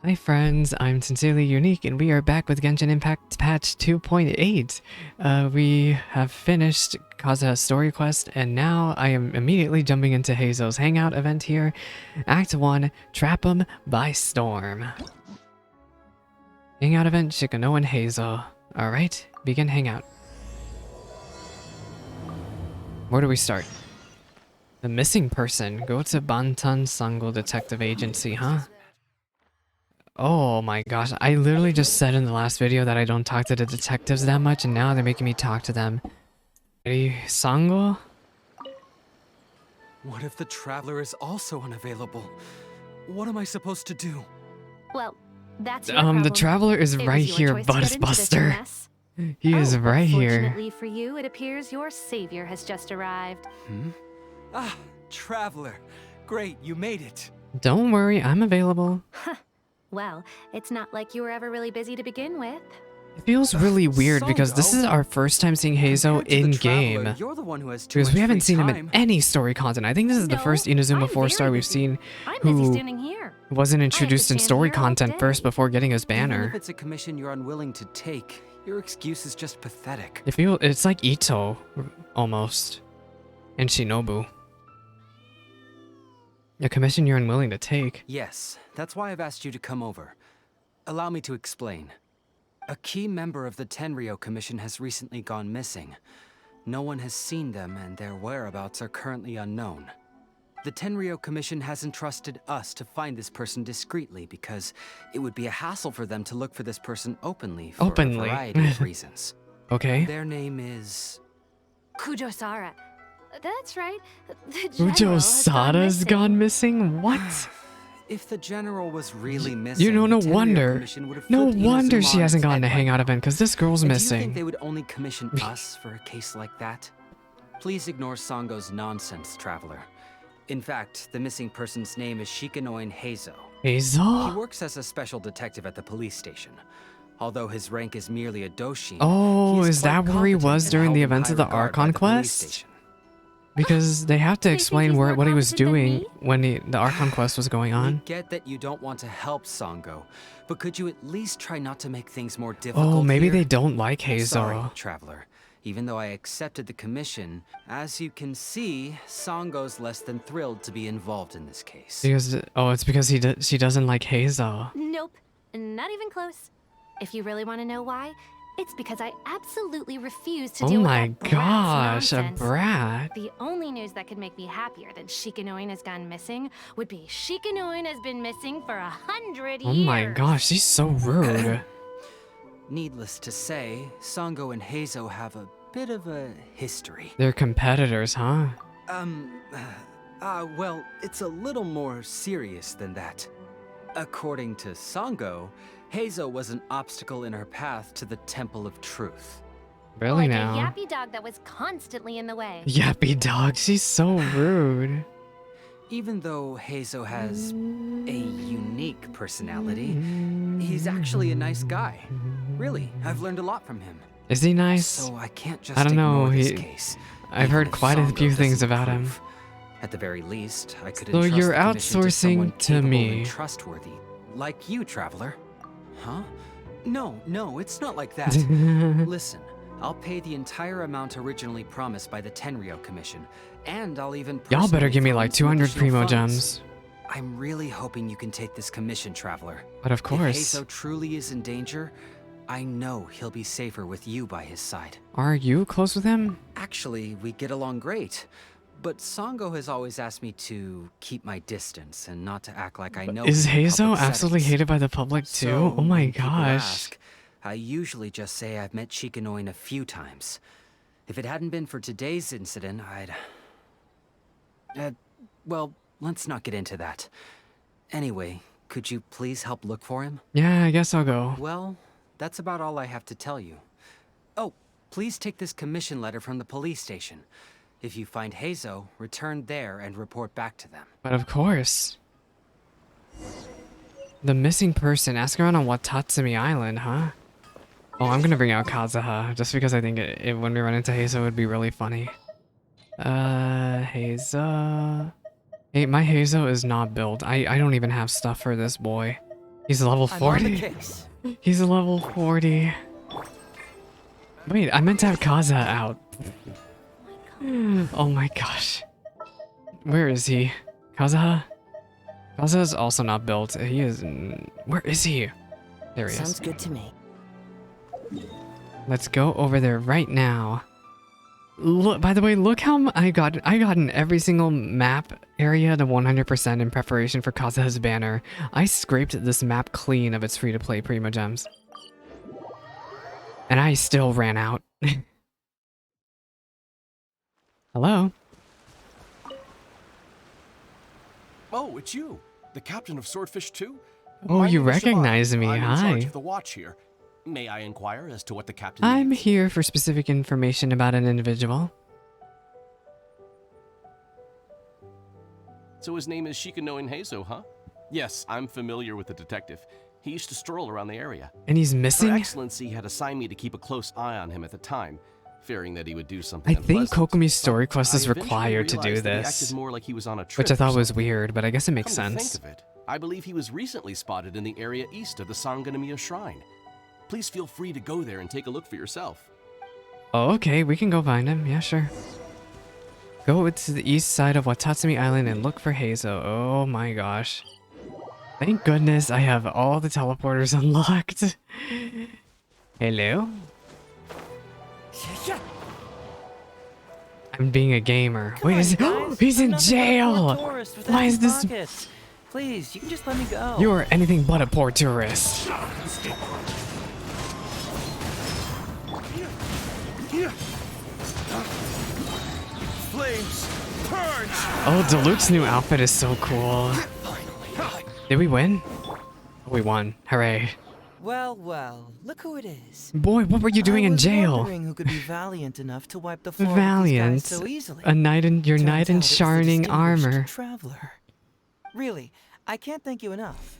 Hi friends, I'm Sincerely Unique and we are back with Genshin Impact patch 2.8. We have finished Kazuha's story quest and now I am immediately jumping into Heizou's Hangout event here. Act 1, Trap 'em by Storm. Hangout event, Shikano and Heizou. Alright, begin Hangout. Where do we start? The missing person. Go to Bantan Sango Detective Agency, huh? Oh my gosh, I literally just said in the last video that I don't talk to the detectives that much and now they're making me talk to them. Ready, Sango? What if the traveler is also unavailable? What am I supposed to do? Well, that's your problem. The traveler is It right was your here, choice to get into this Buster. mess. He is but right here. Fortunately for you, it appears your savior has just arrived. Ah, traveler. Great, you made it. Don't worry, I'm available. Well, it's not like you were ever really busy to begin with. It feels really weird because this is our first time seeing Heizou Compared to the in-game. traveler, you're the one who has too Because much we haven't free seen him in time. any story content. I think this is the No, first Inazuma I'm 4-star very we've busy. seen I'm busy who standing here. wasn't I have to introduced in stand story here all content day. first before getting his Even banner. if it's a commission you're unwilling to take, your excuse is just pathetic. It's like Ito, almost. And Shinobu. A commission you're unwilling to take. Yes, that's why I've asked you to come over. Allow me to explain. A key member of the Tenryou Commission has recently gone missing. No one has seen them, and their whereabouts are currently unknown. The Tenryou Commission has entrusted us to find this person discreetly because it would be a hassle for them to look for this person openly for a variety of reasons. Okay. Their name is... Kujo-sara. That's right. The Ujo general has Sada's gone missing? What? If the general was really missing, You know, no the Tenryou wonder. Commission would have No flipped wonder Inazuma she on hasn't its gone to head by hangout now. event, because this girl's And do you think missing. they would only commission us for a case like that? Please ignore Sango's nonsense, traveler. In fact, the missing person's name is Shikanoin Heizou. He Heizou? works as a special detective at the police station. Although his rank is merely a doshin, Oh, he is quite that where he competent was and during held the in events high of the regard by Archon the police quest? station. Because they have to They think explain he's more what he was competent than doing me? when the Archon quest was going We on. get that you don't want to help Sango, but could you at least try not to make things more difficult Oh, maybe here? they don't like Sorry, Heizou. traveler. Even though I accepted the commission, as you can see, Sango's less than thrilled to be involved in this case. Because, it's because she doesn't like Heizou. Nope, not even close. If you really want to know why, it's because I absolutely refuse to Oh deal with my that brat's gosh, a nonsense. brat. The only news that could make me happier than Shikanoin has gone missing would be Shikanoin has been missing for 100 years. Oh my gosh, she's so rude. Needless to say, Sango and Heizou have a bit of a history. They're competitors, huh? Well, it's a little more serious than that. According to Sango, Heizou was an obstacle in her path to the Temple of Truth. Really like now? a yappy dog that was constantly in the way. Yappy dog, she's so rude. Even though Heizou has a unique personality, he's actually a nice guy. Really, I've learned a lot from him. Is he nice? So I can't just I don't know, ignore this case. I've even heard if quite a Sango few things doesn't about him. approve. At the very least, I could So entrust you're the commission to someone outsourcing to capable me. and trustworthy, like you, traveler. Huh? No, it's not like that. Listen, I'll pay the entire amount originally promised by the Tenryou Commission, and I'll even Y'all better personally give me throw in like some 200 additional primo funds. gems. I'm really hoping you can take this commission, traveler. But of If course. Heizou truly is in danger, I know he'll be safer with you by his side. Are you close with him? Actually, we get along great. But Sango has always asked me to keep my distance and not to act like I know Is him in Heizou public absolutely settings. hated by the public too? So, Oh my when people gosh. ask, I usually just say I've met Shikanoin a few times. If it hadn't been for today's incident, well, let's not get into that. Anyway, could you please help look for him? Yeah, I guess I'll go. Well, that's about all I have to tell you. Oh, please take this commission letter from the police station. If you find Heizou, return there and report back to them. But of course. The missing person. Ask around on Watatsumi Island, huh? Oh, I'm gonna bring out Kazuha, just because I think when we run into Heizou, it would be really funny. Heizou... Hey, my Heizou is not built. I don't even have stuff for this boy. He's level I'm on the 40. case. He's a level 40. Wait, I meant to have Kaza out. Oh my gosh. Where is he? Kaza? Kaza is also not built. He is... Where is he? There he Sounds is. good to me. Let's go over there right now. Look, by the way, look how I got in every single map area to 100% in preparation for Kaza's banner. I scraped this map clean of its free-to-play Primo Gems. And I still ran out. Hello? Oh, it's you, the captain of Swordfish 2? Oh, My you name is recognize Shimon. me. I'm in Hi. charge of the watch here. May I inquire as to what the captain I'm needs? here for specific information about an individual. So his name is Shikanoin Heizou, huh? Yes, I'm familiar with the detective. He used to stroll around the area. And he's Her missing? Excellency had assigned me to keep a close eye on him at the time, fearing that he would do something I think unpleasant. Kokomi's story But quest I is eventually required to do realized that he this. acted more like he was on a trip Which I or thought was something. weird, but I guess it makes Come to sense. think of it, I believe he was recently spotted in the area east of the Sanganamiya Shrine. Please feel free to go there and take a look for yourself. Oh, okay, we can go find him. Yeah, sure. Go to the east side of Watatsumi Island and look for Heizou. Oh my gosh. Thank goodness I have all the teleporters unlocked. Hello? I'm being a gamer. Wait, is he's in jail! Why is this? Pockets. Please, you can just let me go. You are anything but a poor tourist. Flames, purge! Oh, Diluc's new outfit is so cool. Did we win? Oh, we won. Hooray. Well, well, look who it is. Boy, what were you doing I in was jail? wondering who could be valiant enough to wipe the floor with these guys Valiant. so easily. A knight in your Turns knight in out it was the shining distinguished armor. Traveler. Really, I can't thank you enough.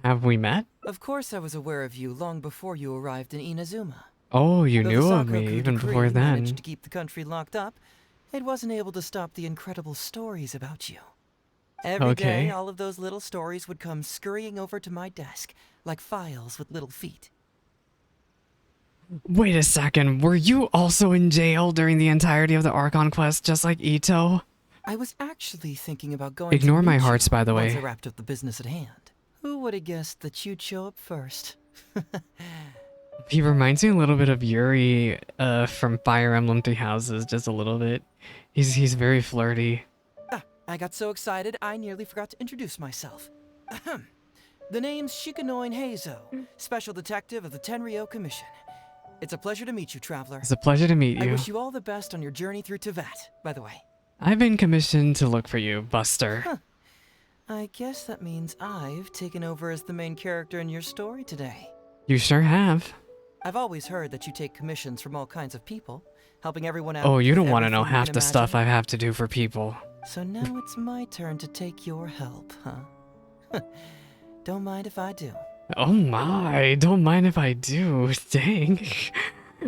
Have we met? Of course I was aware of you long before you arrived in Inazuma. Oh, you Though knew the of me Sankaku even decree before then. managed to keep the country locked up, it wasn't able to stop the incredible stories about you. Every Okay. day, all of those little stories would come scurrying over to my desk, like files with little feet. Wait a second, were you also in jail during the entirety of the Archon quest, just like Ito? I was actually thinking about going Ignore to my meet hearts, you by the once way. I wrapped up the business at hand. Who would have guessed that you'd show up first? He reminds me a little bit of Yuri from Fire Emblem Three Houses, just a little bit. He's very flirty. I got so excited I nearly forgot to introduce myself. Ahem. The name's Shikanoin Heizou, Special Detective of the Tenryou Commission. It's a pleasure to meet you, Traveler. It's a pleasure to meet I you. wish you all the best on your journey through Tevat, by the way. I've been commissioned to look for you, Buster. Huh. I guess that means I've taken over as the main character in your story today. You sure have. I've always heard that you take commissions from all kinds of people, helping everyone out. Oh, you with don't want to know everything you half can the stuff I imagine. have to do for people. So now it's my turn to take your help, huh? Don't mind if I do. Oh my, don't mind if I do. Dang.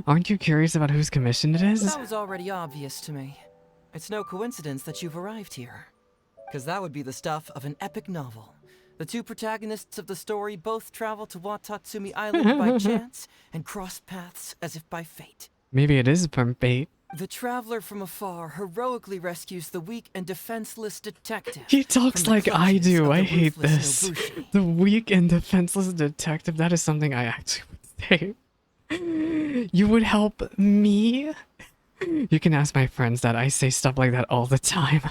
Aren't you curious about whose commission it is? That was already obvious to me. It's no coincidence that you've arrived here. Because that would be the stuff of an epic novel. The two protagonists of the story both travel to Watatsumi Island by chance and cross paths as if by fate. Maybe it is from bait. The traveler from afar heroically rescues the weak and defenseless detective. He talks from the like I clutches do. of I the hate ruthless this. Nobushi. The weak and defenseless detective. That is something I actually would say. You would help me? You can ask my friends that. I say stuff like that all the time.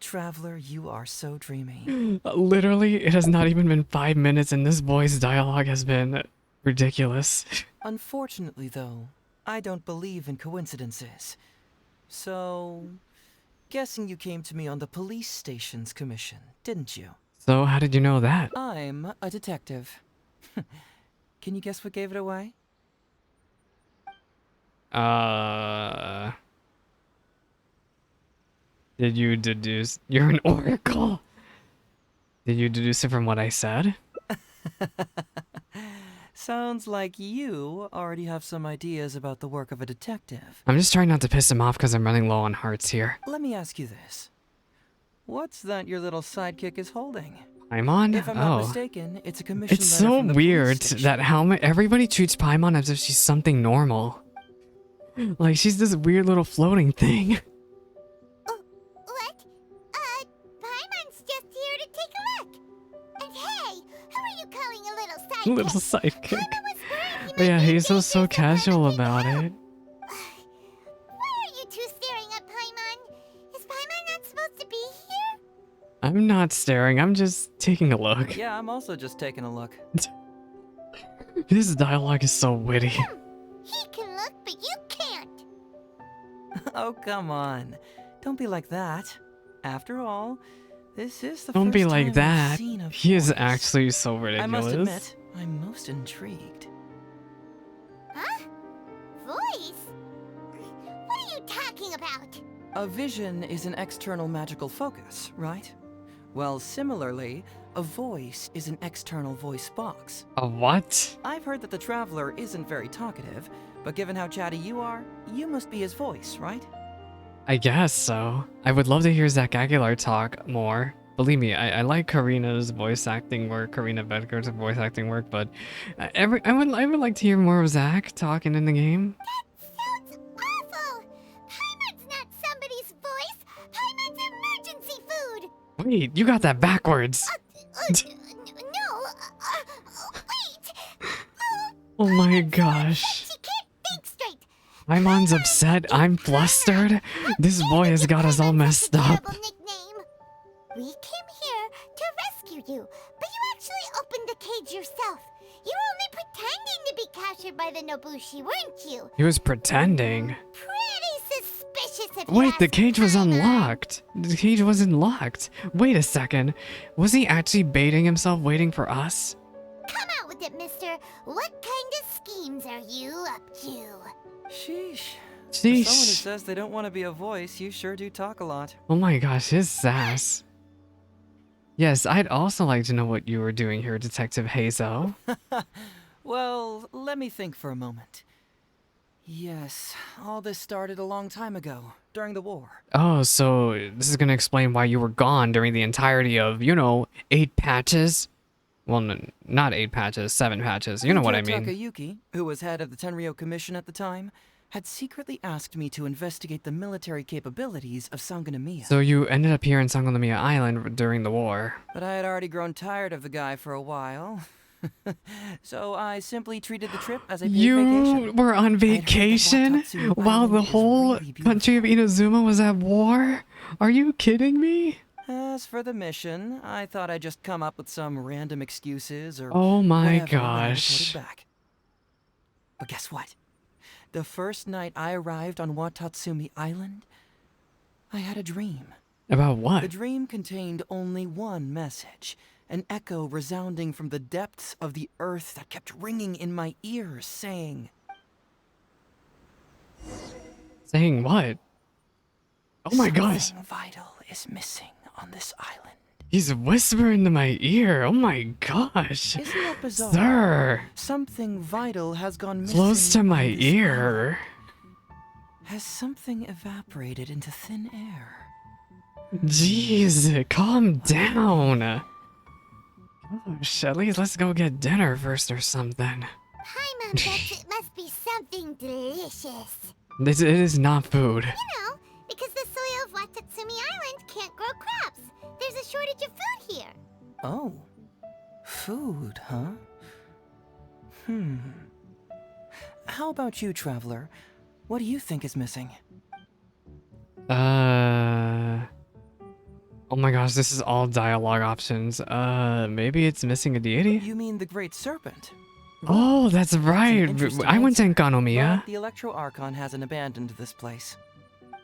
Traveler, you are so dreamy. Literally, it has not even been 5 minutes and this boy's dialogue has been ridiculous. Unfortunately, though, I don't believe in coincidences. So, guessing you came to me on the police station's commission, didn't you? So, how did you know that? I'm a detective. Can you guess what gave it away? Did you deduce? You're an oracle. Did you deduce it from what I said? Sounds like you already have some ideas about the work of a detective. I'm just trying not to piss him off because I'm running low on hearts here. Let me ask you this. What's that your little sidekick is holding? Paimon? If I'm not Oh. mistaken, it's a commission It's letter so from the weird police that station. everybody treats Paimon as if she's something normal. Like she's this weird little floating thing. What? Paimon's just here to take a look. And hey, who are you calling a little sidekick? Little sidekick. Paimon was worried he But yeah, might be he's so dangerous if casual Paimon about came it. Why are you two staring at Paimon? Is Paimon not supposed to be here? I'm not staring, I'm just taking a look. Yeah, I'm also just taking a look. This dialogue is so witty. He can look, but you can't. Oh, come on. Don't be like that. After all, this is the Don't first be time like I've that. seen a He is voice. actually so ridiculous. I must admit, I'm most intrigued. Huh? Voice? What are you talking about? A vision is an external magical focus, right? Well, similarly, a voice is an external voice box. A what? I've heard that the Traveler isn't very talkative, but given how chatty you are, you must be his voice, right? I guess so. I would love to hear Zach Aguilar talk more. Believe me, I like Karina's voice acting work, Karina Bedker's voice acting work, but I would like to hear more of Zach talking in the game. Sounds awful. Paimon's not somebody's voice. Paimon's emergency food. Wait, you got that backwards. No. Wait. Oh my gosh. She can't think straight. Paimon's upset. I'm flustered. This boy has got us all messed up. Terrible nickname. We came here to rescue you, but you actually opened the cage yourself. You were only pretending to be captured by the Nobushi, weren't you? He was pretending. Pretty suspicious if you Wait, the ask cage was Paimon. unlocked. The cage wasn't locked. Wait a second. Was he actually baiting himself, waiting for us? Come out with it, mister. What kind of schemes are you up to? Sheesh. For someone who Sheesh. says they don't want to be a voice, you sure do talk a lot. Oh my gosh, his sass. Yes, I'd also like to know what you were doing here, Detective Heizou. Well, let me think for a moment. Yes, all this started a long time ago, during the war. Oh, so this is gonna explain why you were gone during the entirety of, 8 patches? Well, not 8 patches, 7 patches. You know what I Major mean. Takayuki, who was head of the Tenryou Commission at the time, had secretly asked me to investigate the military capabilities of Sangonomiya. So you ended up here in Sangonomiya Island during the war. But I had already grown tired of the guy for a while. So I simply treated the trip as a paid You vacation. were on heard that vacation Watatsumi while the Island is whole really country of Inazuma was at war? Are you kidding me? As for the mission, I thought I'd just come up with some random excuses or Oh my whatever when I gosh. reported back. But guess what? The first night I arrived on Watatsumi Island, I had a dream. About The what? dream contained only one message, an echo resounding from the depths of the earth that kept ringing in my ears, saying, Saying what? Oh my gosh. "Something vital is missing on this island." He's whispering to my ear. Oh my gosh. Isn't that bizarre? Sir. Something vital has gone missing. Close to on my this island. ear. Has something evaporated into thin air? Jeez, calm down. Gosh, at least let's go get dinner first or something. Paimon bets it must be something delicious. It is not food. You know, because the soil of Watatsumi Island can't grow crops. There's a shortage of food here. Oh. Food, huh? How about you, traveler? What do you think is missing? Oh my gosh, this is all dialogue options. Maybe it's missing a deity? You mean the Great Serpent? Oh, that's right. interesting I went to answer, Enkanomiya. But the Electro Archon hasn't abandoned this place.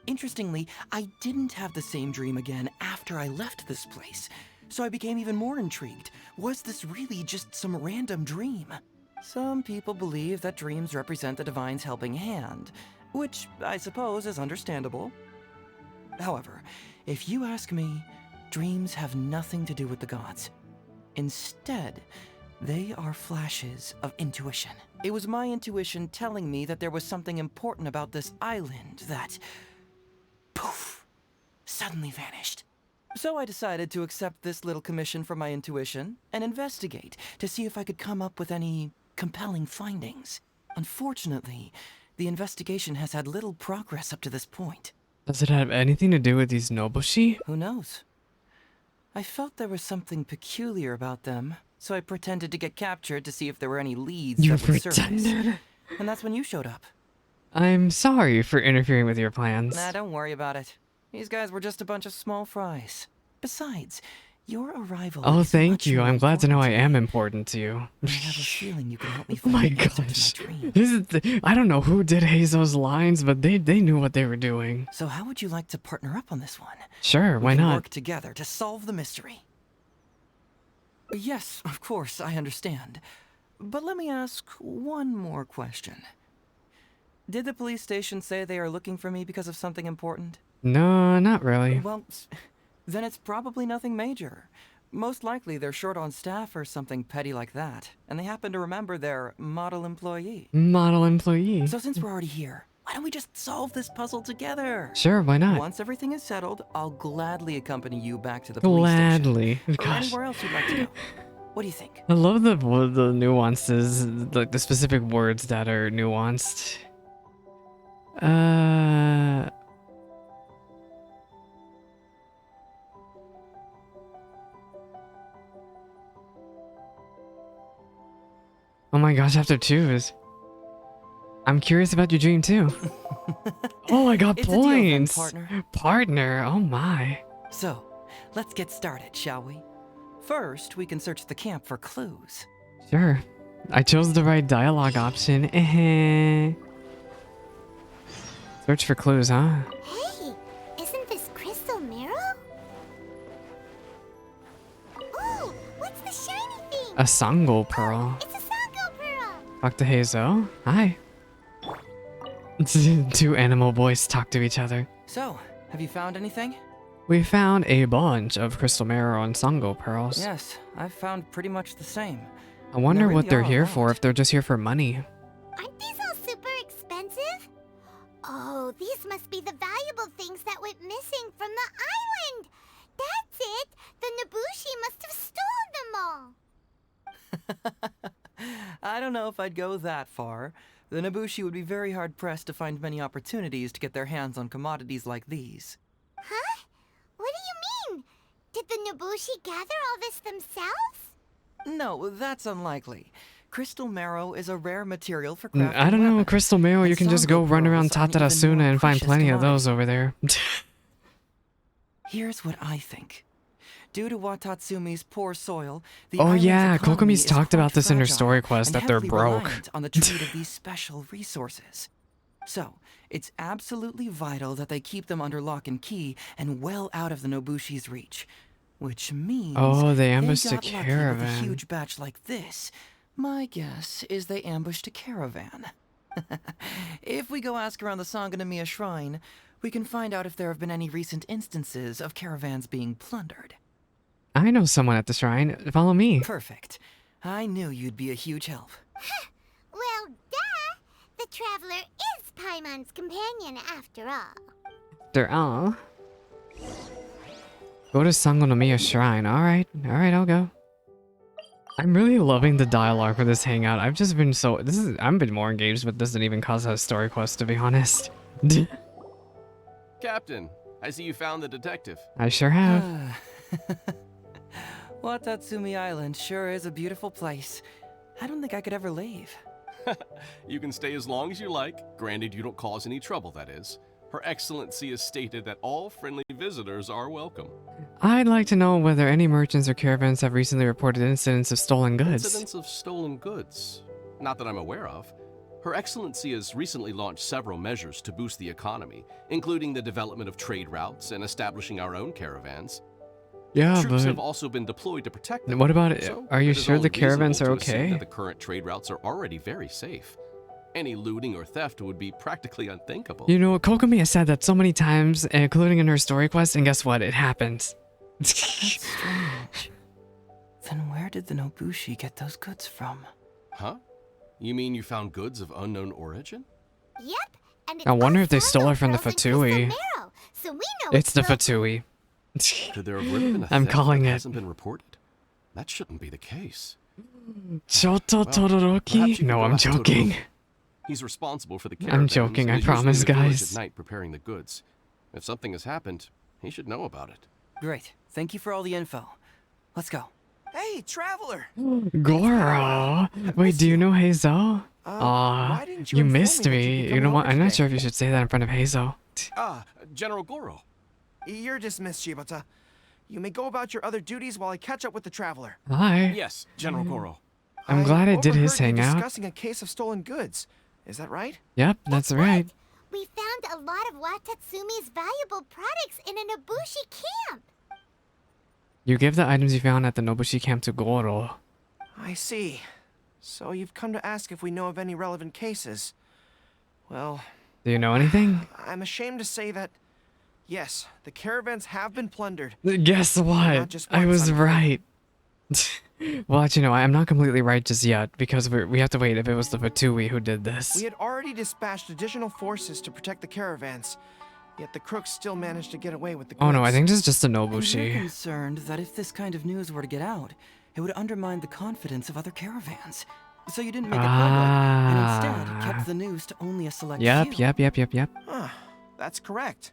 Interestingly, I didn't have the same dream again after I left this place, so I became even more intrigued. Was this really just some random dream? Some people believe that dreams represent the Divine's helping hand, which I suppose is understandable. However, if you ask me, dreams have nothing to do with the gods. Instead, they are flashes of intuition. It was my intuition telling me that there was something important about this island that, poof, suddenly vanished. So I decided to accept this little commission from my intuition and investigate to see if I could come up with any compelling findings. Unfortunately, the investigation has had little progress up to this point. Does it have anything to do with these Nobushi? Who knows? I felt there was something peculiar about them, so I pretended to get captured to see if there were any leads You that would surface. pretended? And that's when you showed up. I'm sorry for interfering with your plans. Nah, don't worry about it. These guys were just a bunch of small fries. Besides, your arrival Oh, is thank much you. more I'm glad to know I important am me. important to you. I have a feeling you can help me Oh find my the answer to gosh. my dream. This is I don't know who did Heizou's lines, but they knew what they were doing. So how would you like to partner up on this one? Sure, why We can not? work together to solve the mystery. Yes, of course, I understand. But let me ask one more question. Did the police station say they are looking for me because of something important? No, not really. Well, then it's probably nothing major. Most likely they're short on staff or something petty like that, and they happen to remember their model employee. Model employee. So since we're already here, why don't we just solve this puzzle together? Sure, why not? Once everything is settled, I'll gladly accompany you back to the police station. Gladly. Or Gosh. anywhere else you'd like to go. What do you think? I love the nuances, like the specific words that are nuanced. Oh my gosh, I have to choose. I'm curious about your dream too. Oh, I got It's a deal then, points. partner. Partner, oh my. So, let's get started, shall we? First, we can search the camp for clues. Sure. I chose the right dialogue option. Search for clues, huh? Hey, isn't this crystal mirror? Ooh, what's the shiny thing? A Sango pearl. It's a Sango pearl. Talk to Heizou. Hi. Two animal boys talk to each other. So, have you found anything? We found a bunch of crystal mirror and Sango pearls. Yes, I've found pretty much the same. I wonder really what they're are here around. for, if they're just here for money. Aren't these all super expensive? Oh, these must be the valuable things that went missing from the island. That's it. The Nobushi must have stolen them all. I don't know if I'd go that far. The Nobushi would be very hard-pressed to find many opportunities to get their hands on commodities like these. Huh? What do you mean? Did the Nobushi gather all this themselves? No, that's unlikely. Crystal marrow is a rare material for crafting I don't know, weapons. crystal mirror, you And can just go Sango run around pearls are an even Tatarasuna more and find precious plenty of commodity. those over there. Here's what I think. Due to Watatsumi's poor soil, the Oh island's yeah, economy Kokomi's is talked quite about this in her fragile story quest, and that they're heavily broke. reliant on the trade of these special resources. So, it's absolutely vital that they keep them under lock and key and well out of the Nobushi's reach. Which means Oh, they they ambushed a got lucky with a caravan. huge batch like this. My guess is they ambushed a caravan. If we go ask around the Sangonomiya Shrine, we can find out if there have been any recent instances of caravans being plundered. I know someone at the shrine. Follow me. Perfect. I knew you'd be a huge help. Well, duh. The traveler is Paimon's companion after all. After all. Go to Sangonomiya Shrine. Alright, I'll go. I'm really loving the dialogue for this hangout. I've just been I've been more engaged with this than even Kazuha's story quest, to be honest. Captain, I see you found the detective. I sure have. Watatsumi Island sure is a beautiful place. I don't think I could ever leave. You can stay as long as you like, granted you don't cause any trouble, that is. Her Excellency has stated that all friendly visitors are welcome. I'd like to know whether any merchants or caravans have recently reported incidents of stolen goods. Incidents of stolen goods? Not that I'm aware of. Her Excellency has recently launched several measures to boost the economy, including the development of trade routes and establishing our own caravans. Yeah, Troops have but also been deployed to protect them. what about it? So, Are you it is sure the only caravans are reasonable to assume okay? that the current trade routes are already very safe. Any looting or theft would be practically unthinkable. You know, Kokomi has said that so many times, including in her story quest, and guess what? It happens. That's strange. Then where did the Nobushi get those goods from? Huh? You mean you found goods of unknown origin? Yep, and it's I wonder all if they stole Sango her from the pearls and crystal Fatui. marrow, so we know It's the real. Fatui. Could there have really been a I'm theft calling that it. hasn't been reported? That shouldn't be the case. Choto perhaps Todoroki? you could No, go I'm ask joking. Todoroki. He's responsible for the I'm caravans joking, and I is usually promise, in the village guys. at night preparing the goods. If something has happened, he should know about it. Great. Thank you for all the info. Let's go. Hey, traveler! Goro! Wait, do you know Heizou? Why didn't you You inform me missed that you'd me. be You know coming what? over I'm not today? sure if you should say that in front of Heizou. General Goro. You're dismissed, Shibata. You may go about your other duties while I catch up with the traveler. Hi. Yes, General Goro. I'm glad I did his overheard you hangout. discussing a case of stolen goods. Is that right? Yep, that's right. We found a lot of Watatsumi's valuable products in a Nobushi camp. You give the items you found at the Nobushi camp to Goro. I see. So you've come to ask if we know of any relevant cases. Well, Do you know anything? I'm ashamed to say that, yes, the caravans have been plundered. Guess what? just I once, was I'm afraid. right. Well, actually, no, I'm not completely right just yet because we have to wait if it was the Fatui who did this. We had already dispatched additional forces to protect the caravans, yet the crooks still managed to get away with the goods. Oh no, I think this is just a And you're Nobushi. concerned that if this kind of news were to get out, it would undermine the confidence of other caravans. So you didn't make it public, and instead kept the news to only a select Yep, few. yep. Huh, that's correct.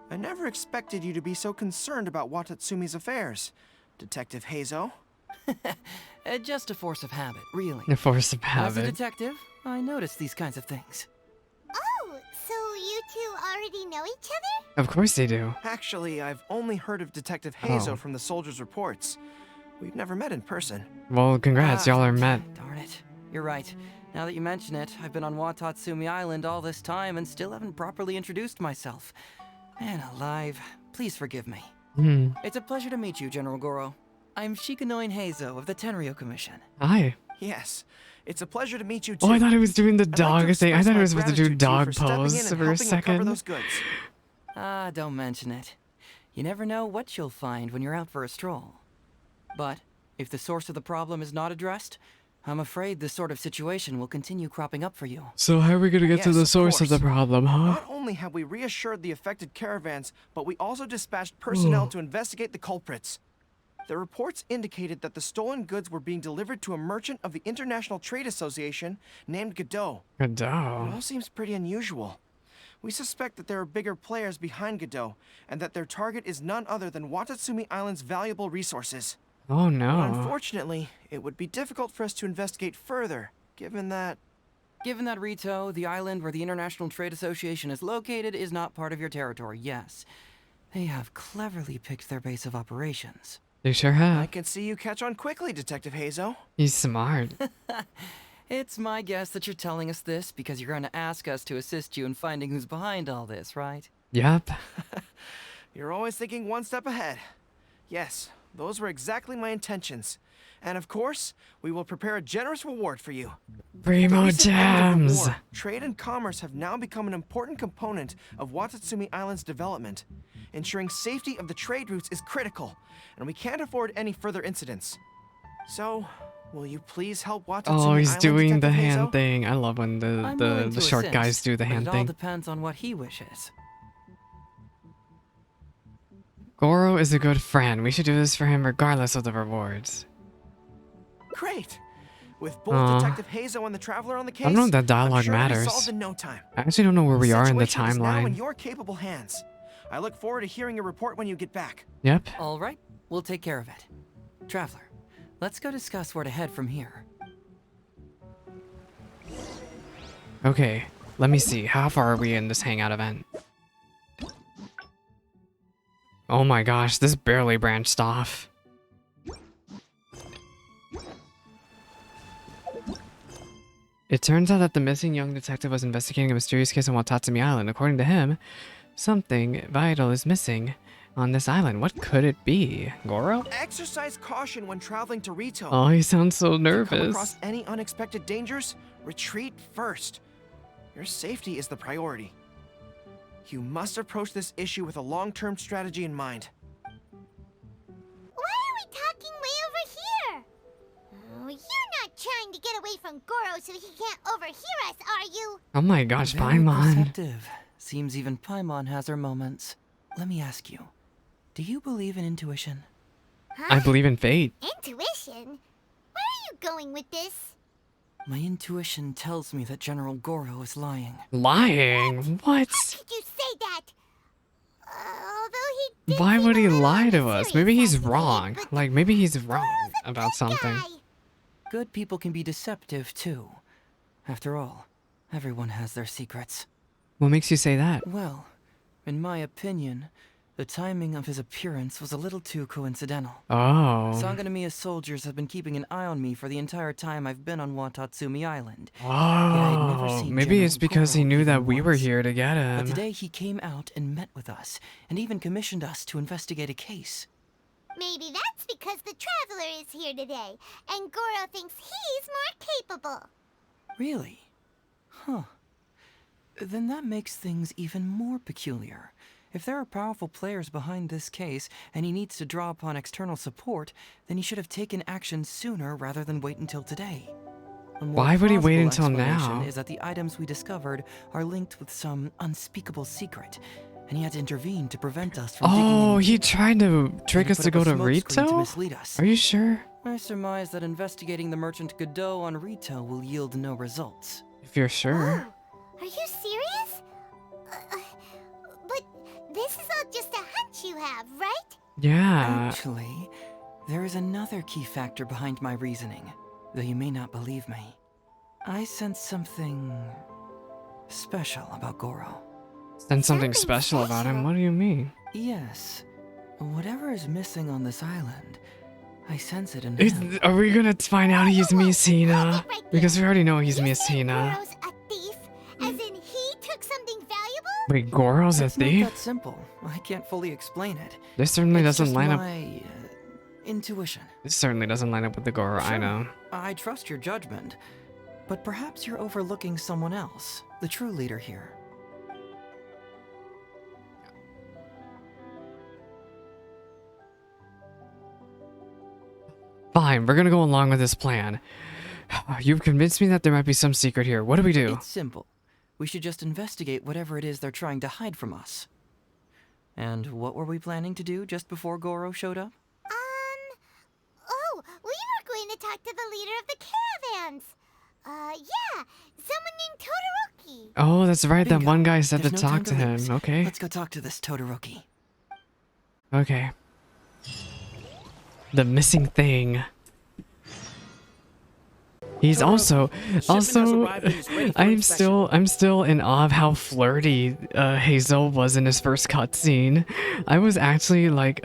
I never expected you to be so concerned about Watatsumi's affairs, Detective Heizou. Just a force of habit, really. The force of As a habit. detective, I notice these kinds of things. Oh, so you two already know each other? Of course they do. Actually, I've only heard of Detective Heizou Oh. from the soldiers' reports. We've never met in person. Well, congrats, y'all are met. Darn it. You're right. Now that you mention it, I've been on Watatsumi Island all this time and still haven't properly introduced myself. Man alive, please forgive me. Hmm. It's a pleasure to meet you, General Goro. I'm Shikanoin Heizou of the Tenryo Commission. Hi. Yes, it's a pleasure to meet you too. Oh, I thought it was doing the I'd like to dog thing. I express thought my it was supposed to do gratitude to you dog for stepping in pose and for a helping recover second. those goods. Ah, don't mention it. You never know what you'll find when you're out for a stroll. But if the source of the problem is not addressed, I'm afraid this sort of situation will continue cropping up for you. So how are we gonna get to Yes, the of source of the course. problem, huh? Not only have we reassured the affected caravans, but we also dispatched personnel to investigate the culprits. The reports indicated that the stolen goods were being delivered to a merchant of the International Trade Association named Godot. It Godot. all seems pretty unusual. We suspect that there are bigger players behind Godot, and that their target is none other than Watatsumi Island's valuable resources. Oh But no. unfortunately, it would be difficult for us to investigate further, given that... Given that Rito, the island where the International Trade Association is located, is not part of your territory, yes. They have cleverly picked their base of operations. They sure I have. can see you catch on quickly, Detective Heizou. He's smart. It's my guess that you're telling us this because you're going to ask us to assist you in finding who's behind all this, right? Yep. You're always thinking one step ahead. Yes, those were exactly my intentions. And of course, we will prepare a generous reward for you. Primo Recent end of the gems. war, trade and commerce have now become an important component of Watatsumi Island's development. Ensuring safety of the trade routes is critical, and we can't afford any further incidents. So, will you please help Watatsumi Oh, he's Island, doing the Detective hand Heizou? thing. I love when I'm the willing to short assist, guys do the but hand it all thing. depends on what he wishes. Goro is a good friend. We should do this for him regardless of the rewards. Great. With both Aw. Detective Heizou and the Traveler on the case, I don't know if that I'm dialogue sure it'll be matters. solved in no time. I actually don't know where we are in the situation is now in timeline. your capable hands. I look forward to hearing your report when you get back. Yep. All right, we'll take care of it. Traveler, let's go discuss where to head from here. Okay. Let me see. How far are we in this hangout event? Oh my gosh, this barely branched off. It turns out that the missing young detective was investigating a mysterious case on Watatsumi Island. According to him, something vital is missing on this island. What could it be? Goro? Exercise caution when traveling to Rito. Oh, he sounds so Come nervous. across any unexpected dangers, retreat first. Your safety is the priority. You must approach this issue with a long-term strategy in mind. Why are we talking way over here? Oh, you're not trying to get away from Goro so he can't overhear us, are you? Oh my gosh, Very Paimon. perceptive. Seems even Paimon has her moments. Let me ask you, do you believe in intuition? I believe in fate. Intuition? Where are you going with this? My intuition tells me that General Goro is lying. Lying? What? Did you say that? Although he did Why seem would a he little lie on the to us? serious Maybe he's side today, wrong. but Like, maybe he's wrong Goro's a about good something. guy. Good people can be deceptive, too. After all, everyone has their secrets. What makes you say that? Well, in my opinion, the timing of his appearance was a little too coincidental. Oh. Sanganamiya soldiers have been keeping an eye on me for the entire time I've been on Watatsumi Island. Oh, seen maybe General it's because he Goro knew that even we were once. here to get But him. today he came out and met with us, and even commissioned us to investigate a case. Maybe that's because the Traveler is here today, and Goro thinks he's more capable. Really? Huh. Then that makes things even more peculiar. If there are powerful players behind this case, and he needs to draw upon external support, then he should have taken action sooner rather than wait until today. A more Why would he wait plausible until explanation now? Is that the items we discovered are linked with some unspeakable secret, and he had to intervene to prevent us from digging Oh, in he deep. tried to trick He us put to up go a to smoke screen to Rito? mislead us. Are you sure? I surmise that investigating the merchant Godot on Rito will yield no results. If you're sure. Are you serious? But this is all just a hunch you have, right? Yeah. Actually, there is another key factor behind my reasoning, though you may not believe me. I sense something special about Goro. Then something Something special about him. special? What do you mean? Yes, whatever is missing on this island, I sense it in Is, him. are we gonna find out he's Whoa, Messina? hold it right there. Because we already know he's You say Messina. Goro's a thief, as in he took something valuable? Wait, Goro's a It's not thief? that simple. I can't fully explain it. This certainly It's doesn't just line up. my intuition. This certainly doesn't line up with the Goro I Sure. know. I trust your judgment, but perhaps you're overlooking someone else, the true leader here. Fine, we're gonna go along with this plan. You've convinced me that there might be some secret here. What do we do? It's simple. We should just investigate whatever it is they're trying to hide from us. And what were we planning to do just before Goro showed up? Oh, we were going to talk to the leader of the caravans. Yeah, someone named Todoroki. Oh, that's right. That Bingo. one guy said to There's no talk time to him. lose. Okay. Let's go talk to this Todoroki. Okay. The missing thing. He's also I'm still in awe of how flirty Heizou was in his first cutscene. I was actually like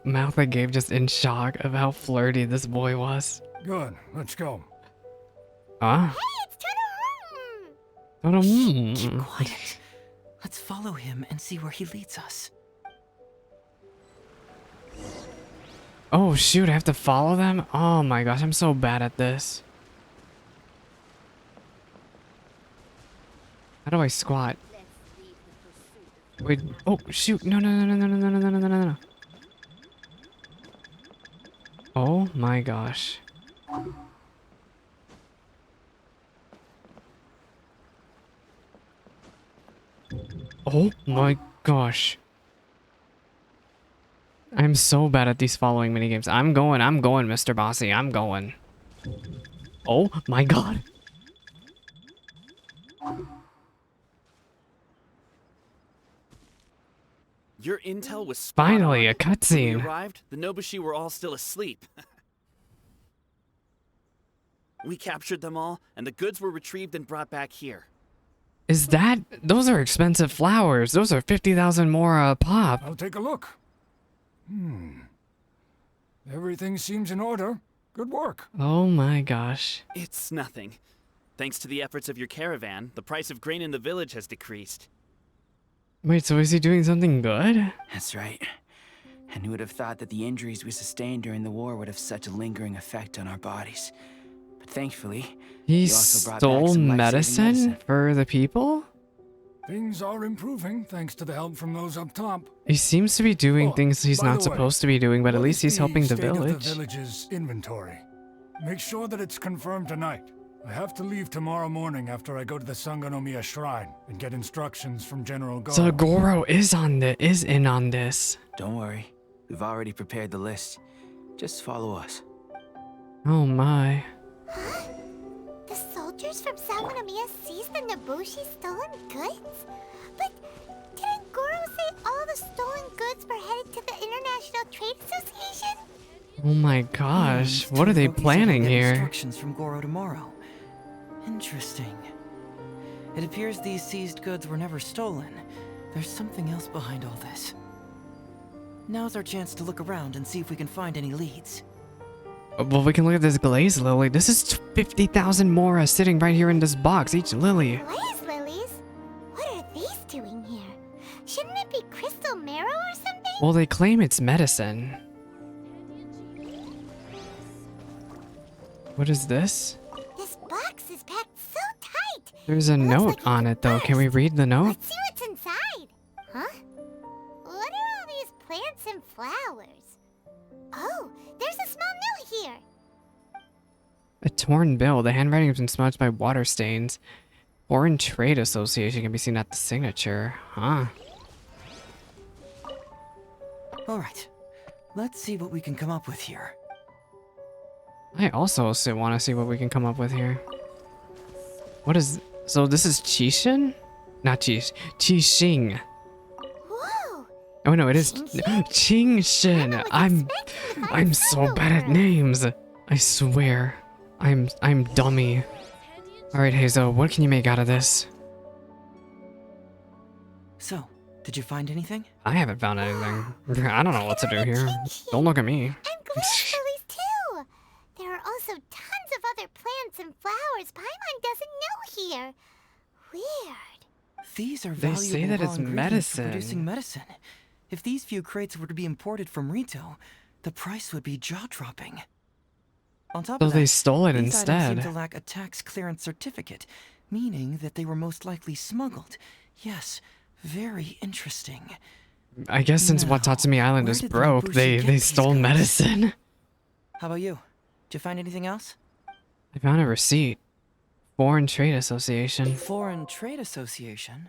mouth agape, just in shock of how flirty this boy was. Good, let's go. Ah. Hey, it's Keep Mm. quiet. Let's follow him and see where he leads us. Oh shoot, I have to follow them? Oh my gosh, I'm so bad at this. How do I squat? Wait, oh shoot, no. Oh my gosh. Oh my gosh. I'm so bad at these following minigames. I'm going, Mr. Bossy. I'm going. Oh my god. Your intel was spot Finally, on. a cutscene. When we arrived, the Nobushi were all still asleep. We captured them all, and the goods were retrieved and brought back here. Those are expensive flowers. Those are 50,000 more a pop. I'll take a look. Everything seems in order. Good work. Oh my gosh. It's nothing. Thanks to the efforts of your caravan, the price of grain in the village has decreased. Wait, so is he doing something good? That's right. And who would have thought that the injuries we sustained during the war would have such a lingering effect on our bodies? But thankfully, He also brought back stole some life-saving medicine medicine. for the people? Things are improving thanks to the help from those up top. He seems to be doing Oh, things he's by not the way, supposed to be doing, but at what least is he's helping the state of village. the village's inventory. Make sure that it's confirmed tonight. I have to leave tomorrow morning after I go to the Sangonomiya Shrine and get instructions from General Goro. So Goro is in on this. Don't worry. We've already prepared the list. Just follow us. Oh my. The soldiers from Sangonomiya seized the Nobushi stolen goods? But didn't Goro say all the stolen goods were headed to the International Trade Association? Oh my gosh. What are they planning here? Instructions from Goro tomorrow. Interesting. It appears these seized goods were never stolen. There's something else behind all this. Now's our chance to look around and see if we can find any leads. Well, we can look at this glaze lily. This is 50,000 mora sitting right here in this box, each lily. Glaze lilies? What are these doing here? Shouldn't it be crystal marrow or something? Well, they claim it's medicine. What is this? This box is packed so tight. There's a note on it, though. Can we read the note? Let's see what's inside. Huh? What are all these plants and flowers? Oh, there's a small note here. A torn bill. The handwriting has been smudged by water stains. Foreign Trade Association can be seen at the signature. Huh. Alright, let's see what we can come up with here. I also want to see what we can come up with here. What is... So this is Chishin? Not Chish. Chixing. Whoa! Oh no, it is Qingshin? Qingshin. I'm so bad at names. I swear. I'm dummy. Alright, Heizou, what can you make out of this? So, did you find anything? I haven't found anything. I don't know what to do here. Don't look at me. And glaze lilies too. There are also tons of other plants and flowers Paimon doesn't know here. Weird. These are They valuable say that raw it's ingredients for medicine. producing medicine. If these few crates were to be imported from Rito, the price would be jaw-dropping. On top So of that, they stole it these items seem instead. to lack a tax clearance certificate, meaning that they were most likely smuggled. Yes, very interesting. I guess since Now, Watatsumi Island where is did the broke, Nobushi they get these stole goods? medicine. How about you? Did you find anything else? I found a receipt. Foreign Trade Association. Foreign Trade Association?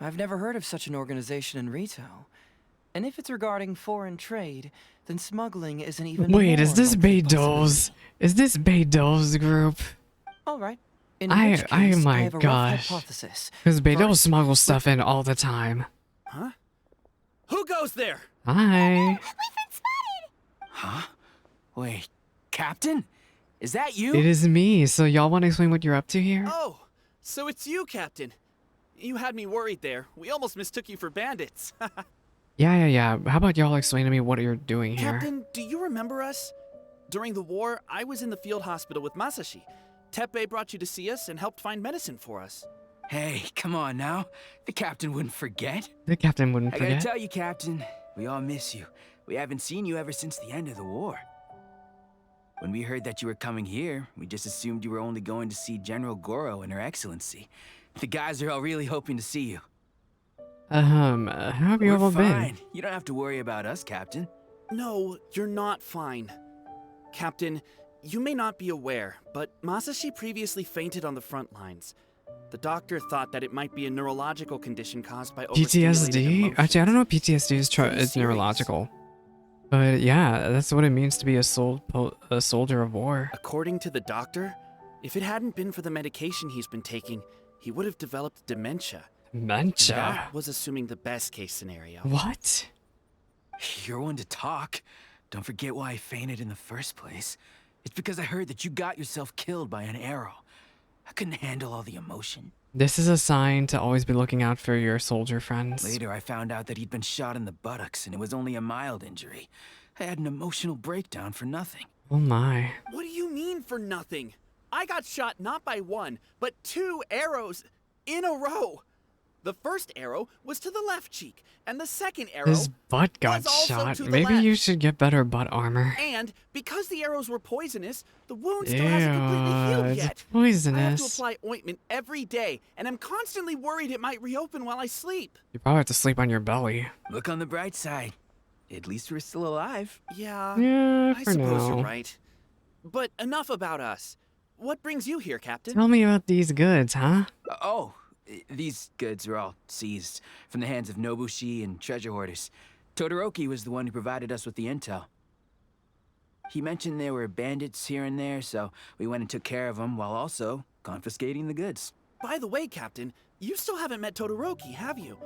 I've never heard of such an organization in Rito. And if it's regarding foreign trade, then smuggling is an even Wait, more is this likely Beidou's? Is this Beidou's group? All right. In I which case, I my have a rough gosh. hypothesis. Because Beidou First, smuggles stuff in all the time. Huh? Who goes there? Hi. We've been spotted. Huh? Wait, Captain? Is that you? It is me. So y'all want to explain what you're up to here? Oh, so it's you, Captain. You had me worried there. We almost mistook you for bandits. Yeah. How about y'all explain to me what you're doing here? Captain, do you remember us? During the war, I was in the field hospital with Masashi. Teppei brought you to see us and helped find medicine for us. Hey, come on now. The captain wouldn't forget. The captain wouldn't I gotta forget. tell you, Captain, we all miss you. We haven't seen you ever since the end of the war. When we heard that you were coming here, we just assumed you were only going to see General Goro and Her Excellency. The guys are all really hoping to see you. How have you We're all been? fine. You don't have to worry about us, Captain. No, you're not fine. Captain, you may not be aware, but Masashi previously fainted on the front lines. The doctor thought that it might be a neurological condition caused by overstimulated PTSD? emotions. Actually, I don't know if PTSD is Pretty is serious. neurological. But yeah, that's what it means to be a soldier of war. According to the doctor, if it hadn't been for the medication he's been taking, he would have developed dementia. Dementia? That was assuming the best case scenario. What? You're one to talk. Don't forget why I fainted in the first place. It's because I heard that you got yourself killed by an arrow. I couldn't handle all the emotion. This is a sign to always be looking out for your soldier friends. Later, I found out that he'd been shot in the buttocks, and it was only a mild injury. I had an emotional breakdown for nothing. Oh my. What do you mean for nothing? I got shot not by one, but 2 arrows in a row. The first arrow was to the left cheek, and the second arrow His butt got was also shot. to the Maybe left. you should get better butt armor. And because the arrows were poisonous, the wound still hasn't completely healed It's yet. I have to poisonous. apply ointment every day, and I'm constantly worried it might reopen while I sleep. You probably have to sleep on your belly. Look on the bright side. At least we're still alive. Yeah, Yeah, I for suppose now. you're right. But enough about us. what brings you here, Captain? Tell me about these goods, huh? These goods were all seized from the hands of Nobushi and treasure hoarders. Todoroki was the one who provided us with the intel. He mentioned there were bandits here and there, so we went and took care of them while also confiscating the goods. By the way, Captain, you still haven't met Todoroki, have you?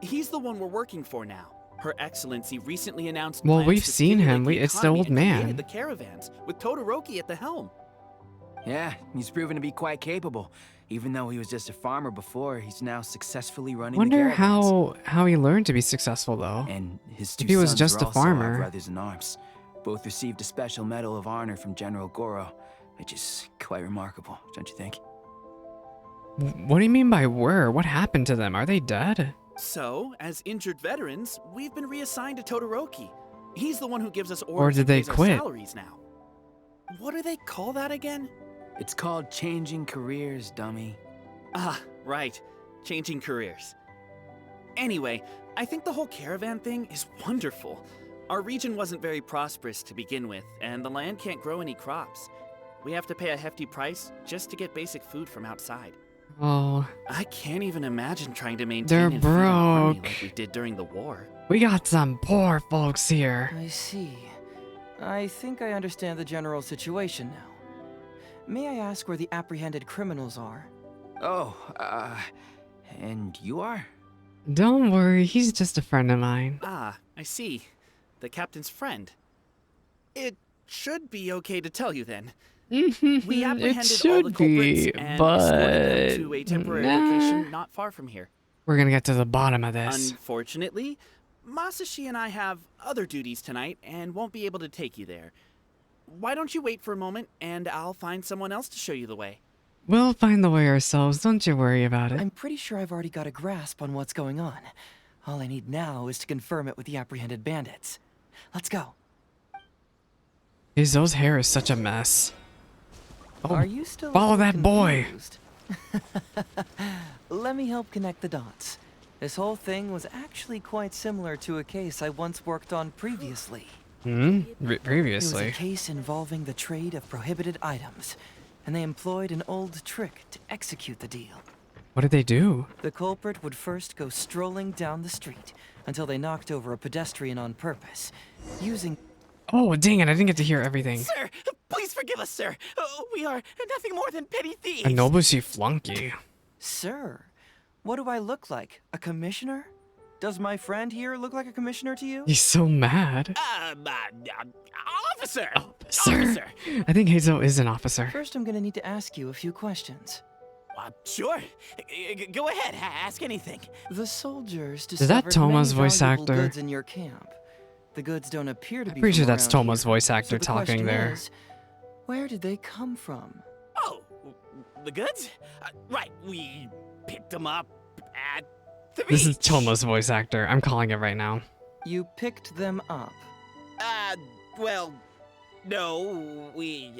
He's the one we're working for now. Her Excellency recently announced Well, plans we've to seen him. stimulate It's the economy old and created man. the caravans, with Todoroki at the helm. Yeah, he's proven to be quite capable. Even though he was just a farmer before, he's now successfully running the Wonder caravans. how he learned to be successful though. And his two If he was sons just were a also our farmer. brothers in arms. Both received a special medal of honor from General Goro, which is quite remarkable, don't you think? What do you mean by were? What happened to them? Are they dead? So, as injured veterans, we've been reassigned to Todoroki. He's the one who gives us orders Or did and they pays our quit? salaries now. What do they call that again? It's called changing careers, dummy. Ah, right. Changing careers. Anyway, I think the whole caravan thing is wonderful. Our region wasn't very prosperous to begin with, and the land can't grow any crops. We have to pay a hefty price just to get basic food from outside. Oh, I can't even imagine trying to maintain They're and feed an army broke. like we did during the war. we got some poor folks here. I see. I think I understand the general situation now. May I ask where the apprehended criminals are? And you are? Don't worry, he's just a friend of mine. Ah, I see. The captain's friend. It should be okay to tell you then. We it apprehended all the should culprits be, and but escorted them to a temporary location not far from here. we're gonna get to the bottom of this. Unfortunately, Masashi and I have other duties tonight and won't be able to take you there. Why don't you wait for a moment and I'll find someone else to show you the way. We'll find the way ourselves, don't you worry about it. I'm pretty sure I've already got a grasp on what's going on. All I need now is to confirm it with the apprehended bandits. Let's go. Heizou's hair is such a mess. Oh, Are you still follow a little that boy. confused? Let me help connect the dots. This whole thing was actually quite similar to a case I once worked on previously. It was Previously. a case involving the trade of prohibited items, and they employed an old trick to execute the deal. What did they do? The culprit would first go strolling down the street until they knocked over a pedestrian on purpose, using... Oh, dang it, I didn't get to hear everything. Sir, please forgive us, sir. We are nothing more than petty thieves. A Nobushi flunky. Sir, what do I look like? A commissioner? Does my friend here look like a commissioner to you? He's so mad. Officer! Officer! I think Heizou is an officer. First, I'm gonna need to ask you a few questions. Sure. Go ahead, ask anything. The soldiers that discovered Toma's many voice valuable actor? goods in your camp. The goods don't appear to be Pretty from sure that's around Toma's here. voice actor So the talking question there. is, where did they come from? Oh, the goods? Right, we picked them up at the beach. This is Toma's voice actor. I'm calling it right now. You picked them up. Well, no, we,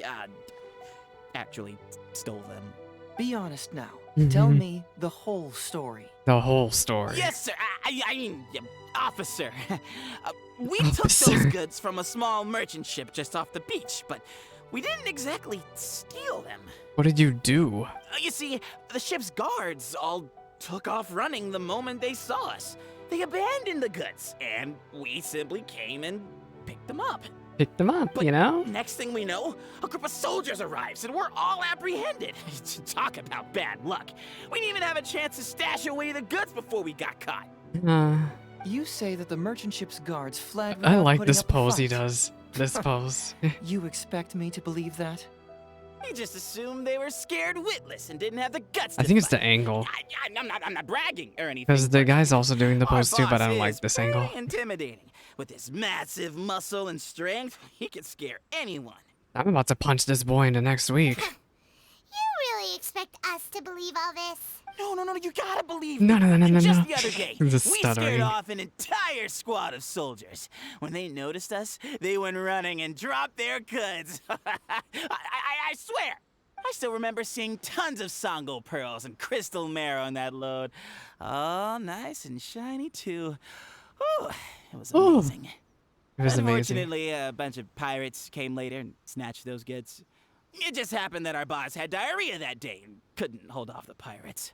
actually stole them. Be honest now. Tell me the whole story. The whole story. Yes, sir. I mean, officer. We took Officer. those goods from a small merchant ship just off the beach, but we didn't exactly steal them. What did you do? You see, the ship's guards all took off running the moment they saw us. They abandoned the goods, and we simply came and picked them up. Pick them up, But you know? next thing we know, a group of soldiers arrives, and we're all apprehended. Talk about bad luck. We didn't even have a chance to stash away the goods before we got caught. You say that the merchant ship's guards fled I without like putting this up a pose he fight. does. This pose. You expect me to believe that? We just assumed they were scared witless and didn't have the guts to I think it's the fight. angle. I'm not bragging or anything. Because the guy's also doing the Our pose too, but I boss don't like is this pretty angle. intimidating. With his massive muscle and strength, he can scare anyone. I'm about to punch this boy into next week. You really expect us to believe all this? No, you gotta believe No, me. no, no, no, Just no. the other day, The we stuttering. scared off an entire squad of soldiers. When they noticed us, they went running and dropped their goods. I swear, I still remember seeing tons of Sango pearls and crystal marrow on that load. All nice and shiny too. Ooh, it was Ooh. amazing. It was amazing. Unfortunately, a bunch of pirates came later and snatched those goods. It just happened that our boss had diarrhea that day and couldn't hold off the pirates.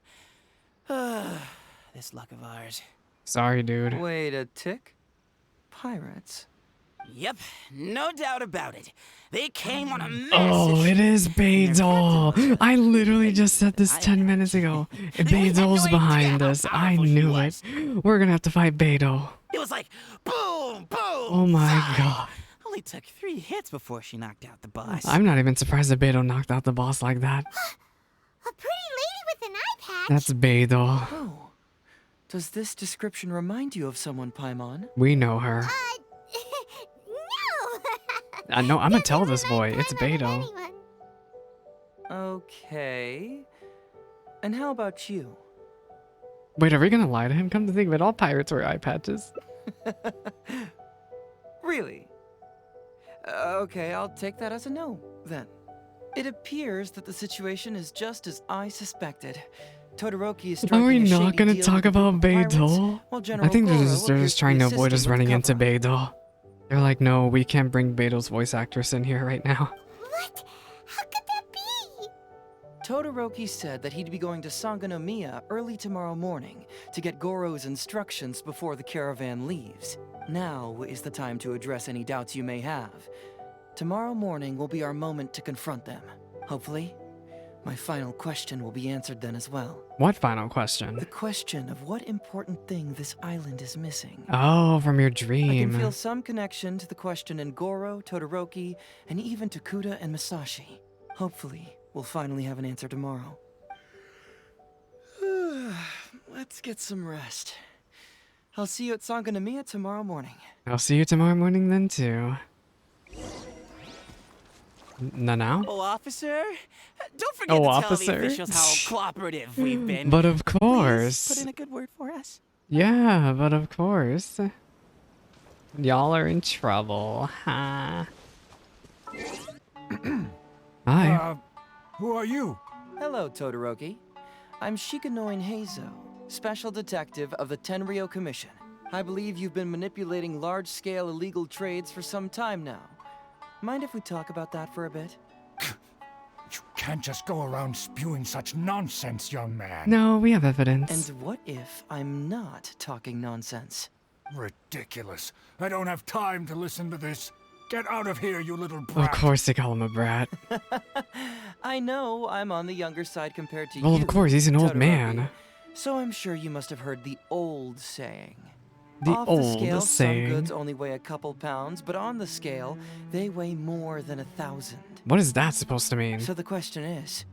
This luck of ours. Sorry, dude. Wait a tick. Pirates? Yep, no doubt about it. They came on a massive Oh, it is Beidou. captain- I literally just said this 10 minutes ago. Beidou's behind idea us. how I powerful she knew was. it. We're gonna have to fight Beidou. It was like boom, boom. Oh my thud. god. Only took 3 hits before she knocked out the boss. I'm not even surprised that Beidou knocked out the boss like that. A pretty lady with an eye patch. That's Beidou. Oh. Does this description remind you of someone, Paimon? We know her. No. No, I'm gonna tell this boy. It's Paimon of Beidou. anyone. Okay. And how about you? Wait, are we gonna lie to him? Come to think of it, all pirates wear eye patches. Really? Okay, I'll take that as a no, then. It appears that the situation is just as I suspected. Todoroki is striking Are we a shady not gonna deal talk with a group about of pirates, Beidou? while I General think they're Goro just appears to trying be to avoid us assisting with running the into cover-up. Beidou. They're like, no, we can't bring Beidou's voice actress in here right now. What? How could that be? Todoroki said that he'd be going to Sangonomiya early tomorrow morning to get Goro's instructions before the caravan leaves. Now is the time to address any doubts you may have. Tomorrow morning will be our moment to confront them. Hopefully, my final question will be answered then as well. What final The question? question of what important thing this island is missing. Oh, from your I can dream. feel some connection to the question in Goro, Todoroki, and even to Kuda and Masashi. Hopefully, we'll finally have an answer tomorrow. Let's get some rest. I'll see you at Sangonomiya tomorrow morning. I'll see you tomorrow morning then too. Now? Oh, officer, don't forget Oh, to tell officer. the officials how cooperative we've been. But of Please course. put in a good word for us. Yeah, but of course. Y'all are in trouble, huh? Hi. Who are you? Hello, Todoroki. I'm Shikanoin Heizou, Special Detective of the Tenryou Commission. I believe you've been manipulating large-scale illegal trades for some time now. Mind if we talk about that for a bit? You can't just go around spewing such nonsense, young man. No, we have evidence. And what if I'm not talking nonsense? Ridiculous. I don't have time to listen to this. Get out of here, you little Of brat. course they call him a brat. I know I'm on the younger side compared to you. Well, of course, he's an old Todoroki, man. So I'm sure you must have heard the old saying. The Off old the scale, saying. some goods only weigh a couple pounds, but on the scale, they weigh more than 1,000. What is that supposed to mean? So the question is,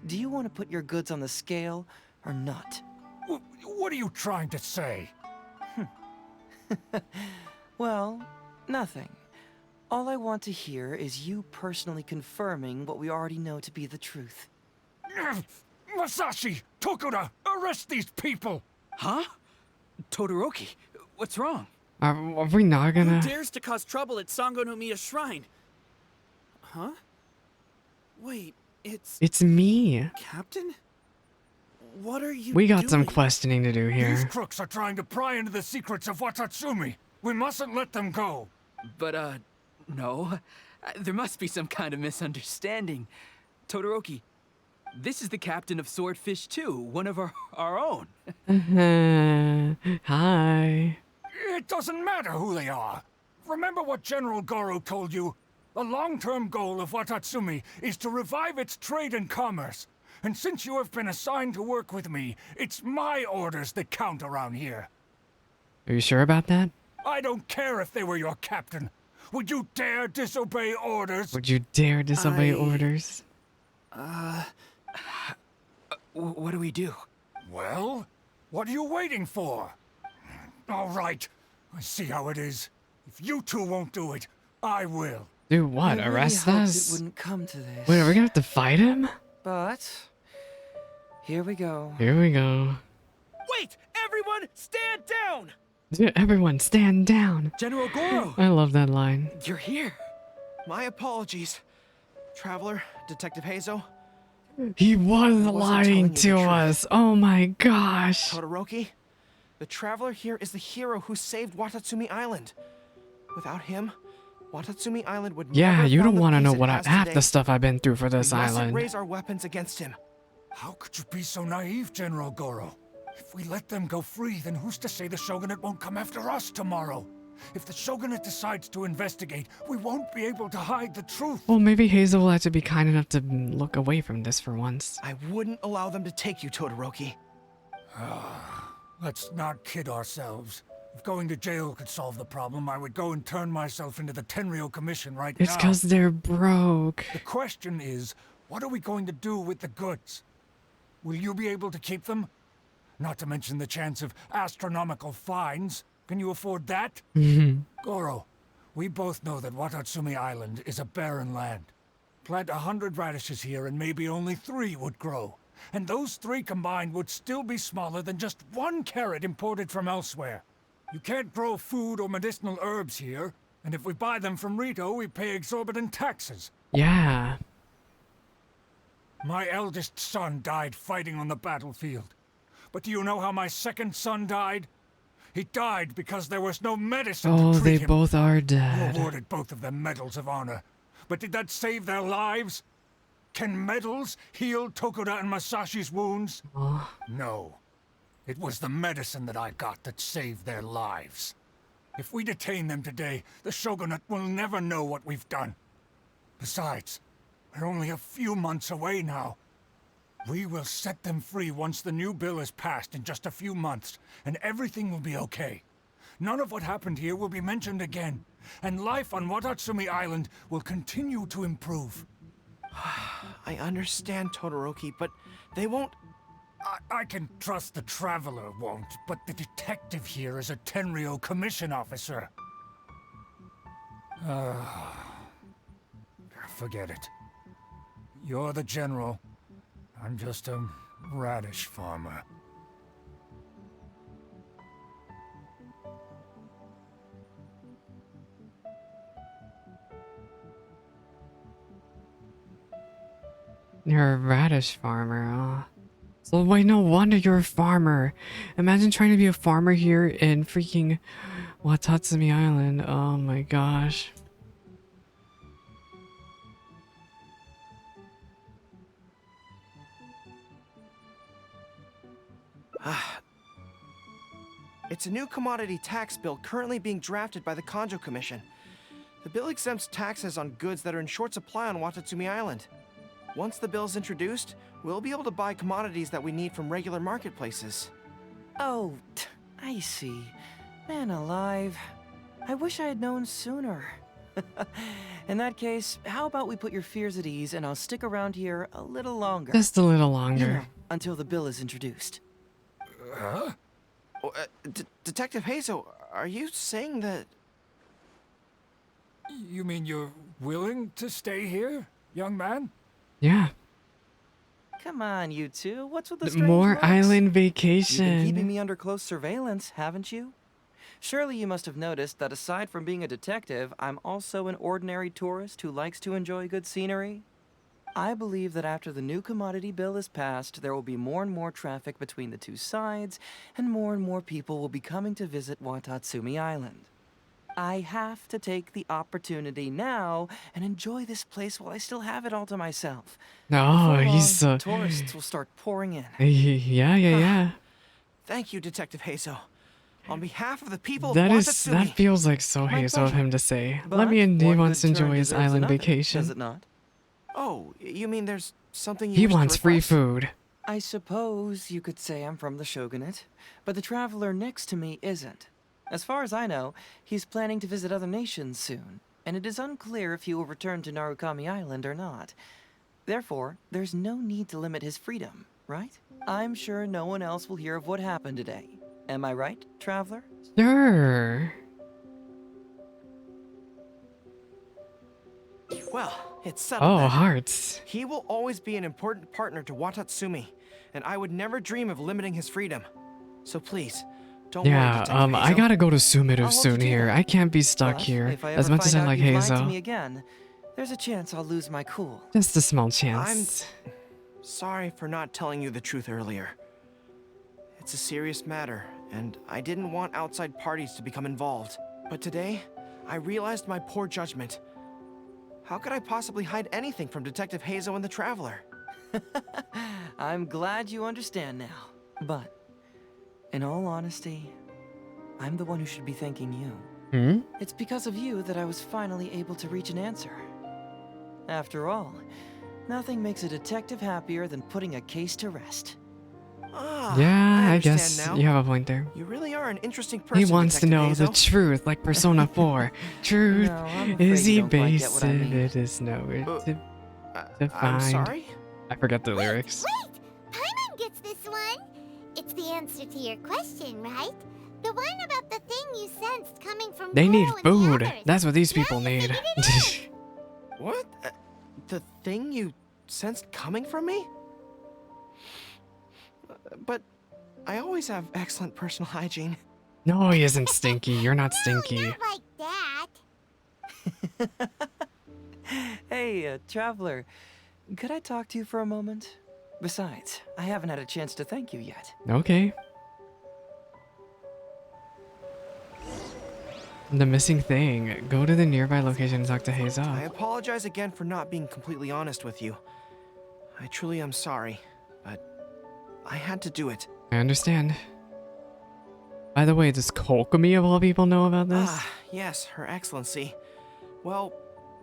do you want to put your goods on the scale or not? What are you trying to say? Well, nothing. All I want to hear is you personally confirming what we already know to be the truth. Masashi! Tokuda! Arrest these people! Huh? Todoroki, what's wrong? Are we not gonna? Who dares to cause trouble at Sangonomiya Shrine? Huh? Wait, It's me. Captain? What are you We got some doing? questioning to do These here. crooks are trying to pry into the secrets of Watatsumi. We mustn't let them go. But, no. There must be some kind of misunderstanding. Todoroki, this is the captain of Swordfish 2, one of our own. Hi. It doesn't matter who they are. Remember what General Goro told you? The long-term goal of Watatsumi is to revive its trade and commerce. And since you have been assigned to work with me, it's my orders that count around here. Are you sure about that? I don't care if they were your captain. Would you dare disobey orders? Would you dare disobey orders? What do we do? Well, what are you waiting for? All right, I see how it is. If you two won't do it, I will. Do what? I really Arrest hoped us? It wouldn't come to this. Wait, are we gonna have to fight him? But here we go. Here we go. Wait! Everyone, stand down! Dude, everyone stand down. General Goro! I love that line. You're here. My apologies. Traveler, Detective Heizou, He was telling lying you the to truth. us. Oh my gosh. Todoroki, the Traveler here is the hero who saved Watatsumi Island. Without him, Watatsumi Island would Yeah, never you found don't the want to peace know it what has half today. the stuff I've been through for this We mustn't island. raise our weapons against him. How could you be so naive, General Goro? If we let them go free, then who's to say the Shogunate won't come after us tomorrow? If the Shogunate decides to investigate, we won't be able to hide the truth. Well, maybe Heizou will have to be kind enough to look away from this for once. I wouldn't allow them to take you, Todoroki. Let's not kid ourselves. If going to jail could solve the problem, I would go and turn myself into the Tenryou Commission right It's now. because they're broke. The question is, what are we going to do with the goods? Will you be able to keep them? Not to mention the chance of astronomical fines. Can you afford that? Goro, we both know that Watatsumi Island is a barren land. Plant 100 radishes here and maybe only 3 would grow. And those 3 combined would still be smaller than just 1 carrot imported from elsewhere. You can't grow food or medicinal herbs here, and if we buy them from Rito, we pay exorbitant taxes. Yeah. My eldest son died fighting on the battlefield. But do you know how my second son died? He died because there was no medicine Oh, to they treat him. both are You dead. awarded both of them medals of honor. But did that save their lives? Can medals heal Tokuda and Masashi's wounds? Oh. No. It was the medicine that I got that saved their lives. If we detain them today, the Shogunate will never know what we've done. Besides, we're only a few months away now. We will set them free once the new bill is passed in just a few months, and everything will be okay. None of what happened here will be mentioned again, and life on Watatsumi Island will continue to improve. I understand, Todoroki, but they won't... I can trust the Traveler won't, but the detective here is a Tenryou Commission officer. Forget it. You're the general. I'm just a radish farmer. You're a radish farmer, huh? So wait, no wonder you're a farmer. Imagine trying to be a farmer here in freaking Watatsumi Island. Oh my gosh. It's a new commodity tax bill currently being drafted by the Kanjo Commission. The bill exempts taxes on goods that are in short supply on Watatsumi Island. Once the bill's introduced, we'll be able to buy commodities that we need from regular marketplaces. Oh, I see. Man alive. I wish I had known sooner. In that case, how about we put your fears at ease and I'll stick around here a little longer. Just a little You longer. know, until the bill is introduced. Huh? Oh, Detective Heizou, are you saying that... You mean you're willing to stay here, young man? Yeah. Come on, you two. What's with the strange More looks? island You've been keeping vacation. me under close surveillance, haven't you? Surely you must have noticed that aside from being a detective, I'm also an ordinary tourist who likes to enjoy good scenery. I believe that after the new commodity bill is passed, there will be more and more traffic between the two sides, and more people will be coming to visit Watatsumi Island. I have to take the opportunity now and enjoy this place while I still have it all to myself. Oh, Before he's long, tourists will start pouring in. yeah. Thank you, Detective Heizou. On behalf of the people That of is Watatsumi... that feels like so My Heizou of pleasure. him to say. But Let me in. He one wants to good turn enjoy his deserves island another, vacation. does it not? Oh, you mean there's something you He wish to wants free request? food. I suppose you could say I'm from the Shogunate, but the traveler next to me isn't. As far as I know, he's planning to visit other nations soon, and it is unclear if he will return to Narukami Island or not. Therefore, there's no need to limit his freedom, right? I'm sure no one else will hear of what happened today. Am I right, traveler? Sure. Well, it's settled Oh, then. hearts. He will always be an important partner to Watatsumi, and I would never dream of limiting his freedom. So please, don't worry, Yeah, Detective I Heizou. gotta go to I'll Sumiru hold soon you to here. that. I can't be stuck But here. if I As ever much as find I out like you've lied to me Heizou. again, there's a chance I'll lose my cool. Just a small chance. Sorry for not telling you the truth earlier. It's a serious matter, and I didn't want outside parties to become involved. But today, I realized my poor judgment. How could I possibly hide anything from Detective Heizou and the Traveler? I'm glad you understand now. But, in all honesty, I'm the one who should be thanking you. Hmm? It's because of you that I was finally able to reach an answer. After all, nothing makes a detective happier than putting a case to rest. Ah, Yeah, I understand guess now. you have a point there. You really are an interesting person, He wants to Detective know the Heizou. truth, like Persona 4. Truth No, I'm afraid is you don't quite get what I evasive, mean. it is nowhere to I'm find. sorry? I forgot the lyrics. Wait! Paimon gets this one! It's the answer to your question, right? The one about the thing you sensed coming from They need Goro and the food. others. That's what these Now people you need. figured it What? The thing you sensed coming from me? But I always have excellent personal hygiene. No, he isn't stinky. You're not No, stinky. not like that. Hey, Traveler, could I talk to you for a moment? Besides, I haven't had a chance to thank you yet. Okay. The missing thing. Go to the nearby location and talk to I Heizou. apologize again for not being completely honest with you. I truly am sorry, but I had to do it. I understand. By the way, does Kokomi of all people know about this? Ah, yes, Her Excellency. Well,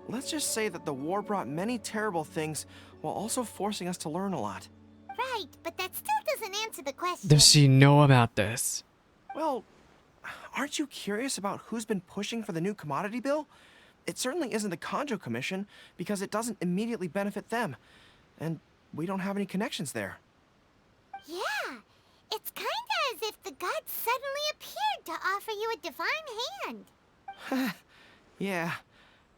let's just say that the war brought many terrible things while also forcing us to learn a lot. Right, but that still doesn't answer the question. Does she know about this? Well, aren't you curious about who's been pushing for the new commodity bill? It certainly isn't the Kanjo Commission because it doesn't immediately benefit them. And we don't have any connections there. Yeah, it's kinda as if the gods suddenly appeared to offer you a divine hand. Yeah,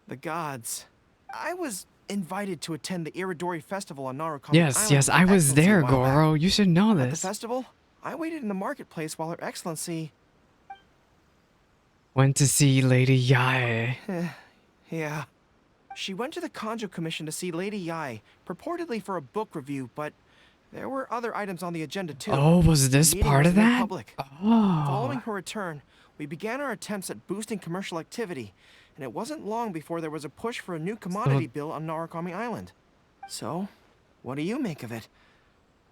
the gods. I was invited to attend the Iridori Festival on Narukami Yes, Island yes, with Her I was Excellency a there, while back. Goro. You should know At the this. festival, I waited in the marketplace while Her Excellency... Went to see Lady Yae. Yeah. She went to the Kanjo Commission to see Lady Yae, purportedly for a book review, but there were other items on the agenda too. Oh, was this The meeting part of wasn't in that? public. Oh. Following her return, we began our attempts at boosting commercial activity, and it wasn't long before there was a push for a new commodity bill on Narukami Island. So, what do you make of it?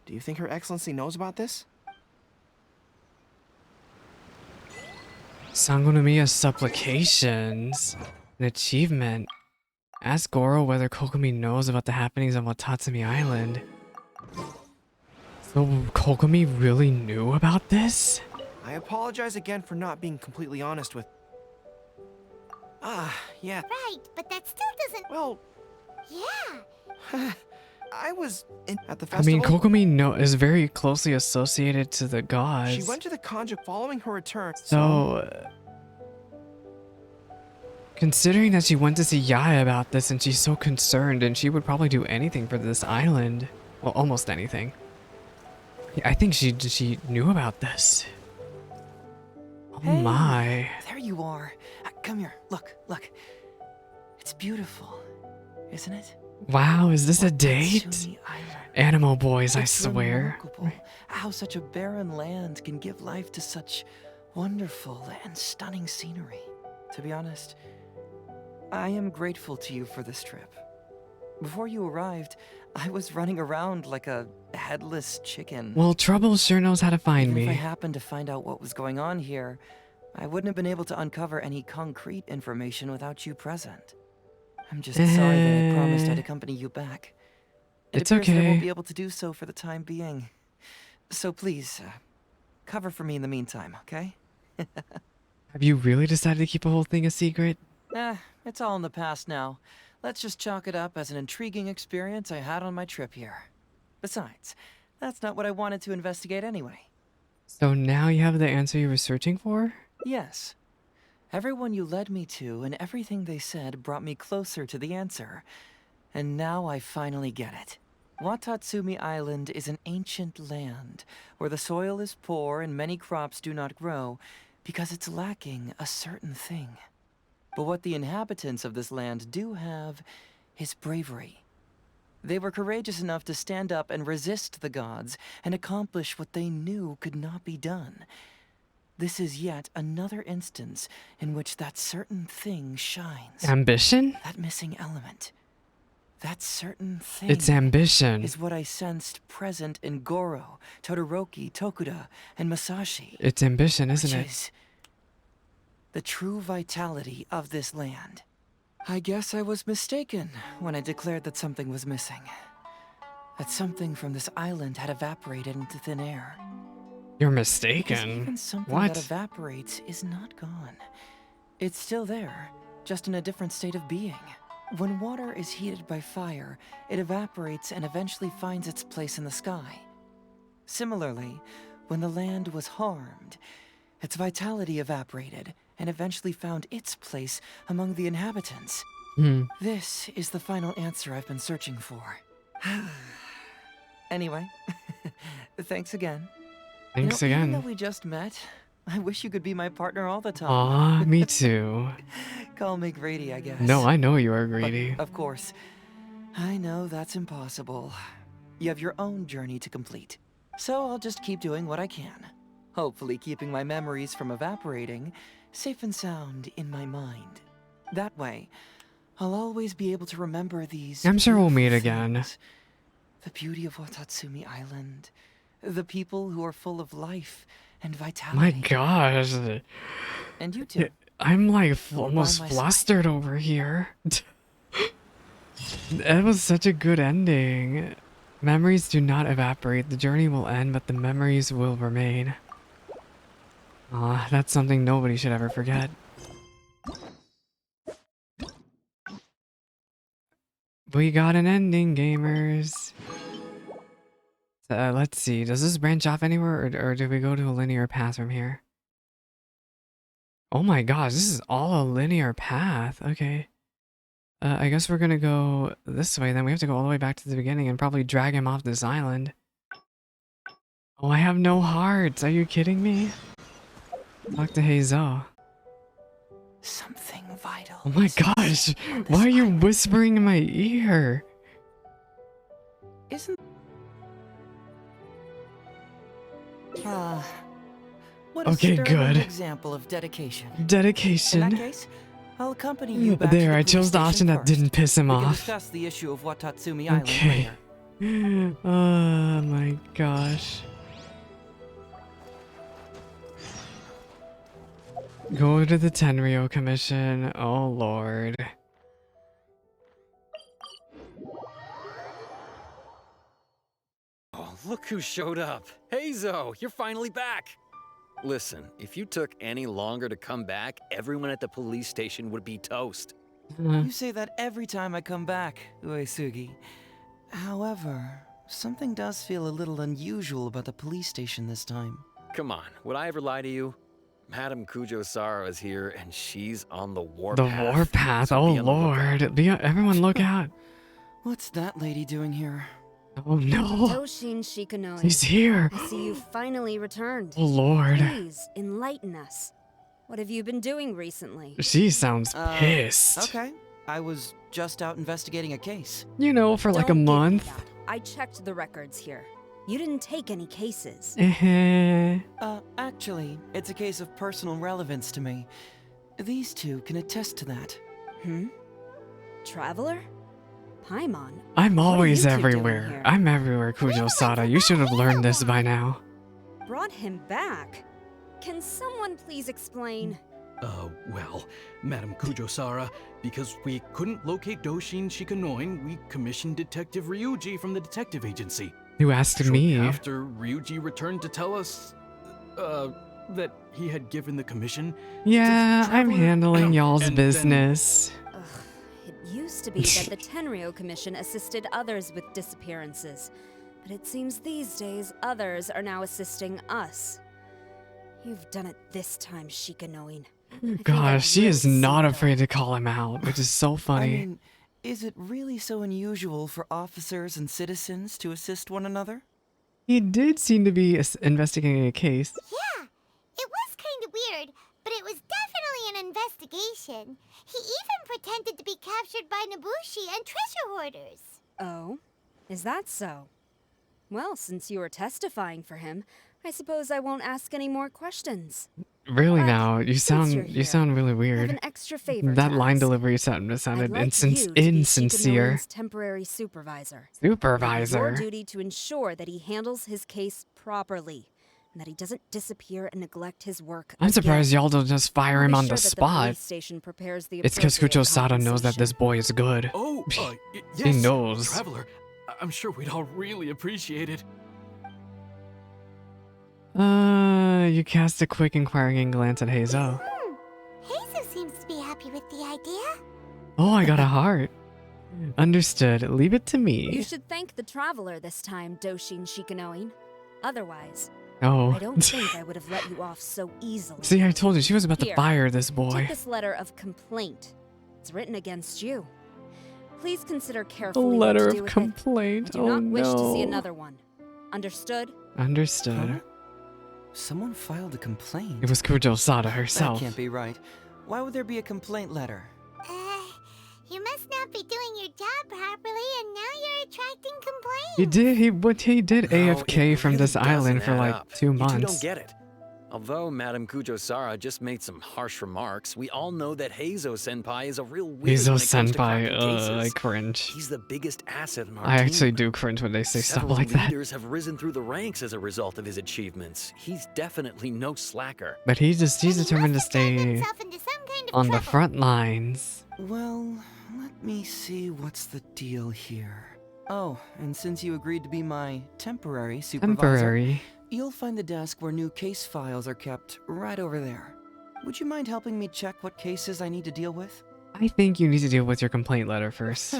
Do you think Her Excellency knows about this? Sangonomiya's supplications. An achievement. Ask Goro whether Kokomi knows about the happenings on Watatsumi Island. So Kokomi really knew about this? I apologize again for not being completely honest with... Ah, yeah. Right, but that still doesn't... Well, Yeah. I was at the I festival. mean, Kokomi is very closely associated to the gods. She went to the Kanjo following her return. So, considering that she went to see Yae about this and she's so concerned and she would probably do anything for this island. Well, almost anything. I think she knew about this. Oh Hey, my. There you are. Come here. Look, look. It's beautiful, isn't it? Wow, is this a date? Watatsumi Island. Animal boys, I It's swear. remarkable how such a barren land can give life to such wonderful and stunning scenery. To be honest, I am grateful to you for this trip. Before you arrived, I was running around like a headless chicken. Well, Trouble sure knows how to find Even if I me. happened to find out what was going on here, I wouldn't have been able to uncover any concrete information without you present. I'm just sorry that I promised I'd accompany you back. It It's appears that I okay. won't be able to do so for the time being. So please, cover for me in the meantime, okay? Have you really decided to keep the whole thing a secret? It's all in the past now. Let's just chalk it up as an intriguing experience I had on my trip here. Besides, that's not what I wanted to investigate anyway. So now you have the answer you were searching for? Yes. Everyone you led me to and everything they said brought me closer to the answer. And now I finally get it. Watatsumi Island is an ancient land where the soil is poor and many crops do not grow because it's lacking a certain thing. But what the inhabitants of this land do have is bravery. They were courageous enough to stand up and resist the gods and accomplish what they knew could not be done. this is yet another instance in which that certain thing shines. Ambition? That missing element. That certain thing. It's ambition. Is what I sensed present in Goro, Todoroki, Tokuda, and Masashi. It's ambition, isn't which it? Is the true vitality of this land. I guess I was mistaken when I declared that something was missing. That something from this island had evaporated into thin air. You're Because mistaken. even something What? that evaporates is not gone. It's still there, just in a different state of being. When water is heated by fire, it evaporates and eventually finds its place in the sky. Similarly, when the land was harmed, its vitality evaporated and eventually found its place among the inhabitants. This is the final answer I've been searching for. Anyway, thanks again. Thanks Even again. though we just met, I wish you could be my partner all the time. Aw, me too. Call me greedy, I guess. No, I know you are But, greedy. of course, I know that's impossible. You have your own journey to complete. So I'll just keep doing what I can. Hopefully keeping my memories from evaporating safe and sound in my mind. That way, I'll always be able to remember these. I'm sure we'll meet beautiful again. things. The beauty of Watatsumi Island. The people who are full of life and vitality. My gosh. And you too. I'm like You're by almost my side. flustered over here. That was such a good ending. Memories do not evaporate. The journey will end, but the memories will remain. Aw, that's something nobody should ever forget. We got an ending, gamers. Let's see. Does this branch off anywhere, or do we go to a linear path from here? Oh my gosh, this is all a linear path. Okay. I guess we're gonna go this way, then we have to go all the way back to the beginning and probably drag him off this island. Oh, I have no hearts. Are you kidding me? Talk to Heizou. Something vital. Oh my gosh. Why are you whispering in my ear? Isn't what a Okay, sterling good. example of dedication. In Dedication. that case, I'll accompany you back There, to the I police chose the option station that first. didn't piss him We can off. discuss the issue of Watatsumi Island Okay. later. Oh my gosh. Go to the Tenryo Commission. Oh lord. Oh, look who showed up. Heizou, you're finally back. Listen, if you took any longer to come back, everyone at the police station would be toast. You say that every time I come back, Uesugi. However, something does feel a little unusual about the police station this time. Come on, would I ever lie to you? Madam Kujo-Sara is here, and she's on the warpath. The warpath. So Oh be on the lookout. lord. Everyone look out. What's that lady doing here? Oh no. Toshin Shikanoi. He's here. I see you finally returned. Oh lord. Please, enlighten us. What have you been doing recently? She sounds pissed. Okay, I was just out investigating a case. You know, for like a Don't give me month. that. I checked the records here. You didn't take any cases. Actually, it's a case of personal relevance to me. These two can attest to that. Traveler? Paimon. I'm always What are you two doing everywhere. here? I'm everywhere, Kujo-Sada. You should have learned this by now. Brought him back. Can someone please explain? Well, Madam Kujo-Sara, because we couldn't locate Doshin Shikanoin, we commissioned Detective Ryuji from the detective agency. You asked Shortly me. after Ryuji returned to tell us, that he had given the commission. Yeah, I'm traveler, handling y'all's and then- business. It used to be that the Tenryo Commission assisted others with disappearances, but it seems these days others are now assisting us. You've done it this time, Shikanoin. Gosh, she is not afraid to call him out, which is so funny. I mean, is it really so unusual for officers and citizens to assist one another? He did seem to be investigating a case. Yeah, it was kind of weird, but it was definitely an investigation. He even pretended to be captured by Nobushi and treasure hoarders. Oh? Is that so? Well, since you are testifying for him, I suppose I won't ask any more questions. Really now, you since you're sound really I have weird. an extra favor That to line ask. delivery sounded I'd like insincere. you to be Shikanoin's temporary supervisor. It is your Supervisor. duty to ensure that he handles his case properly, and that he doesn't disappear and neglect his work. I'm surprised again. y'all don't just fire I'll him be on sure the that spot. police station prepares the It's because appropriate Kucho-Sada knows that this compensation. boy is good. Oh, He yes, knows. Traveler. I'm sure we'd all really appreciate it. You cast a quick inquiring glance at Heizou. Heizou seems to be happy with the idea. Oh, I got a heart. Understood. Leave it to You me. should thank the traveler this time, Doshin Shikanoin. Otherwise, Oh. I don't think I would have let you off so easily. See, I told you she was about to Here, fire this boy. Take this letter of complaint. It's written against you. Please consider A carefully letter what to of do with complaint. it. I do Oh not wish to see no. another one. Understood? Understood. Someone filed a complaint. It was Kujo-Sada That herself. can't be right. Why would there be a complaint letter? You must not be doing your job properly, and now you're attracting complaints. He did No, AFK it from this really island doesn't for add like up. 2 You two months. don't get it. Although Madame Kujo-Sara just made some harsh remarks, we all know that Heizou Senpai is a real whiz when Heizou it comes to Senpai, cracking cases. I cringe. He's the biggest asset in our I team. actually do cringe when they say stuff Several like that. leaders have risen through the ranks as a result of his achievements. He's definitely no slacker. But he's determined to stay Himself into some kind of on the trouble. front lines. Well, let me see what's the deal here. Oh, and since you agreed to be my temporary supervisor, Temporary. you'll find the desk where new case files are kept right over there. Would you mind helping me check what cases I need to deal with? I think you need to deal with your complaint letter first.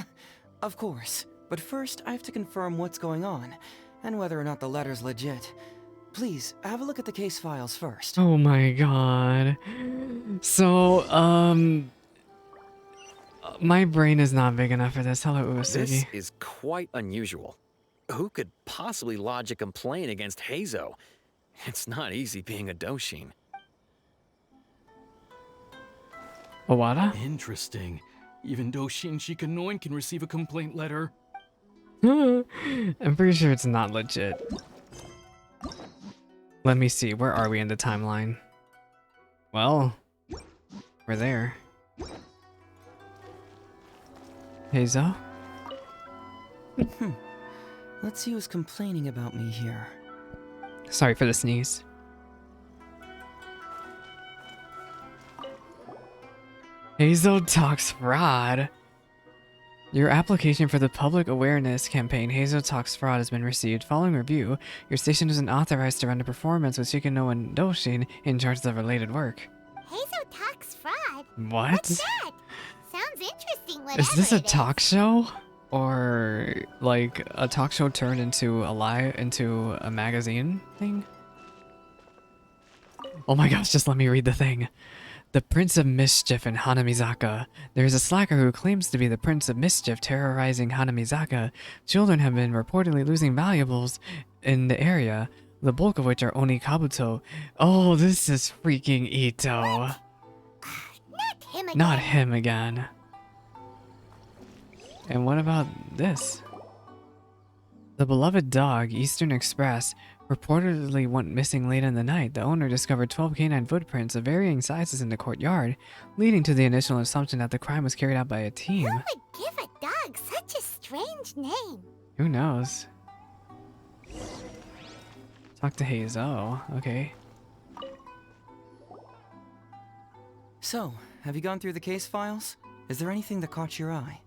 Of course, but first I have to confirm what's going on, and whether or not the letter's legit. Please, have a look at the case files first. Oh my god. So, my brain is not big enough for this. Hello, This Uesugi. is quite unusual. Who could possibly lodge a complaint against Heizou? It's not easy being a Doshin. Owada? Interesting. Even Doshin Shikanoin can receive a complaint letter. I'm pretty sure it's not legit. Let me see. Where are we in the timeline? Well, we're there. Heizou? Let's see who's complaining about me here. Sorry for the sneeze. Heizou talks fraud. Your application for the public awareness campaign Heizou Talks Fraud has been received. Following review, your station isn't authorized to run a performance with Shikano and Doshin in charge of the related work. Heizou Talks Fraud? What? What's that? Sounds interesting, whatever Is this a it is. talk show? Or like a talk show turned into a magazine thing? Oh my gosh, just let me read the thing. The Prince of Mischief in Hanamizaka. There is a slacker who claims to be the Prince of Mischief terrorizing Hanamizaka. Children have been reportedly losing valuables in the area, the bulk of which are Onikabuto. Oh, this is freaking Ito. Not him again. Not him again. And what about this? The beloved dog, Eastern Express, reportedly went missing late in the night. The owner discovered 12 canine footprints of varying sizes in the courtyard, leading to the initial assumption that the crime was carried out by a team. Who would give a dog such a strange name? Who knows? Talk to Heizou. Okay. So, have you gone through the case files? Is there anything that caught your eye?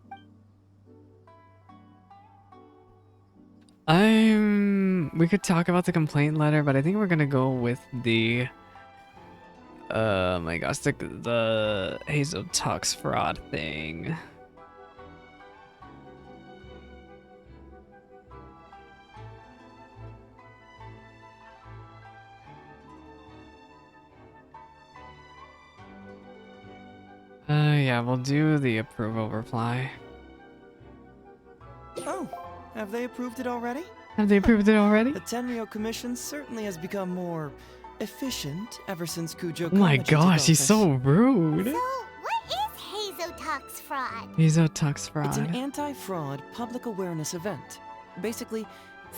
We could talk about the complaint letter, but I think we're gonna go with the my gosh, the Heizou Talks Fraud thing. Yeah, we'll do the approval reply. Oh, have they approved it already? Have they approved it already? The Tenryou Commission certainly has become more efficient ever since Kujo. Oh my Komachi took gosh, he's office. so rude. So, what is Heizou Talks Fraud? Heizou Talks It's an Fraud. anti-fraud public awareness event. Basically,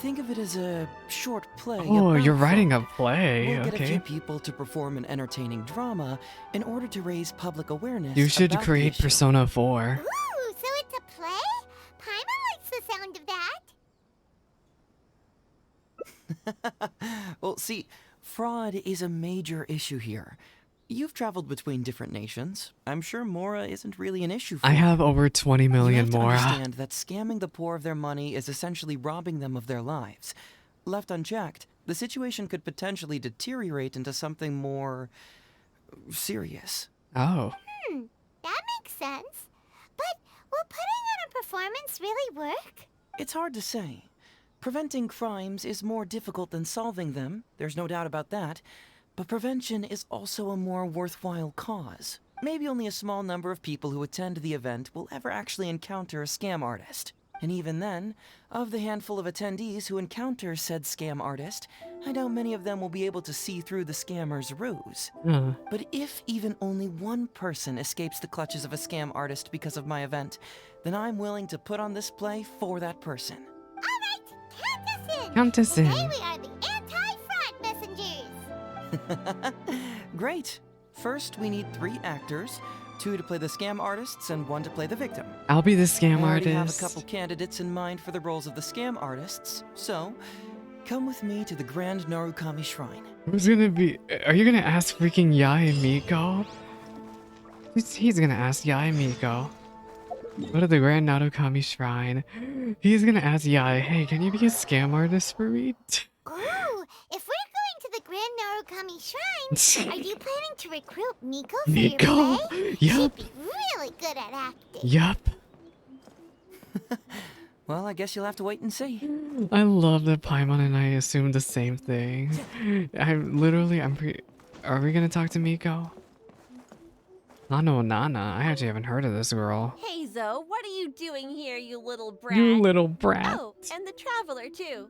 Think of it as a short play. Oh, about you're writing a fraud. play. We'll get a few Okay. people to perform an entertaining drama in order to raise public awareness. You should about the create issue. Persona 4. Ooh, so it's a play? Paimon likes the sound of that. Well, see, fraud is a major issue here. You've traveled between different nations. I'm sure Mora isn't really an issue for I you. have over 20 You million have to more. understand that scamming the poor of their money is essentially robbing them of their lives. Left unchecked, the situation could potentially deteriorate into something more serious. Oh. That makes sense. But will putting on a performance really work? It's hard to say. Preventing crimes is more difficult than solving them, there's no doubt about that. But prevention is also a more worthwhile cause. Maybe only a small number of people who attend the event will ever actually encounter a scam artist. And even then, of the handful of attendees who encounter said scam artist, I doubt many of them will be able to see through the scammer's ruse. But if even only one person escapes the clutches of a scam artist because of my event, then I'm willing to put on this play for that person. Alright, count us in! Count us in. Today we are the anti-fraud messengers! Great. First, we need 3 actors, 2 to play the scam artists and 1 to play the victim. I'll be the scam I already artist. have a couple candidates in mind for the roles of the scam artists, so come with me to the Grand Narukami Shrine. Who's gonna be... Are you gonna ask freaking Yai and Miko? He's gonna ask Yai and Miko. Go to the Grand Narukami Shrine. He's gonna ask Yai, hey, can you be a scam artist for me? Ooh, if we're going to the Grand Narukami Shrine, are you planning to recruit Miko for Miko? your play? Yup. She'd be really good at acting. Yup. Well, I guess you'll have to wait and see. I love that Paimon and I assumed the same thing. Are we gonna talk to Miko? Nana. I actually haven't heard of this girl. Heizou, what are you doing here, you little brat? You little brat. Oh, and the traveler too.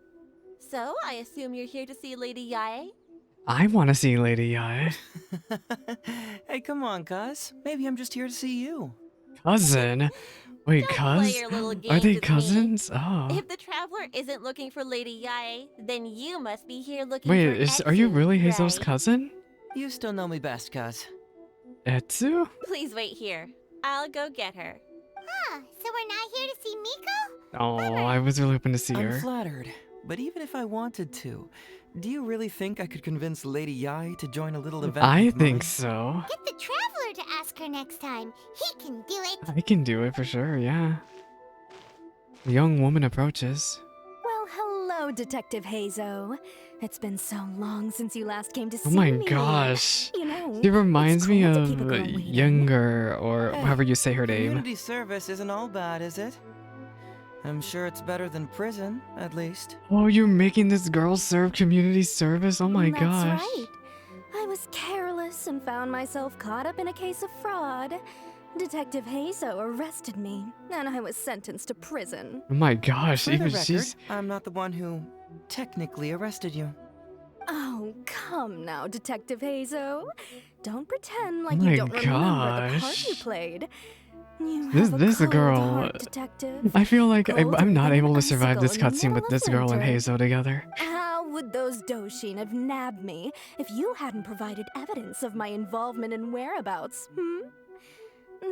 So, I assume you're here to see Lady Yae? I want to see Lady Yai. Hey, come on, cuz. Maybe I'm just here to see you. Cousin? Wait, Don't play cuz? your little Are games they with me. cousins? Oh. If the traveler isn't looking for Lady Yae, then you must be here looking Wait, for are you Etsu, really Heizou's right? cousin? You still know me best, cuz. Etsu? Please wait here. I'll go get her. Huh, so we're not here to see Miko? Oh, I was really hoping to see I'm her. flattered. But even if I wanted to, do you really think I could convince Lady Yae to join a little event I with think mine? so. Get the traveler to ask her next time. He can do it. I can do it for sure, yeah. The young woman approaches. Well, hello, Detective Heizou. It's been so long since you last came to see Oh my me. gosh. You know, She reminds me cool to of keep a girl waiting. Younger, or Hey, however you say her name. Community service isn't all bad, is it? I'm sure it's better than prison, at least. Oh, you're making this girl serve community service? Oh my That's gosh. right. I was careless and found myself caught up in a case of fraud. Detective Heizou arrested me, and I was sentenced to prison. Oh my gosh, For the even record, she's... I'm not the one who technically arrested you. Oh, come now, Detective Heizou. Don't pretend Oh like my you don't remember the part you gosh. played. You This have this a cold girl. heart, Detective. I feel like I'm Colder not than able to an survive this icicle in the cutscene with middle this of girl and winter. Heizou together. How would those Doshin have nabbed me if you hadn't provided evidence of my involvement and whereabouts,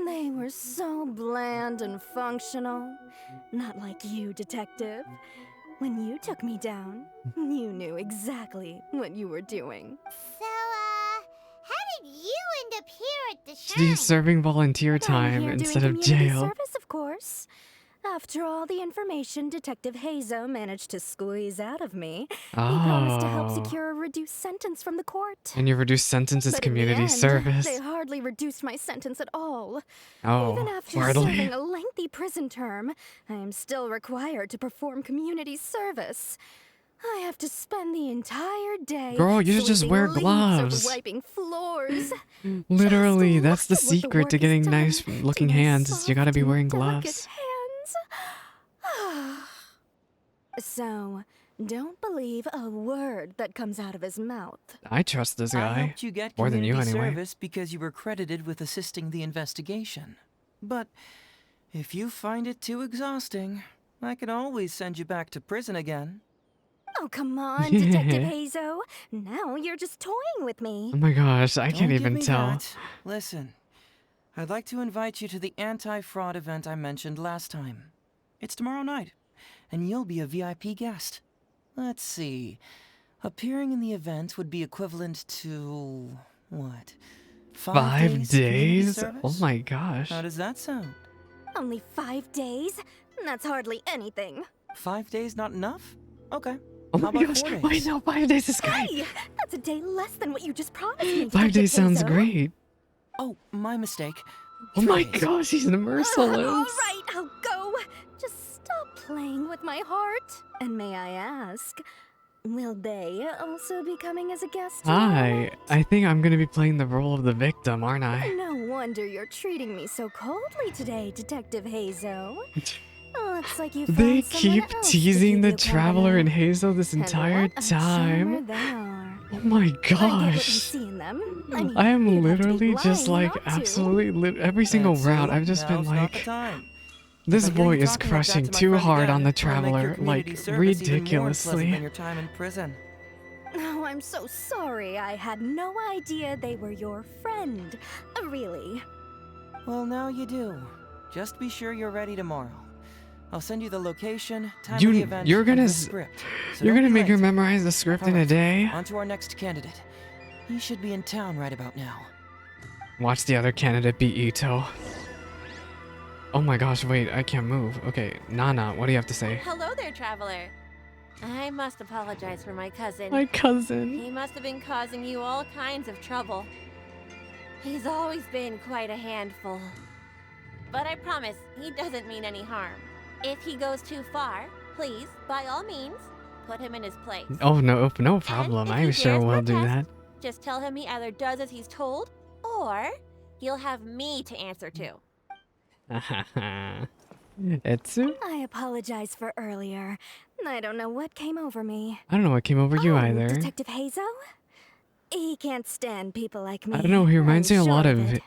They were so bland and functional. Not like you, Detective. When you took me down, you knew exactly what you were doing. So, how did you end up here at the shrine? She's serving volunteer I'm time here instead doing of community jail. service, of course. After all the information Detective Heizou managed to squeeze out of me, he promised to help Oh. secure a reduced sentence from the court. And your reduced sentence is But in the community end, service. They hardly reduced my sentence at all. Oh, Even after hardly? serving a lengthy prison term, I am still required to perform community service. I have to spend the entire day Girl, you should just sweeping wear leaves or gloves. wiping floors. Literally, that's the look at what the secret to work getting has nice done looking to my hands is you gotta be soft wearing and delicate gloves. hands. So, don't believe a word that comes out of his mouth. I trust this I guy. helped you get More than you community anyway. service because you were credited with assisting the investigation. But if you find it too exhausting, I can always send you back to prison again. Oh, come on, Detective Heizou. Now you're just toying with me. Oh my gosh, I Don't can't give even me tell. that. Listen, I'd like to invite you to the anti-fraud event I mentioned last time. It's tomorrow night, and you'll be a VIP guest. Let's see. Appearing in the event would be equivalent to... what? 5 days community days? service? Oh my gosh. How does that sound? Only 5 days? That's hardly anything. 5 days not enough? Okay. Oh How my about gosh. 4 days? Wait, no, 5 days is great. Hey, that's a day less than what you just promised me. 5 days sounds Heizou. great. Oh, my mistake. Oh 3 my days. gosh, he's merciless. All right, I'll go. Just stop playing with my heart. And may I ask, will they also be coming as a guest Hi, tonight? I think I'm gonna be playing the role of the victim, aren't I? No wonder you're treating me so coldly today, Detective Heizou. Looks like you They found someone keep else to teasing keep the you traveler and company. Hazel this And entire what a charmer time. they are. Oh my I get what you gosh. see in them. I mean, I am you'd have to be literally just lying like not to. absolutely every single That's route. it. I've just been Now's not the like, time. this If I hear boy you is talking like that crushing to my too friend hard on again, the I'll make your traveler, community like service even more unpleasant ridiculously. than your time in prison. Oh, I'm so sorry. I had no idea they were your friend. Really. Well, now you do. Just be sure you're ready tomorrow. I'll send you the location, time of the event, You're and gonna the s- script. So You're don't gonna be make her late. memorize the script in a Alright, day? on to our next candidate. He should be in town right about now. Watch the other candidate be Ito. Oh my gosh, wait, I can't move. Okay, Nana, what do you have to say? Hello there, traveler. I must apologize for my cousin. My cousin. He must have been causing you all kinds of trouble. He's always been quite a handful. But I promise, he doesn't mean any harm. If he goes too far, please, by all means, put him in his place. Oh no, no problem. if I'm he sure dares we'll do protest, that. Just tell him he either does as he's told, or he'll have me to answer to. Etsu? I apologize for earlier. I don't know what came over me. I don't know what came over you Oh, either. Detective Heizou? He can't stand people like me. I don't know, he reminds me I'm a lot sure of it.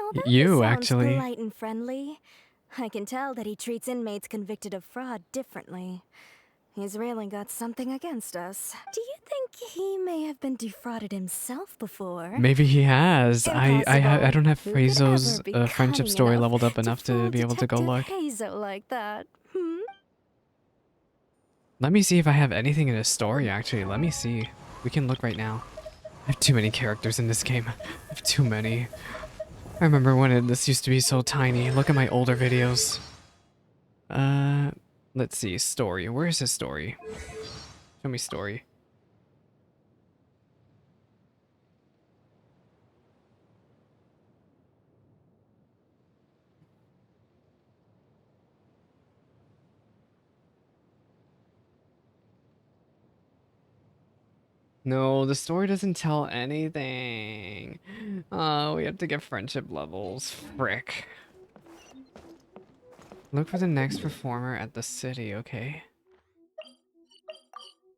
Although he you, sounds actually. polite and friendly, I can tell that he treats inmates convicted of fraud differently. He's really got something against us. Do you think he may have been defrauded himself before? Maybe he has. I don't have Who could Friezo's ever be friendship cunning story enough leveled up enough to fool be able to go Detective look. Heizou like that. Let me see if I have anything in his story, actually. Let me see. We can look right now. I have too many characters in this game. I have too many. I remember when this used to be so tiny. Look at my older videos. Let's see. Story. Where is his story? Show me story. No, the story doesn't tell anything. Oh, we have to get friendship levels. Frick. Look for the next performer at the city, okay?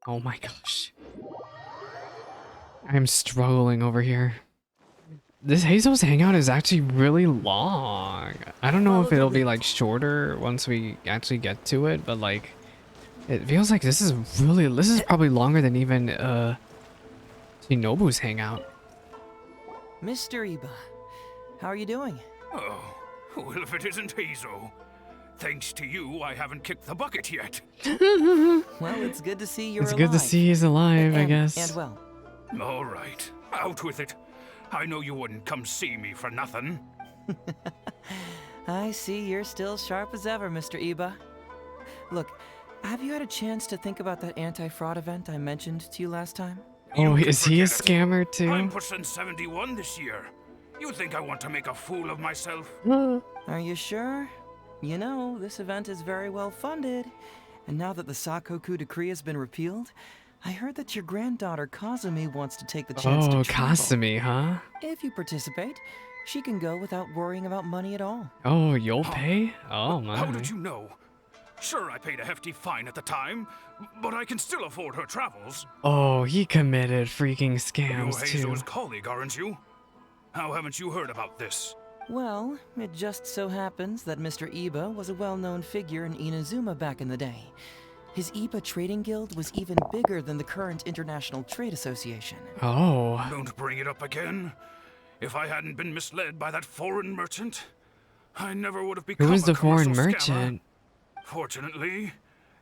Oh my gosh. I'm struggling over here. This Heizou's Hangout is actually really long. I don't know if it'll be like shorter once we actually get to it, but like it feels like this is probably longer than even Shinobu's Hangout. Mr. Iba, how are you doing? Oh, well, if it isn't Heizou. Thanks to you, I haven't kicked the bucket yet. Well, it's good to see you're It's alive. good to see he's alive, I And guess. well. All right, out with it. I know you wouldn't come see me for nothing. I see you're still sharp as ever, Mr. Iba. Look, have you had a chance to think about that anti-fraud event I mentioned to you last time? Oh, is he a scammer I'm too? pushing 71 this year. You think I want to make a fool of myself? Are you sure? You know, this event is very well funded. And now that the Sakoku decree has been repealed, I heard that your granddaughter Kazumi wants to take the chance to Oh, travel. Kasumi, huh? If you participate, she can go without worrying about money at all. Oh, you'll pay? Oh my. How did you know? Sure, I paid a hefty fine at the time, but I can still afford her travels. Oh, he committed freaking You're scams too. Heizou's colleague, aren't you? How haven't you heard about this? Well, it just so happens that Mr. Iba was a well-known figure in Inazuma back in the day. His IBA Trading Guild was even bigger than the current International Trade Association. Oh. Don't bring it up again. If I hadn't been misled by that foreign merchant, I never would have become Who is a the foreign commercial merchant? scammer. Fortunately,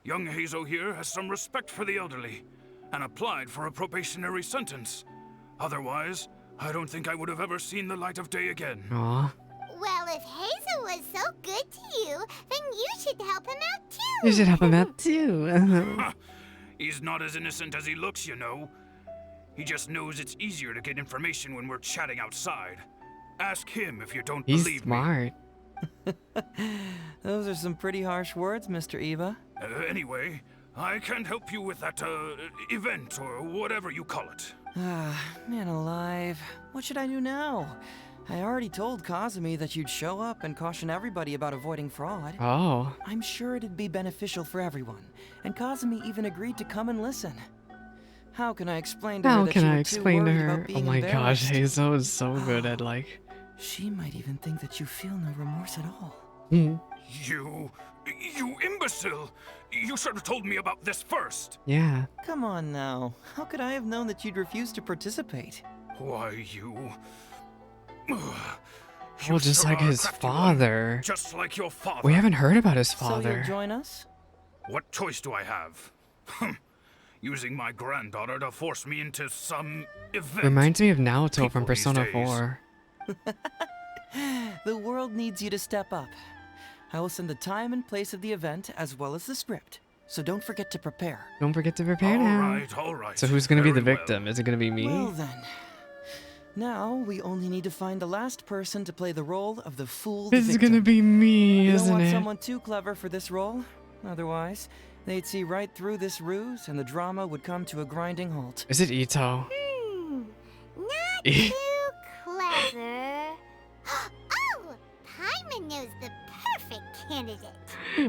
young Heizou here has some respect for the elderly and applied for a probationary sentence. Otherwise, I don't think I would have ever seen the light of day again. Aw. Well, if Heizou was so good to you, then you should help him out too. You should help him out too. He's not as innocent as he looks, you know. He just knows it's easier to get information when we're chatting outside. Ask him if you don't He's believe smart. Those are some pretty harsh words, Mr. Eva. Anyway, I can't help you with that, event or whatever you call it. Ah, man alive. What should I do now? I already told Kazumi that you'd show up and caution everybody about avoiding fraud. Oh. I'm sure it'd be beneficial for everyone, and Kazumi even agreed to come and listen. How can I explain to her How that can you I were explain too to worried her? about Oh being my gosh, embarrassed? Heizou is so good at like. She might even think that you feel no remorse at all. You imbecile! You should have told me about this first. Yeah. Come on now. How could I have known that you'd refuse to participate? Why, you... Well, just like his father. Just like your father. We haven't heard about his So father. you'll join us? What choice do I have? Using my granddaughter to force me into some event. Reminds me of Naoto from People these Persona days. 4. The world needs you to step up. I will send the time and place of the event as well as the script, so don't forget to prepare. Don't forget to prepare now. All right. So who's gonna be the Very victim? Is it gonna be me? Well then. Now, we only need to find the last person to play the role of the fool This is victim. gonna be me, We don't isn't want it? someone too clever for this role. Otherwise, they'd see right through this ruse and the drama would come to a grinding halt. Is it Ito? Not too clever. Oh, Paimon knows the perfect candidate.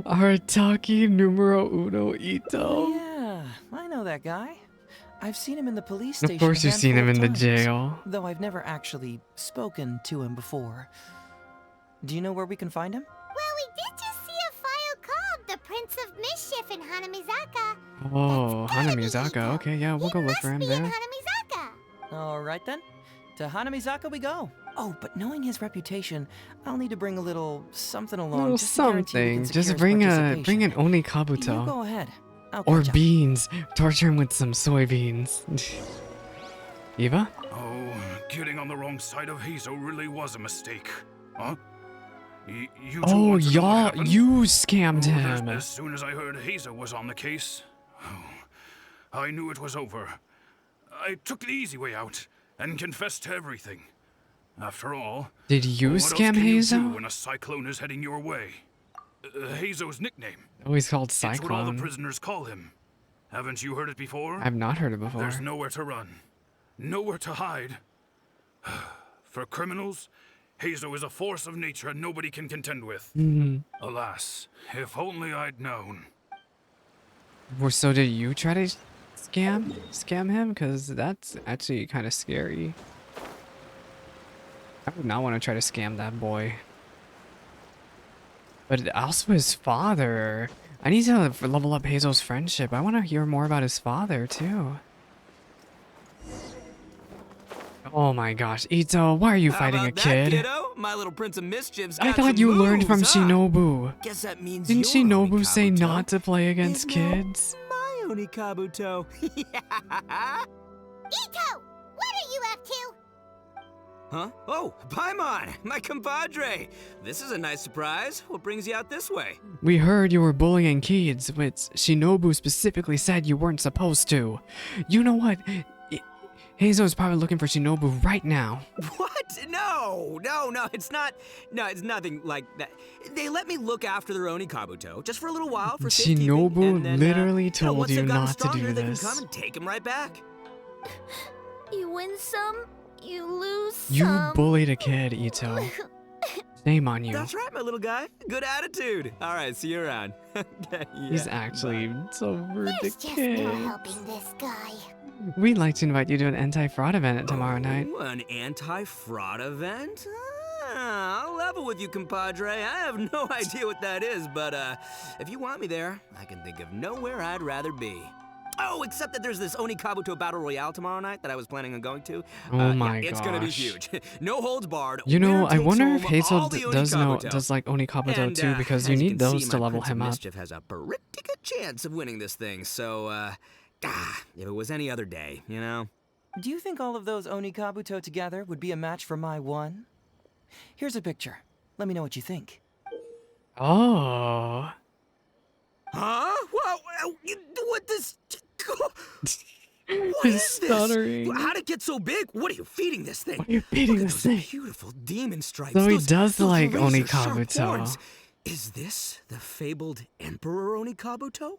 Arataki numero uno Ito. Yeah, I know that guy. I've seen him in the police station. Of course a you've seen him in handful the of times, jail. Though I've never actually spoken to him before. Do you know where we can find him? Well, we did just see a file called The Prince of Mischief in Hanamizaka. Oh, Hanamizaka. Okay, yeah, we'll go look for him In there. Hanamizaka. All right then. To Hanamizaka we go. Oh, but knowing his reputation, I'll need to bring a little something along. Little just to guarantee we can something. Just secure his bring an participation. You Onikabuto. go ahead. I'll Or catch up. beans. Torture him with some soybeans. Eva? Oh, getting on the wrong side of Heizou really was a mistake. Huh? You two Oh, want to know what y'all, happened? you scammed him. As soon as I heard Heizou was on the case, I knew it was over. I took the easy way out and confessed to everything. After all, Did you what else scam can you do Heizou? when a cyclone is heading your way? Heizou's nickname. Oh, he's called It's what all the Cyclone. prisoners call him. Haven't you heard it before? I've not heard it before. There's nowhere to run, nowhere to hide. For criminals, Heizou is a force of nature nobody can contend with. Alas, if only I'd known. Well, so did you try to scam him? Because that's actually kind of scary. I would not want to try to scam that boy. But also his father. I need to level up Heizou's friendship. I want to hear more about his father, too. Oh my gosh, Ito, why are you fighting a kid? Kiddo? My little Prince of Mischief's I got thought some you learned from moves, huh? Shinobu. Guess that means Didn't you're Shinobu say Onikabuto. not to play against And now, kids? My Onikabuto. Ito, what are you up to? Huh? Oh, Paimon, my compadre. This is a nice surprise. What brings you out this way? We heard you were bullying kids, which Shinobu specifically said you weren't supposed to. You know what? Heizou's probably looking for Shinobu right now. What? No, it's not. No, it's nothing like that. They let me look after their Onikabuto just for a little while for safekeeping, Shinobu and then, literally once told you they've gotten not to do stronger, they can this. come and take him right back. You win some, you lose You some. bullied a kid, Ito. Shame on you. That's right, my little guy. Good attitude. All right, see you around. He's actually so rude to There's just no kids. helping this guy. We'd like to invite you to an anti-fraud event tomorrow night. Ooh, an anti-fraud event? I'll level with you, compadre. I have no idea what that is, but if you want me there, I can think of nowhere I'd rather be. Oh, except that there's this Onikabuto Battle Royale tomorrow night that I was planning on going to. Oh my yeah, it's gonna be huge. No holds barred. You know, Winner I takes wonder if home Heizou all the does Onikabuto. like Onikabuto And, too, because you as need can see, those to my level Prince of him up. Mischief has a pretty good chance of winning this thing, so, if it was any other day, you know? Do you think all of those Onikabuto together would be a match for my one? Here's a picture. Let me know what you think. Oh. Huh? What this? What He's is stuttering. this? How'd it get so big? What are you feeding this thing? What are you feeding Look at this those thing? beautiful demon stripes. So he Those- does those like razor-sharp Onikabuto. horns. Is this the fabled Emperor Onikabuto?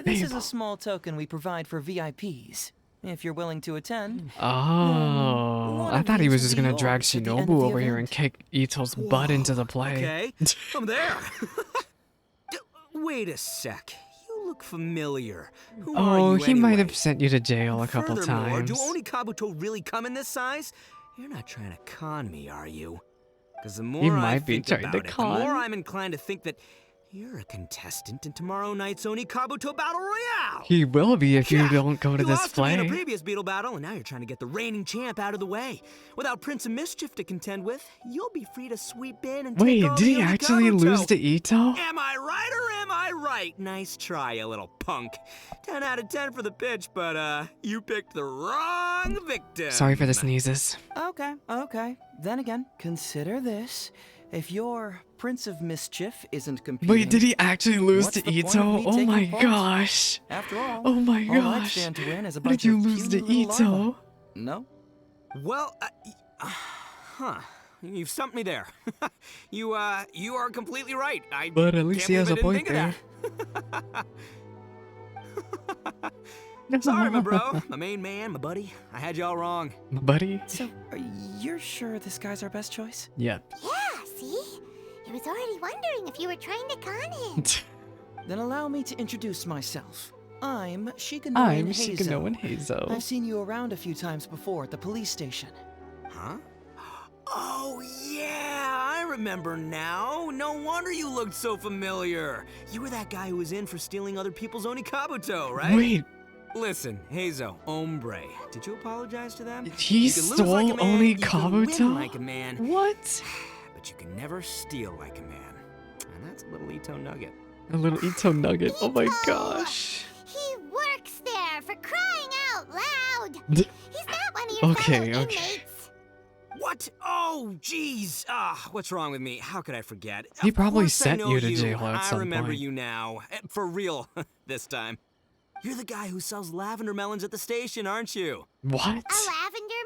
This is a small token we provide for VIPs. If you're willing to attend. Oh, I thought he was just gonna drag at the end of Shinobu the over here event. and kick Ito's butt into the play. Okay, I'm there. Wait a sec. You look familiar. Who are Oh, you he might anyway? have sent you to jail a couple Furthermore, times. do Onikabuto really come in this size? You're not trying to con me, are you? Because the more I might be think trying to about it, con. the more I'm inclined to think that you're a contestant in tomorrow night's Onikabuto Battle Royale. He will be if you don't go to You this lost to me in a play. previous Beetle battle, and now you're trying to get the reigning champ out of the way. Without Prince of Mischief to contend with, you'll be free to sweep in and Wait, take on did the he actually Onikabuto. lose to Ito? Am I right or am I right? Nice try, you little punk. 10 out of 10 for the pitch, but you picked the wrong victim. Sorry for the sneezes. Okay. Then again, consider this. If your Prince of Mischief isn't competing... Wait, did he actually lose what's to the point of Ito? me Oh taking my part? gosh. After all, Oh my all I gosh. stand to win is a How bunch did you of lose to puny little larvae. Ito? No? Well, you've stumped me there. you are completely right. I But at least can't he has believe a I point didn't think of that. Sorry, my bro, my main man, my buddy. I had y'all wrong. Buddy? So, you're sure this guy's our best choice? Yep. Yeah, see? I was already wondering if you were trying to con him. Then allow me to introduce myself. I'm Shikanoe I'm Heizou. Shikanoe Heizou. I've seen you around a few times before at the police station. Huh? Oh, yeah, I remember now. No wonder you looked so familiar. You were that guy who was in for stealing other people's Onikabuto, right? Wait. Listen, Heizou, hombre, did you apologize to them? He You can lose stole like a man, you can Onikabuto? win like a man. What? But you can never steal like a man. And that's a little Ito nugget. A little Ito nugget. Oh my gosh. He works there, for crying out loud. He's not one of your Okay, fellow okay. inmates. What? Oh, jeez. What's wrong with me? How could I forget? He Of probably course I sent know you to jail at I some remember point. you now. For real, this time. You're the guy who sells lavender melons at the station, aren't you? What? A lavender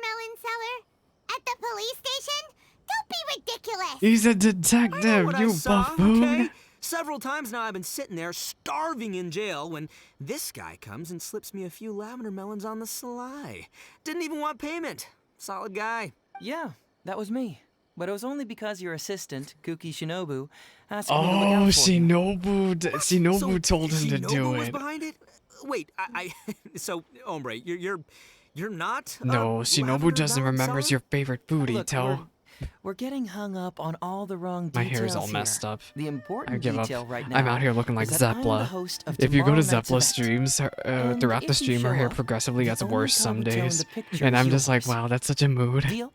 melon seller? At the police station? Don't be ridiculous. He's a I know detective, what I you saw, buffoon. okay? Several times now I've been sitting there starving in jail when this guy comes and slips me a few lavender melons on the sly. Didn't even want payment. Solid guy. Yeah, that was me. But it was only because your assistant, Kuki Shinobu, asked me to look out Oh, for you. Shinobu So told him to Shinobu do was it. behind it? Wait, so, hombre, you're not. No, Shinobu doesn't remembers your favorite food, Look, Ito. we're getting hung up on all the wrong My details hair's all here. messed up. The I important give up. detail right now I'm out here looking like is that I'm the Zeppla. host of If you go to tomorrow night's Zeppla event. streams And throughout the if you stream, her show hair up, progressively the gets only worse some Kabuto in days. the picture And is I'm just like, yours. wow, that's such a mood. Deal?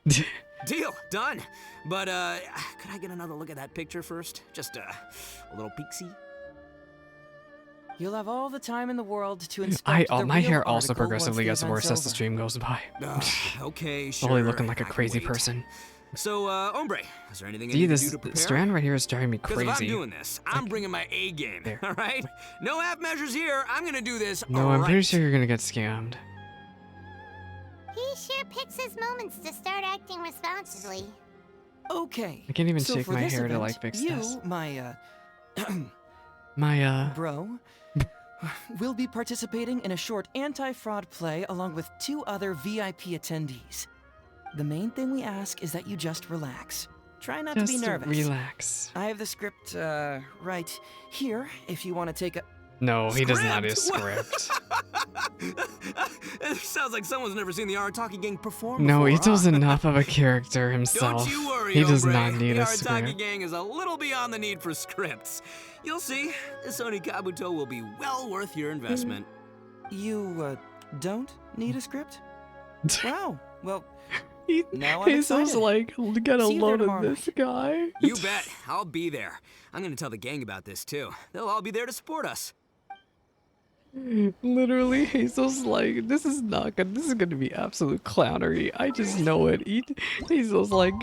Deal, done. But, could I get another look at that picture first? Just, a little peek-see? You'll have all the time in the world to inspect the My real hair also article progressively once gets the worse event's as the over. stream goes by. Okay, sure. Only looking like a I can crazy wait. person. So, hombre, is there anything I See, need to this do to prepare? strand right here is driving me Because if I'm crazy. doing this, I'm bringing my A game, all right? No half measures here. I'm gonna do this No, I'm right. pretty sure you're gonna get scammed. He sure picks his moments to start acting responsibly. Okay. I can't even so shake for my this hair to event, like fix you, this. my bro, will be participating in a short anti-fraud play along with 2 other VIP attendees. The main thing we ask is that you just relax. Try not to be Just nervous. relax. I have the script right here if you want to take a... No, he does not have a script. It sounds like someone's never seen the Arataki gang perform No, before, Ito's huh? enough of a character himself. Don't you worry, He does hombre. not need the a Arataki script. gang is a little beyond the need for scripts. You'll see, this Onikabuto will be well worth your investment. You, don't need a script? Wow, well, now I'm He's just excited. like, get a See you there load of tomorrow this guy. You bet, I'll be there. I'm gonna tell the gang about this too. They'll all be there to support us. Literally, Hazel's like, this is gonna be absolute clownery. I just know it. Hazel's like,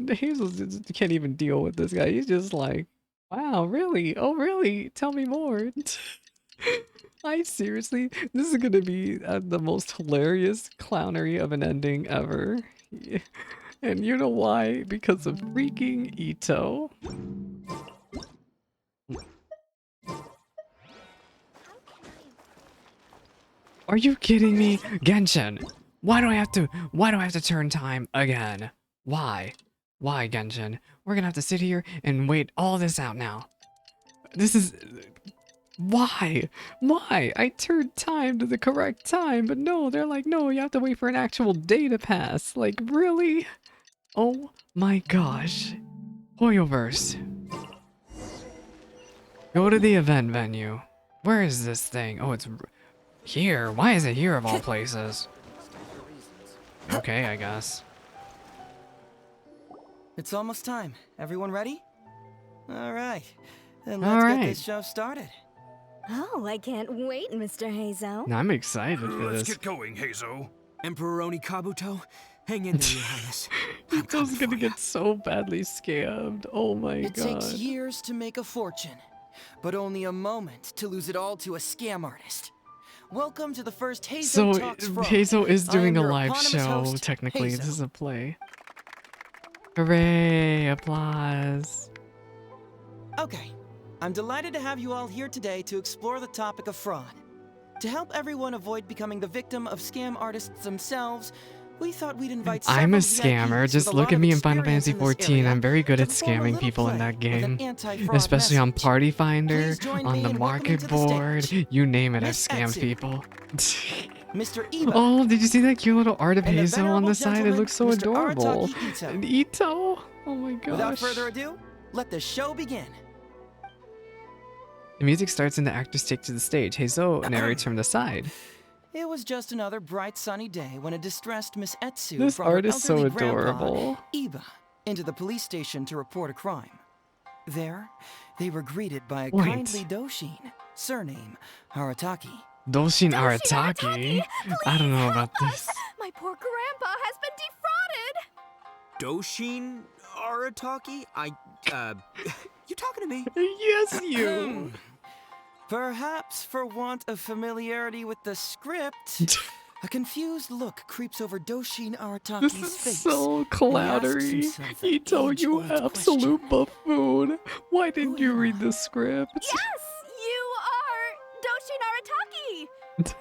Hazel just can't even deal with this guy. He's just like, wow, really? Oh, really? Tell me more. Seriously, this is gonna be the most hilarious clownery of an ending ever. And you know why? Because of freaking Ito. Are you kidding me? Genshin, why do I have to turn time again? Why? Why, Genshin? We're gonna have to sit here and wait all this out now. This is... Why? Why? I turned time to the correct time, but no, they're like, no, you have to wait for an actual day to pass. Like, really? Oh my gosh. Hoyoverse. Go to the event venue. Where is this thing? Oh, it's... Here? Why is it here of all places? Okay, I guess. It's almost time. Everyone ready? All right. Then let's get this show started. Oh, I can't wait, Mr. Heizou. I'm excited for Let's this. get going, Heizou. Emperor Onikabuto, hang in there, Your Highness. Ito's gonna get so badly scammed. Oh my It god. takes years to make a fortune, but only a moment to lose it all to a scam artist. Welcome to the first Heizou So, Talks Fraud. Heizou is I am doing a your live eponymous show, host, technically. Heizou. This is a play. Hooray! Applause. Okay, I'm delighted to have you all here today to explore the topic of fraud. To help everyone avoid becoming the victim of scam artists themselves, we thought we'd invite I'm a several scammer. VIPs Just with a look lot at of me in Final experience Fantasy in this XIV. area I'm very good to at perform a scamming little people in play that with an game. anti-fraud Especially on message. Party Finder, Please join on me the in welcoming to the Market stage, Board. You name it, I've Miss scammed Etsu. people. Mr. Iba. Oh, did you see that cute little art of And the Heizou on venerable the side? It gentleman, looks so Mr. adorable. Arataki Ito. And Ito? Oh my gosh. Without further ado, let the show begin. The music starts and the actors take to the stage. Heizou narrates from the side. It was just another bright sunny day when a distressed Miss Etsu This brought her art is so elderly grandpa, adorable. Iba, into the police station to report a crime. There, they were greeted by a Wait. kindly Doshin, surname Arataki. Doshin Arataki? I don't know about this. My poor grandpa has been defrauded. Doshin Arataki? You talking to me? Yes, you. Perhaps for want of familiarity with the script, a confused look creeps over Doshin Arataki's This is face. so He asks clownery. himself an Ito, you age-old absolute buffoon. Why didn't you read the script? Yes, you are Doshin Arataki.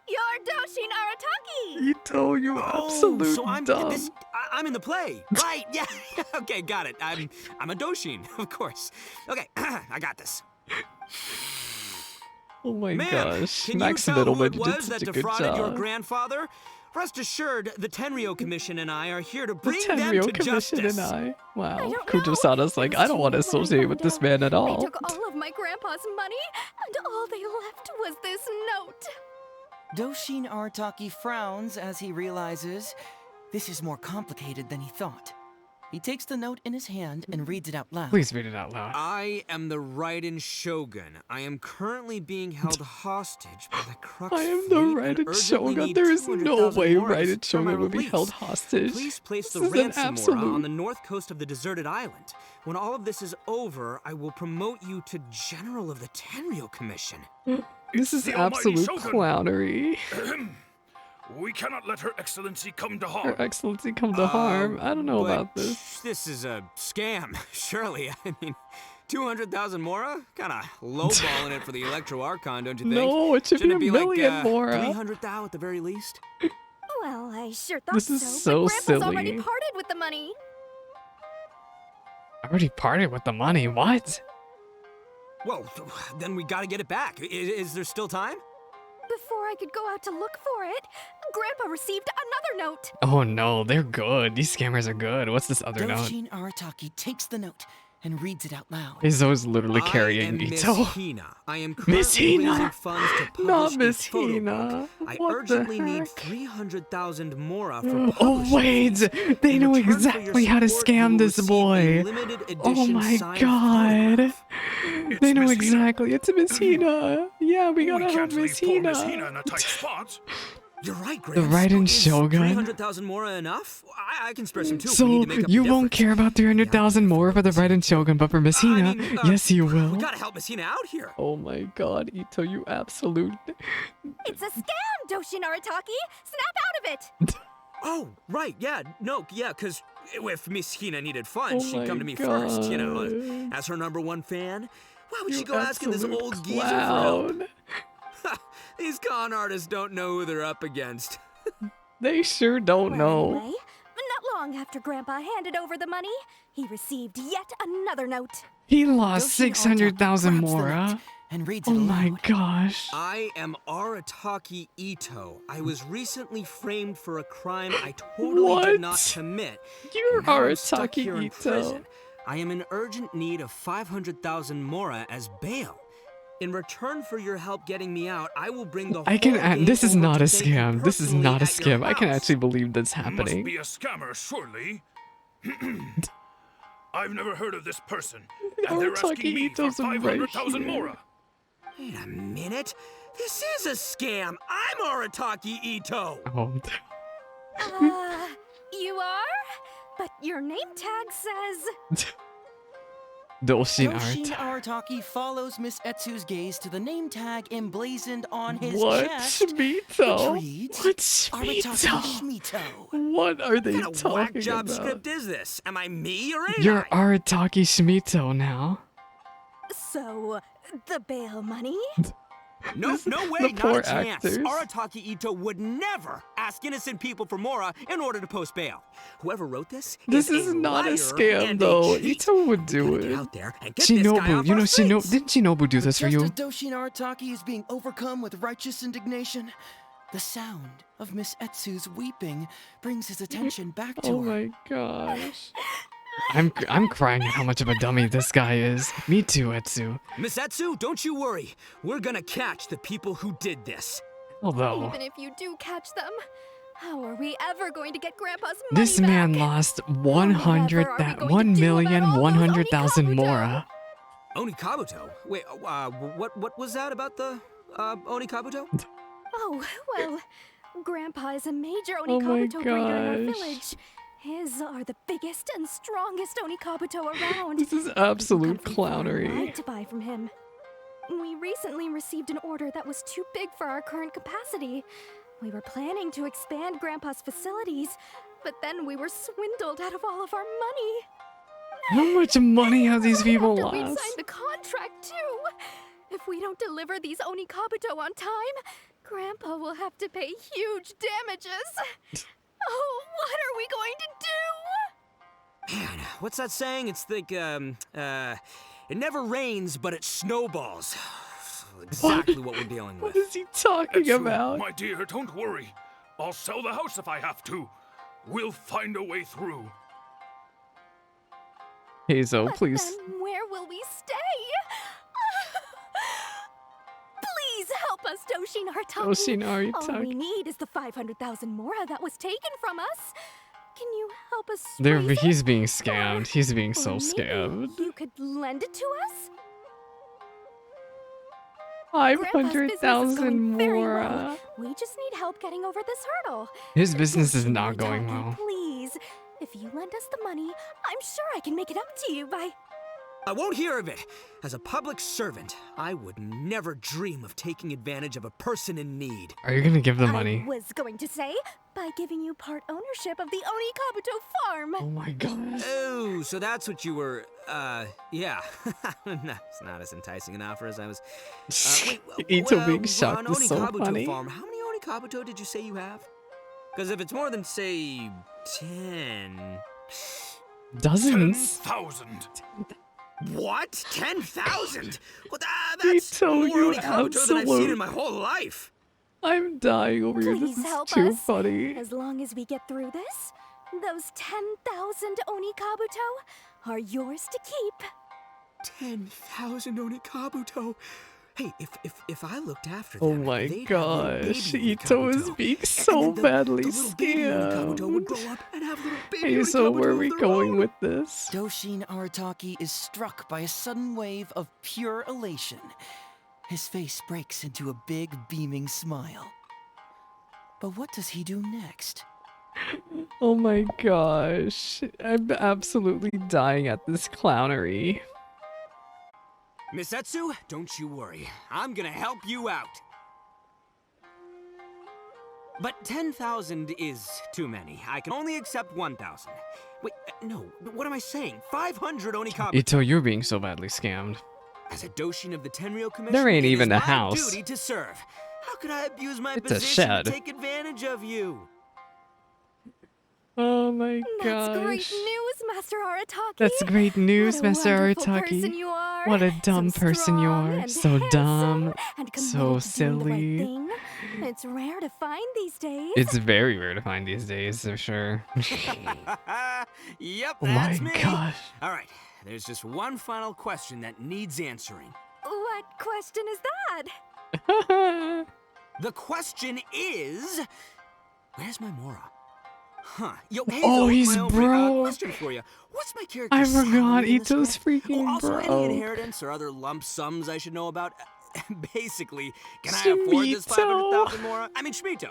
You're Doshin Arataki. Ito, you absolute so I'm dumb. I'm in the play. Right, yeah. Okay, got it. I'm a Doshin, of course. Okay, I got this. Oh my Ma'am, gosh. can Max you tell who Middleman, it you did was such that a good defrauded your job. grandfather? Rest assured, the Tenryo Commission and I are here to The bring them Tenryo to Commission justice. and I. Wow. don't Kujo-sana's like, I don't want to associate with this man at They all. took all of my grandpa's money, and all they left was this note. Doshin Arataki frowns as he realizes this is more complicated than he thought. He takes the note in his hand and reads it out loud. Please read it out loud. I am the Raiden Shogun. I am currently being held hostage by the Crux I am the fleet and Raiden urgently Shogun. need There is no 200,000 way moras Raiden for my Shogun would be release. held hostage. Please place the This is an ransom mora absolute- on the north coast of the deserted island. When all of this is over, I will promote you to General of the Tenryo Commission. This is the Almighty absolute Shogun. clownery. We cannot let Her Excellency come to harm. Her Excellency come to harm. I don't know but about this. This is a scam, surely. I mean, 200,000 mora? Kinda lowballing it for the Electro Archon, don't you think? No, it should be Shouldn't a it million like, mora. 300,000 at the very least? Well, I sure thought This is so but Grandpa's already silly. parted with the money. I already parted with the money. What? Well, then we gotta get it back. Is there still time? Before I could go out to look for it, Grandpa received another note. Oh no, they're good. These scammers are good. What's this other note? Doshin Arataki takes the note and reads it out loud. Heizou is literally carrying Ito. Hina. I am Miss currently Hina! raising funds to publish Not a Miss photo Hina. book. I What urgently the need heck? 300,000 mora for Oh publishing. wait, they know exactly how to scam this boy. Oh my god. They know exactly. It's Miss Hina. Yeah, we gotta help Miss Hina. in a tight spot. You're right, The Gramps. Raiden Is Shogun. 300,000 mora enough? I can spare some too. if we So need to make up you the won't difference. care about 300,000 more for the Raiden Shogun, but for Miss Hina, yes you will. We gotta help Miss Hina out here. Oh my god, Ito, you absolute. It's a scam, Doshin Arataki! Snap out of it! Oh, right, yeah, no, yeah, because if Miss Hina needed funds, Oh she'd come to me my first, you know, God. as her #1 fan. Why would You she go asking this absolute old geezer for help? clown. These con artists don't know who they're up against. They sure don't know. Anyway, not long after Grandpa handed over the money, he received yet another note. He lost Doshin 600,000 Arataki grabs the more, note huh? and reads Oh it my aloud. gosh. I am Arataki Ito. I was recently framed for a crime I totally did not What? commit. You're and now I'm stuck Arataki here in Ito. prison. I am in urgent need of 500,000 mora as bail. In return for your help getting me out, I will bring the I can. whole gang This is over not to a thank you scam. This is personally not a at your scam. I can house. actually believe that's Must happening. be a scammer, surely. I've never heard of this person, and they're Arataki asking me for Ito's right 500,000 here. mora. Wait a minute. This is a scam. I'm Arataki Ito. Oh. You are? But your name tag says... Doshin Doshin Arataki. Arataki follows Miss Etsu's gaze to the name tag emblazoned on his What? chest. Shmito? Which reads, What Arataki Shmito? Shmito. What are they What kind of whack talking job about? script is this? Am I me or ain't You're I? Arataki Shmito now. So, the bail money? No, no way, the poor not a chance. actors. Arataki Ito would never ask innocent people for mora in order to post bail. Whoever wrote this This is is not a liar scam and a though. cheat. Ito would do Get it. out there and get this guy Shinobu, off you our know streets. Didn't Shinobu do this for Just you? as Doshin Arataki is being overcome with righteous indignation, the sound of Miss Etsu's weeping brings his attention back to Oh her. my gosh. I'm crying at how much of a dummy this guy is. Me too, Etsu. Miss Etsu, don't you worry. We're gonna catch the people who did this. Although Even if you do catch them, how are we ever going to get Grandpa's money this back? man lost Whatever are we going to do about all those 1,100,000 Onikabuto? mora. Onikabuto? Wait, what was that about the Onikabuto? Oh, well, Grandpa is a major Oh my Onikabuto breeder in our gosh. village. His are the biggest and strongest Onikabuto around. This is People come absolute from far and clownery. wide to buy from him. We recently received an order that was too big for our current capacity. We were planning to expand Grandpa's facilities, but then we were swindled out of all of our money. How much money have these people After we'd lost? signed the contract too. If we don't deliver these Onikabuto on time, Grandpa will have to pay huge damages. Oh, what are we going to do? Man, what's that saying? It's like, it never rains, but it snowballs. Exactly what we're dealing with. What is he talking Etsu, about? my dear, don't worry. I'll sell the house if I have to. We'll find a way through. Heizou, But please. then where will we stay? Please help us, Doshin Arataki. Doshin All we Arataki. need is the 500,000 mora that was taken from us. Can you help us? There, raise it? he's being scammed. He's being so Or maybe scammed. You could lend it to us? Grandpa's business is 500,000 going very more. well. We just need help getting over this hurdle. His business is not going Arataki, well. Please, if you lend us the money, I'm sure I can make it up to you by... I won't hear of it. As a public servant, I would never dream of taking advantage of a person in need. Are you gonna give the money? I was going to say, by giving you part ownership of the Onikabuto farm. Oh my gosh. Oh, so that's what you were, yeah. It's not as enticing an offer as I was. Ito being shocked on is so Onikabuto funny. farm, how many Onikabuto did you say you have? Because if it's more than, say, 10... Dozens. 10,000. What? 10,000? Well, that's Ito, more you Onikabuto than I've seen in my absolute- whole life. I'm dying over here. Please This is help too us. funny. As long as we get through this, those 10,000 Onikabuto are yours to keep. 10,000 Onikabuto. Hey, if I looked after Oh them, my they'd have little gosh, baby Ito is Onikabuto. being And so then the badly little baby Onikabuto would scammed. grow up and have little baby Hey, so where are Onikabuto we of their going own. with this? Doshin Arataki is struck by a sudden wave of pure elation. His face breaks into a big, beaming smile. But what does he do next? Oh my gosh, I'm absolutely dying at this clownery. Miss Etsu, don't you worry. I'm gonna help you out. But 10,000 is too many. I can only accept 1,000. Wait, no, what am I saying? 500 Onikabuto. Ito, you're being so badly scammed. As a Doshin of the Tenryou Commission, There ain't it even is a my house. duty to serve. How could I abuse my It's a position shed. to take advantage of you? Oh my That's great gosh. news, Master Arataki. That's great news, What a Master wonderful person Arataki. you are. What a dumb So person you strong are. and So handsome dumb. and So committed to doing the right silly. thing. It's rare to find these days. It's very rare to find these days, for sure. Yep, Oh that's my me. gosh. All right, there's just one final question that needs answering. What question is that? The question is, where's my Mora? Huh. Yo, Heizou, Oh, he's my own broke. question for you. What's my character I forgot salary in this Ito's script? freaking Also, any broke. inheritance or other lump sums I should know about? Basically, can I afford this Shmito. 500,000 Mora? I mean, Shmito,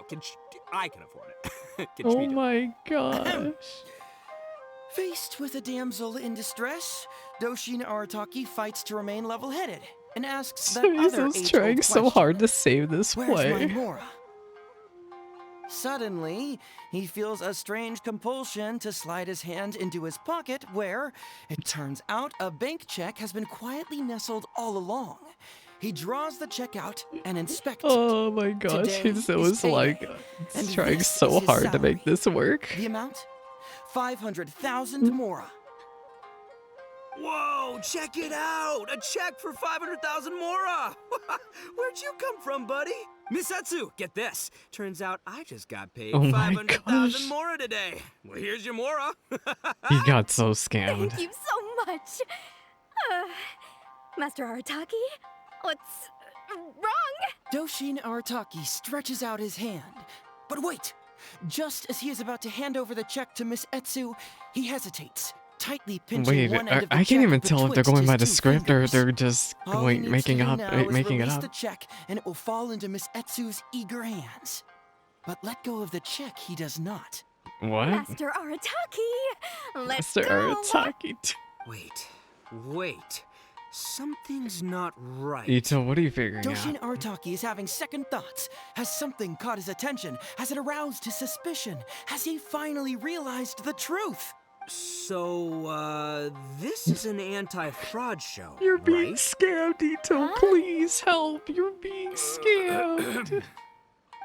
I can afford it. Can Oh Shmito? my gosh. Faced with a damsel in distress, Doshin Arataki fights to remain level-headed and asks that other He's age-old trying so question. hard to save this Where's my play. Mora? Suddenly, he feels a strange compulsion to slide his hand into his pocket where, it turns out, a bank check has been quietly nestled all along. He draws the check out and inspects it. Oh my gosh, Today he's is like payday, and trying this so is his hard to make salary. this work. The amount? 500,000 Mora. Whoa, check it out! A check for 500,000 Mora! Where'd you come from, buddy? Miss Etsu, get this. Turns out I just got paid Oh my 500,000 gosh. Mora today. Well, here's your Mora. He got so scammed. Thank you so much. Master Arataki, what's wrong? Doshin Arataki stretches out his hand. But wait! Just as he is about to hand over the check to Miss Etsu, he hesitates, tightly pinching Wait, one end of the I can't check even tell if they're going betwixt by his the two script or fingers. they're just All he needs making to do up, now is making it release up. the check, and it will fall into Miss Etsu's eager hands. But let go of the check he does not. What? Master Arataki, let's Master go. Arataki. Wait. Something's not right. Ito, what are you figuring Doshin out? Arataki is having second thoughts. Has something caught his attention? Has it aroused his suspicion? Has he finally realized the truth? So, this is an anti-fraud show, You're being right? scammed, Ito. Please help. You're being scammed.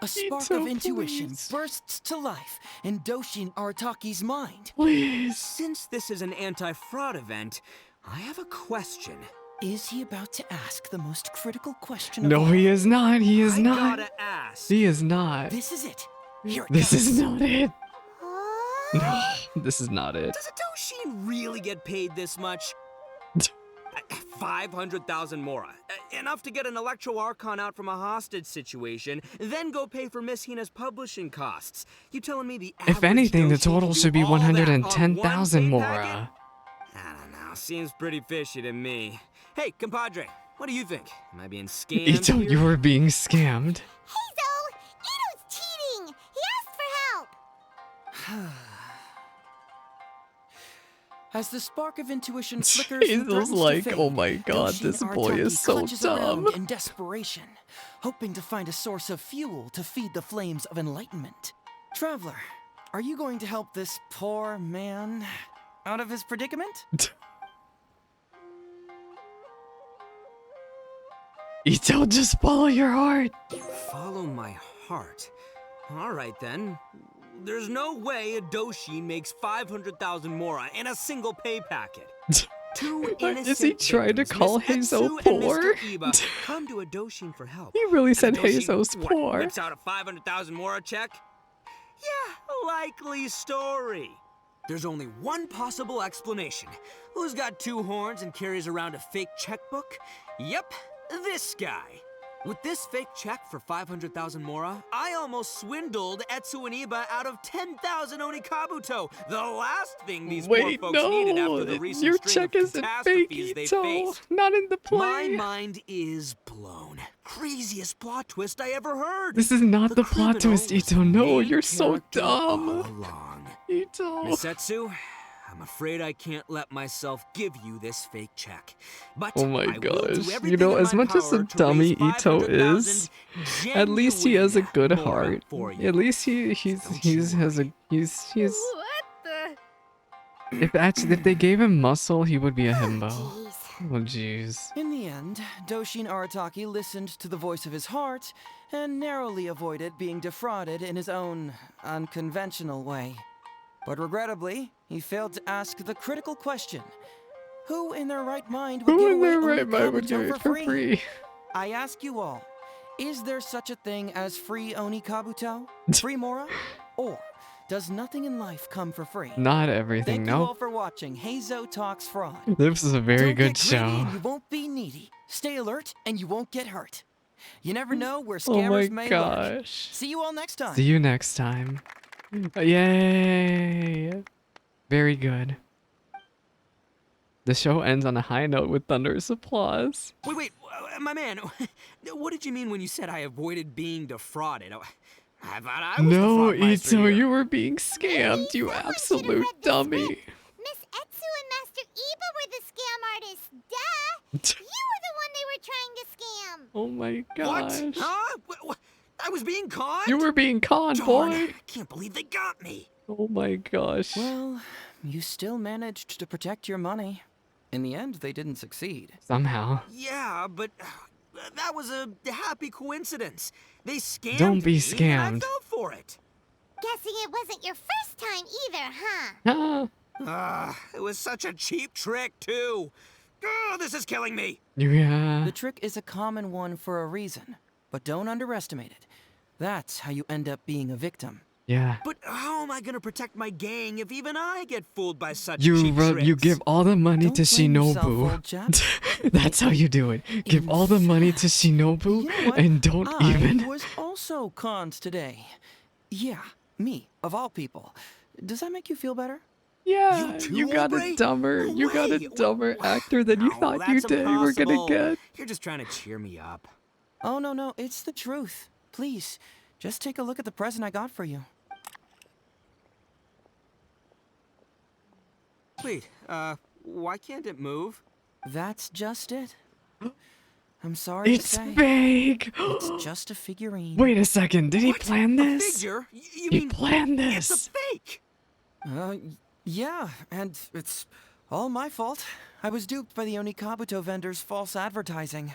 A spark Ito, of intuition please. bursts to life in Doshin Arataki's mind. Please. Since this is an anti-fraud event, I have a question. Is he about to ask the most critical question of No, all? he is not. He is I not. gotta ask. He is not. This is it. Here it This comes. is not it. No, this is not it. Does a Doshin really get paid this much? 500,000 Mora. Enough to get an Electro Archon out from a hostage situation, then go pay for Miss Hina's publishing costs. You telling me the If average anything, the Doshin total can do should be all that on one 110,000 pay more. packet? I don't know. Seems pretty fishy to me. Hey, compadre, what do you think? Am I being scammed Ito, here? you are being scammed. Heizou! Ito's cheating! He asked for help! As the spark of intuition flickers and Heizou's threatens to like, fade, oh my god, Doshin this boy Arataki is so clutches around dumb. in desperation, hoping to find a source of fuel to feed the flames of enlightenment. Traveler, are you going to help this poor man out of his predicament? Ito, just follow your heart. Follow my heart. All right, then. There's no way a Doshin makes 500,000 Mora in a single pay packet. Two innocent Is he trying to victims, call Miss Heizou Etsu and poor? Mr. Iba, come to a Doshin for help. He really And said Doshin, Heizou's what, poor. whips out a 500,000 Mora check? Yeah, likely story. There's only one possible explanation. Who's got two horns and carries around a fake checkbook? Yep, this guy. With this fake check for 500,000 Mora, I almost swindled Etsu and Iba out of 10,000 Onikabuto. The last thing these poor Wait, folks needed after no. the recent Your string check of isn't fake, catastrophes they Ito. faced. Not in the My play. mind is blown. Craziest plot twist I ever heard. This is not the plot twist, Ito. No, you're so dumb. All along. Ito. Miss Etsu, I'm afraid I can't let myself give you this fake check. But Oh my I will do gosh. You everything know, in as my much as a power to dummy raise Ito 500,000 is, at least he has a good genuine Mora heart. for you. At least he's has a he's What the? if they gave him muscle, he would be a himbo. Oh jeez. In the end, Doshin Arataki listened to the voice of his heart and narrowly avoided being defrauded in his own unconventional way. But regrettably, he failed to ask the critical question: who in their right mind would Who give in away their right mind would Onikabuto do it for free? I ask you all, is there such a thing as free Onikabuto? Free Mora? Or does nothing in life come for free? Not everything, Thank you all no. for watching Heizou Talks Fraud. This is a very Don't good get greedy show. and you won't be needy. Stay alert and you won't get hurt. You never know where Oh scammers my may lurk. gosh. See you all next time. See you next time. Yay! Very good. The show ends on a high note with thunderous applause. Wait, my man. What did you mean when you said I avoided being defrauded? I thought I was No, the fraudmeister Ito, here. you were being scammed, you absolute dummy. Miss Etsu and Master Iba were the scam artists. Duh! You were the one they were trying to scam. Oh my What? gosh. Huh? What? I was being conned? You were being conned, Darn, boy. I can't believe they got me. Oh my gosh. Well, you still managed to protect your money. In the end, they didn't succeed. Somehow. Yeah, but that was a happy coincidence. They scammed Don't be me, scammed. and I fell for it. Guessing it wasn't your first time either, huh? It was such a cheap trick, too. Oh, this is killing me. Yeah. The trick is a common one for a reason, but don't underestimate it. That's how you end up being a victim. Yeah. But how am I gonna protect my gang if even I get fooled by such You cheap tricks? you give all the money to Don't blame yourself, Shinobu. old chap. That's how you do it. Give all the money to Shinobu You know what? and don't I even. was also conned today. Yeah, me, of all people. Does that make you feel better? Yeah, too, you got a Aubrey? dumber, No you got a way. dumber actor than you No, thought you that's did you were gonna impossible. get. You're just trying to cheer me up. Oh, no, it's the truth. Please, just take a look at the present I got for you. Wait, why can't it move? That's just it. I'm sorry to It's say. fake. It's just a figurine. Wait a second, did he plan A this? figure? You He mean planned it's this. a fake? Yeah, and it's all my fault. I was duped by the Onikabuto vendor's false advertising.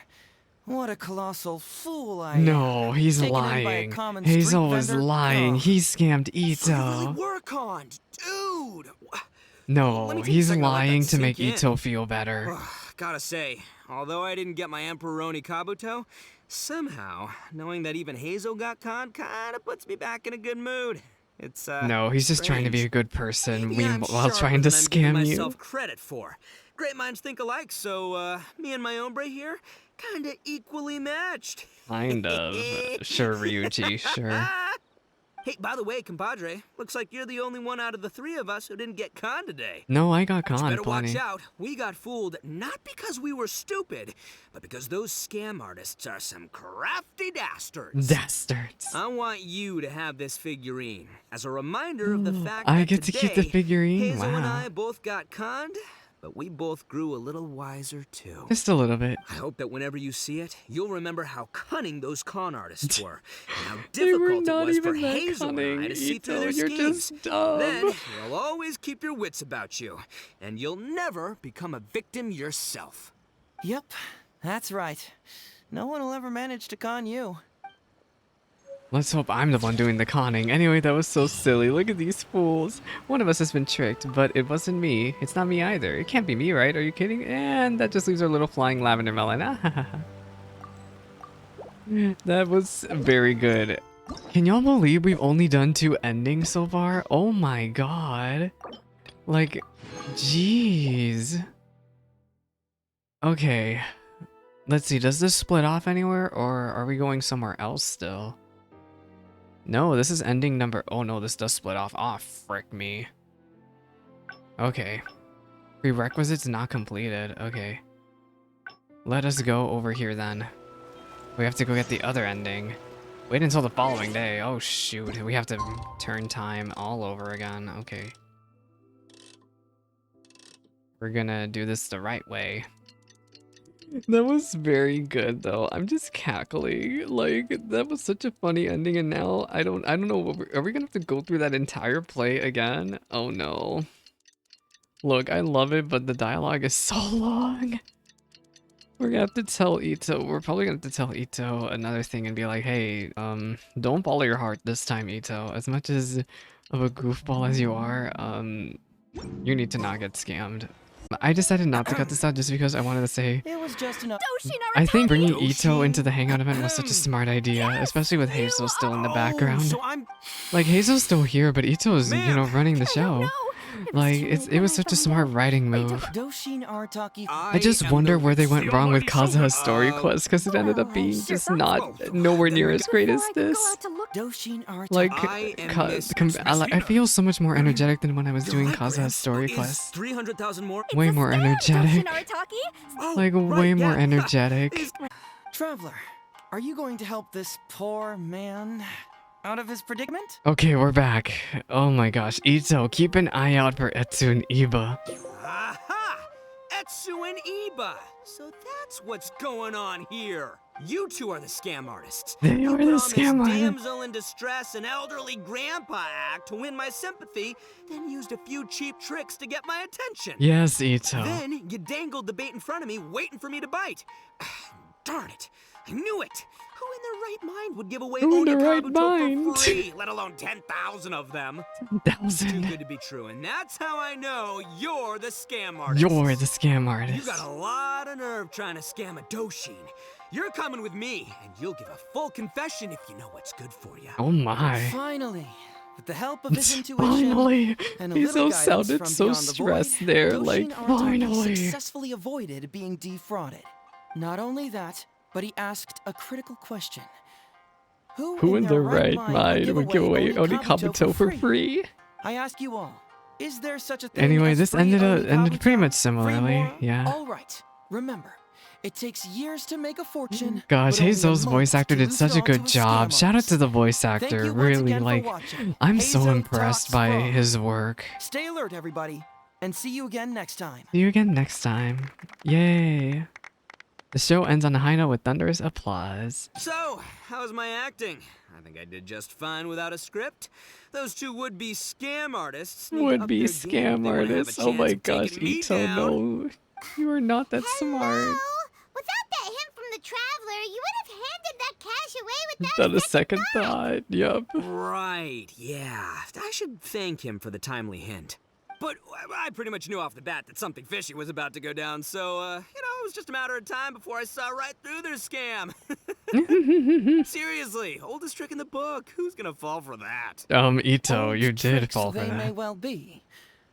What a colossal fool I am. No, he's Taken in by a lying. common street Hazel is vendor? lying. Oh. He scammed You really Ito. were conned, dude. Let No, me take a he's second to let that lying to sink make in. Ito feel better. Gotta say, although I didn't get my Emperor Onikabuto, somehow knowing that even Hazel got conned kinda puts me back in a good mood. It's No, he's just trying to be a strange. good person Maybe I'm while trying sharper to than I'm giving scam you. myself credit for. Great minds think alike, so me and my hombre here, kinda equally matched. Kind of. Sure, Ryuji, sure. Hey, by the way, compadre, looks like you're the only one out of the three of us who didn't get conned today. No, I got But you conned better plenty. watch out. We got fooled not because we were stupid, but because those scam artists are some crafty dastards. Dastards. I want you to have this figurine as a reminder of the fact I that get to keep the today, figurine? Hazel and Wow. I both got conned, but we both grew a little wiser too. Just a little bit. I hope that whenever you see it, you'll remember how cunning those con artists were, and how They were difficult not it was for even that Hazel and I cunning, to see through Ito, their you're schemes. just dumb. Then you'll always keep your wits about you, and you'll never become a victim yourself. Yep, that's right. No one will ever manage to con you. Let's hope I'm the one doing the conning. Anyway, that was so silly. Look at these fools. One of us has been tricked, but it wasn't me. It's not me either. It can't be me, right? Are you kidding? And that just leaves our little flying lavender melon. That was very good. Can y'all believe we've only done 2 endings so far? Oh my god. Like, jeez. Okay. Let's see, does this split off anywhere, or are we going somewhere else still? No, this is ending number... Oh no, this does split off. Aw, frick me. Okay. Prerequisites not completed. Okay. Let us go over here then. We have to go get the other ending. Wait until the following day. Oh shoot, we have to turn time all over again. Okay. We're gonna do this the right way. That was very good though. I'm just cackling. Like, that was such a funny ending, and now I don't know, are we gonna have to go through that entire play again? Oh no. Look, I love it, but the dialogue is so long. We're gonna have to tell Ito, we're probably gonna have to tell Ito another thing and be like, hey, don't follow your heart this time, Ito. As much as of a goofball as you are, you need to not get scammed. I decided not to cut this out just because I wanted to say, It was just enough. I think bringing Ito into the Hangout event was such a smart idea, especially with Heizou still in the background. So I'm... Like, Heizou's still here, but Ito's, you know, running the show. Like, it was such a smart writing move. I just wonder where they went wrong with Kazuha's story quest, because it ended up being just not nowhere near as great as this. Like, I feel so much more energetic than when I was doing Kazuha's story quest. 300,000 more. Way more energetic. Like, way more energetic. Traveler, are you going to help this poor man out of his predicament? Okay, we're back. Oh my gosh, Ito, keep an eye out for Etsu and Iba. Aha! Etsu and Iba! So that's what's going on here. You two are the scam artists. They are the scam artists. Damsel in distress and elderly grandpa act to win my sympathy, then used a few cheap tricks to get my attention. Yes, Ito. Then you dangled the bait in front of me, waiting for me to bite. Darn it! I knew it! Who in their right mind would give away Onikabuto for free, let alone 10,000 of them? 10,000. Too good to be true, and that's how I know you're the scam artist. You're the scam artist. You got a lot of nerve trying to scam a Doshin. You're coming with me, and you'll give a full confession if you know what's good for you. Oh my. Finally, with the help of his intuition, Finally, and a he little so guidance sounded from so beyond the stressed void, there. Doshin Like, Arataki finally. successfully avoided being defrauded. Not only that, but he asked a critical question. Who in their right mind would give away Onikabuto for free? I ask you all, is there such a thing Anyway, as this free ended Onikabuto? pretty much similarly. Yeah. All right. Remember, it takes years to make a fortune. Gosh, but only a Heizou's moment voice actor to did lose such it a all to good job. scam Shout out artists. to the voice Thank actor. you once Really, again for like, watching. I'm so Heizou impressed talks by from. his work. Stay alert, everybody, and see you again next time. See you again next time. Yay. The show ends on a high note with thunderous applause. So, how's my acting? I think I did just fine without a script. Those two would-be scam artists. Would-be scam artists. Oh my gosh, Ito, no. You are not that smart. Without that hint from the Traveler, you would have handed that cash away without Without a second thought. Yup. Right, yeah. I should thank him for the timely hint. But I pretty much knew off the bat that something fishy was about to go down, so, it was just a matter of time before I saw right through their scam. Seriously, oldest trick in the book. Who's gonna fall for that? Ito, you did fall for They may that. well be.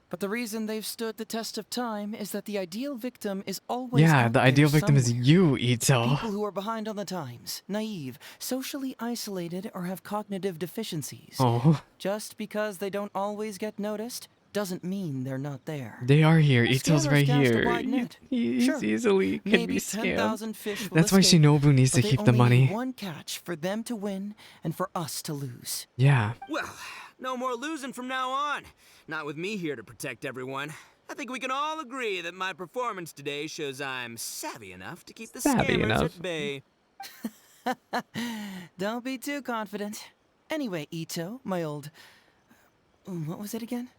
But the reason they've stood the test of time is that the ideal victim is always Yeah, out the there ideal victim is somewhere. you, Ito. People who are behind on the times, naive, socially isolated, or have cognitive deficiencies. Oh. Just because they don't always get noticed doesn't mean they're not there. They are here. Ito's Scammers right cast a here. wide net. He's Sure, easily can maybe be 10,000 scammed. fish will That's why escape, Shinobu needs to but they keep the only need money. one catch for them to win and for us to lose. Yeah. Well, no more losing from now on. Not with me here to protect everyone. I think we can all agree that my performance today shows I'm savvy enough to keep the Savvy scammers enough. at bay. Don't be too confident. Anyway, Ito, my old... what was it again?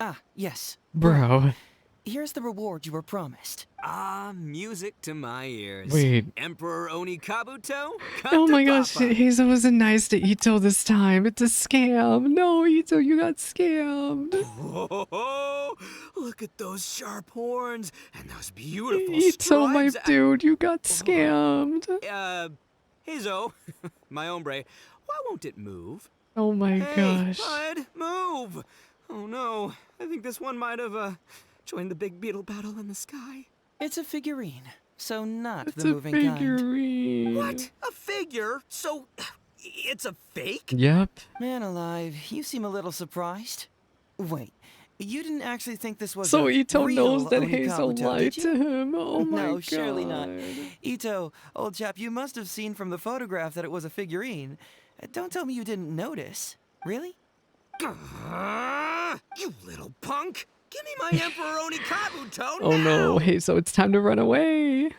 Ah, yes. Bro. here's the reward you were promised. Ah, music to my ears. Wait. Emperor Onikabuto? Oh my gosh, Heizou wasn't nice to Ito this time. It's a scam. No, Ito, you got scammed. Oh, look at those sharp horns and those beautiful Ito, my stripes. dude, you got scammed. Heizou, my hombre, why won't it move? Oh my Hey, gosh. bud, move! Oh no, I think this one might have joined the big beetle battle in the sky. It's a figurine, so not It's the a moving kind. figurine. What? A figure? So it's a fake? Yep. Man alive, you seem a little surprised. Wait, you didn't actually think this was So a Ito real knows that Onikabuto, Heizou did lied you? to him. Oh my No, god. surely not. Ito, old chap, you must have seen from the photograph that it was a figurine. Don't tell me you didn't notice. Really? You little punk! Give me my Emperor Onikabuto Oh no, Heizou, it's time to run away.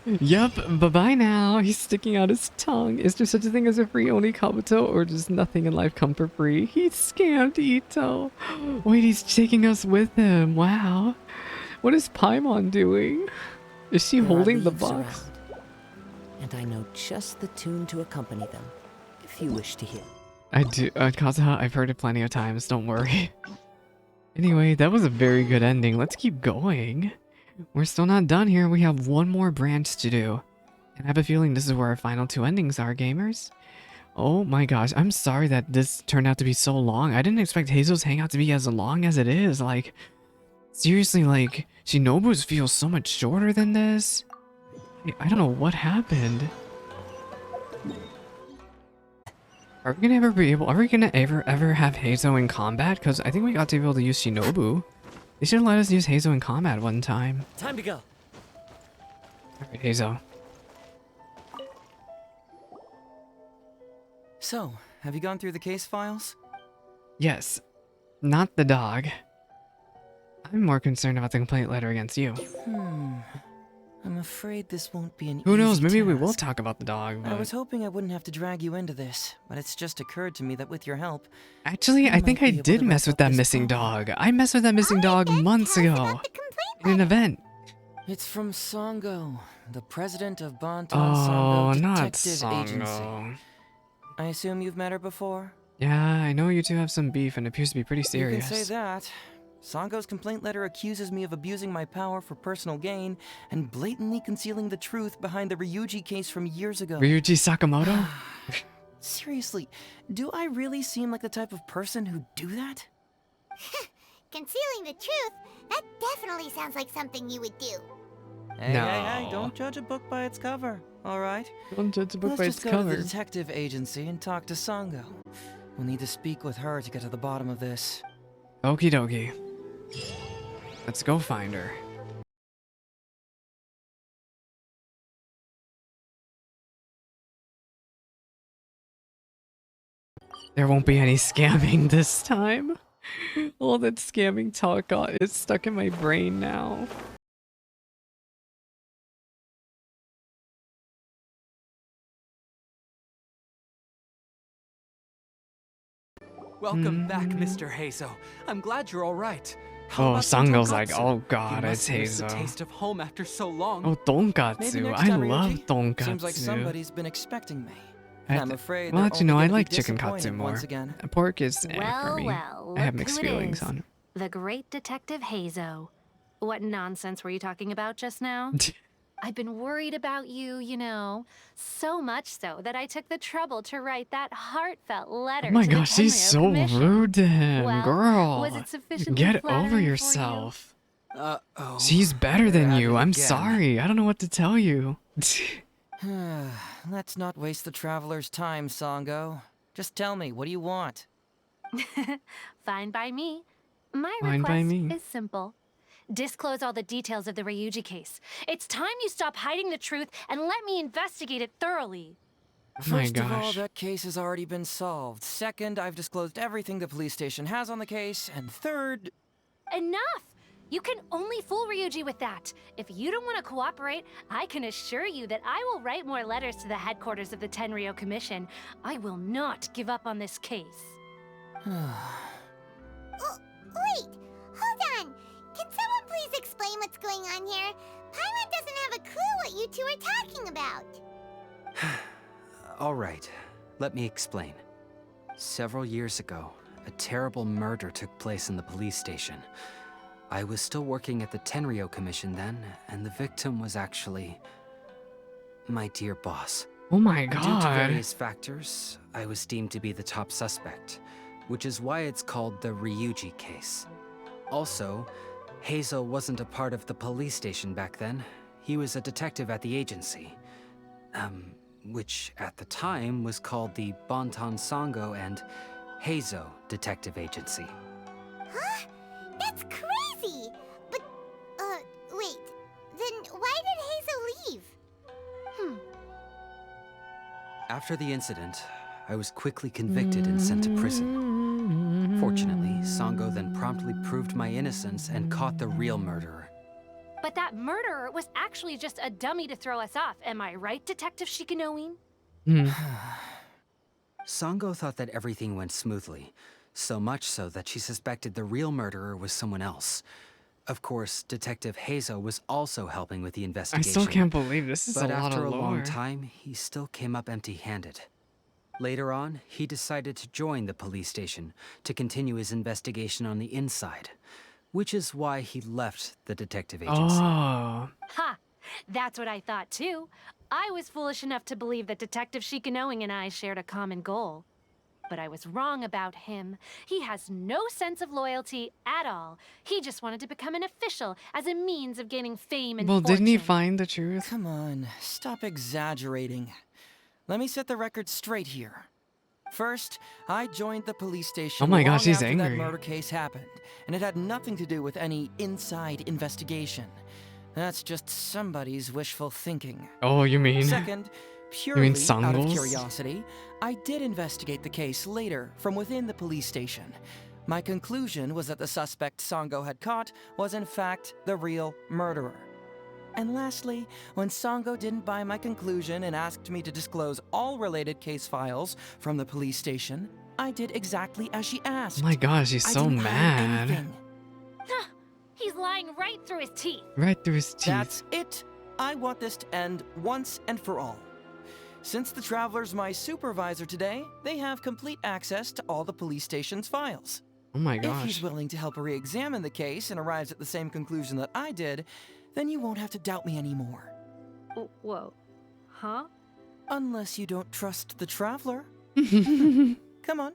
Yup, bye-bye now. He's sticking out his tongue. Is there such a thing as a free Onikabuto, or does nothing in life come for free? He scammed Ito. Wait, he's taking us with him. Wow. What is Paimon doing? Is she There are holding the leaves box? around, and I know just the tune to accompany them, if you wish to hear. I do. Kazuha, I've heard it plenty of times. Don't worry. Anyway, that was a very good ending. Let's keep going. We're still not done here. We have one more branch to do. And I have a feeling this is where our final two endings are, gamers. Oh my gosh, I'm sorry that this turned out to be so long. I didn't expect Heizou's Hangout to be as long as it is. Like, seriously, like, Shinobu's feels so much shorter than this. I don't know what happened. Are we gonna ever have Heizou in combat? Because I think we got to be able to use Shinobu. They should have let us use Heizou in combat one time. Time to go. Alright, Heizou. So, have you gone through the case files? Yes. Not the dog. I'm more concerned about the complaint letter against you. I'm afraid this won't be an Who knows, easy maybe we will task. talk about the dog, I but... was hoping I wouldn't have to drag you into this, but it's just occurred to me that with your help... Actually, I think I did mess with that missing dog. I messed with that missing dog months ago. In an event. It's from Sango, the president of Bantan Oh, Sango not Detective Agency. Sango. I assume you've met her before? Yeah, I know you two have some beef and it appears to be pretty serious. You can say that. Sango's complaint letter accuses me of abusing my power for personal gain and blatantly concealing the truth behind the Ryuji case from years ago. Ryuji Sakamoto? Seriously, do I really seem like the type of person who'd do that? Concealing the truth? That definitely sounds like something you would do. Hey, No. hey, don't judge a book by its cover, alright? Don't judge a book Let's by just its go to cover. the detective agency and talk to Sango. We'll need to speak with her to get to the bottom of this. Okie dokie. Let's go find her. There won't be any scamming this time. All that scamming talk is stuck in my brain now. Welcome back, Mr. Heizou. I'm glad you're all right. How Oh, about some Sango's like, tonkatsu? oh god, You it's must miss the Heizou. taste of home after so long. Oh, Maybe tonkatsu. next I time, love Ryuji. tonkatsu. Seems like somebody's been expecting me. I I'm th- afraid well, they're actually, no, only I gonna like be chicken katsu disappointed more. once again. Pork is for Well, me. well, I have look mixed who it feelings is. on it. The great detective Heizou. What nonsense were you talking about just now? I've been worried about you, you know. So much so that I took the trouble to write that heartfelt letter Oh my to the gosh, she's Tenryo so Commission. rude to him, Well, girl. was it sufficiently Get flattering over for you? yourself. Uh-oh. She's better than We're at you. it I'm again. sorry. I don't know what to tell you. Let's not waste the traveler's time, Sango. Just tell me, what do you want? Fine by me. My Fine by request me. is simple. Disclose all the details of the Ryuji case. It's time you stop hiding the truth and let me investigate it thoroughly. Oh my First of all, gosh. that case has already been solved. Second, I've disclosed everything the police station has on the case. And third... Enough! You can only fool Ryuji with that. If you don't want to cooperate, I can assure you that I will write more letters to the headquarters of the Tenryo Commission. I will not give up on this case. Oh, wait! Hold on! explain what's going on here. Paimon doesn't have a clue what you two are talking about. All right, let me explain. Several years ago, a terrible murder took place in the police station. I was still working at the Tenryou Commission then, and the victim was actually my dear boss. Oh my Due to god. various factors, I was deemed to be the top suspect, which is why it's called the Ryuji case. Also, Heizou wasn't a part of the police station back then. He was a detective at the agency. Which at the time was called the Bonton Sango and Heizou Detective Agency. Huh? That's crazy! But, wait. Then why did Heizou leave? After the incident, I was quickly convicted and sent to prison. Fortunately, Sango then promptly proved my innocence and caught the real murderer. But that murderer was actually just a dummy to throw us off, am I right, Detective Shikanoin? Sango thought that everything went smoothly, so much so that she suspected the real murderer was someone else. Of course, Detective Heizou was also helping with the I investigation. still can't believe this is a But lot after of a long lore. time, he still came up empty-handed. Later on, he decided to join the police station to continue his investigation on the inside, which is why he left the detective agency. Oh. Ha! That's what I thought too. I was foolish enough to believe that Detective Shikanoin and I shared a common goal. But I was wrong about him. He has no sense of loyalty at all. He just wanted to become an official as a means of gaining fame and Well, fortune. didn't he find the truth? Come on, stop exaggerating. Let me set the record straight here. First, I joined the police station Oh my long gosh, he's after that angry. murder case happened, and it had nothing to do with any inside investigation. That's just somebody's wishful thinking. Oh, you mean? Second, You mean purely out of Sangles? curiosity, I did investigate the case later from within the police station. My conclusion was that the suspect Sango had caught was in fact the real murderer. And lastly, when Sango didn't buy my conclusion and asked me to disclose all related case files from the police station, I did exactly as she asked. Oh my gosh, he's I so didn't hide mad. anything. He's lying right through his teeth. Right through his teeth. That's it. I want this to end once and for all. Since the Traveler's my supervisor today, they have complete access to all the police station's files. Oh my If gosh. he's willing to help re-examine the case and arrives at the same conclusion that I did, then you won't have to doubt me anymore. Whoa. Huh? Unless you don't trust the Traveler. Come on,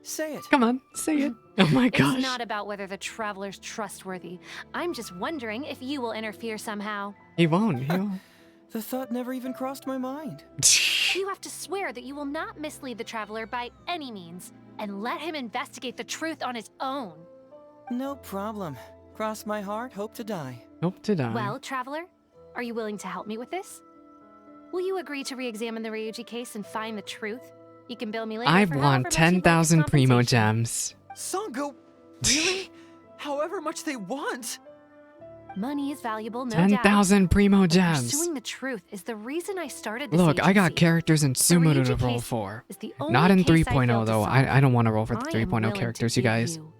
say it. Come on, say it. Oh my gosh. It's not about whether the Traveler's trustworthy. I'm just wondering if you will interfere somehow. He won't. He won't. The thought never even crossed my mind. You have to swear that you will not mislead the Traveler by any means, and let him investigate the truth on his own. No problem. Cross my heart, hope to die. Hope to die. Well, Traveler, are you willing to help me with this? Will you agree to re-examine the Ryuji case and find the truth? You can bill me later I for however want much you'd like as 10,000 primo compensation. gems. Sango, really? However much they want. Money is valuable, no doubt. 10,000 primo gems. Pursuing the truth is the reason I started this Look, I got agency. characters in Sumo to Ryuji roll case for. is the Not in only case I 3.0 failed to though. solve. I don't want to roll for the I am 3.0 willing to characters, you give guys. you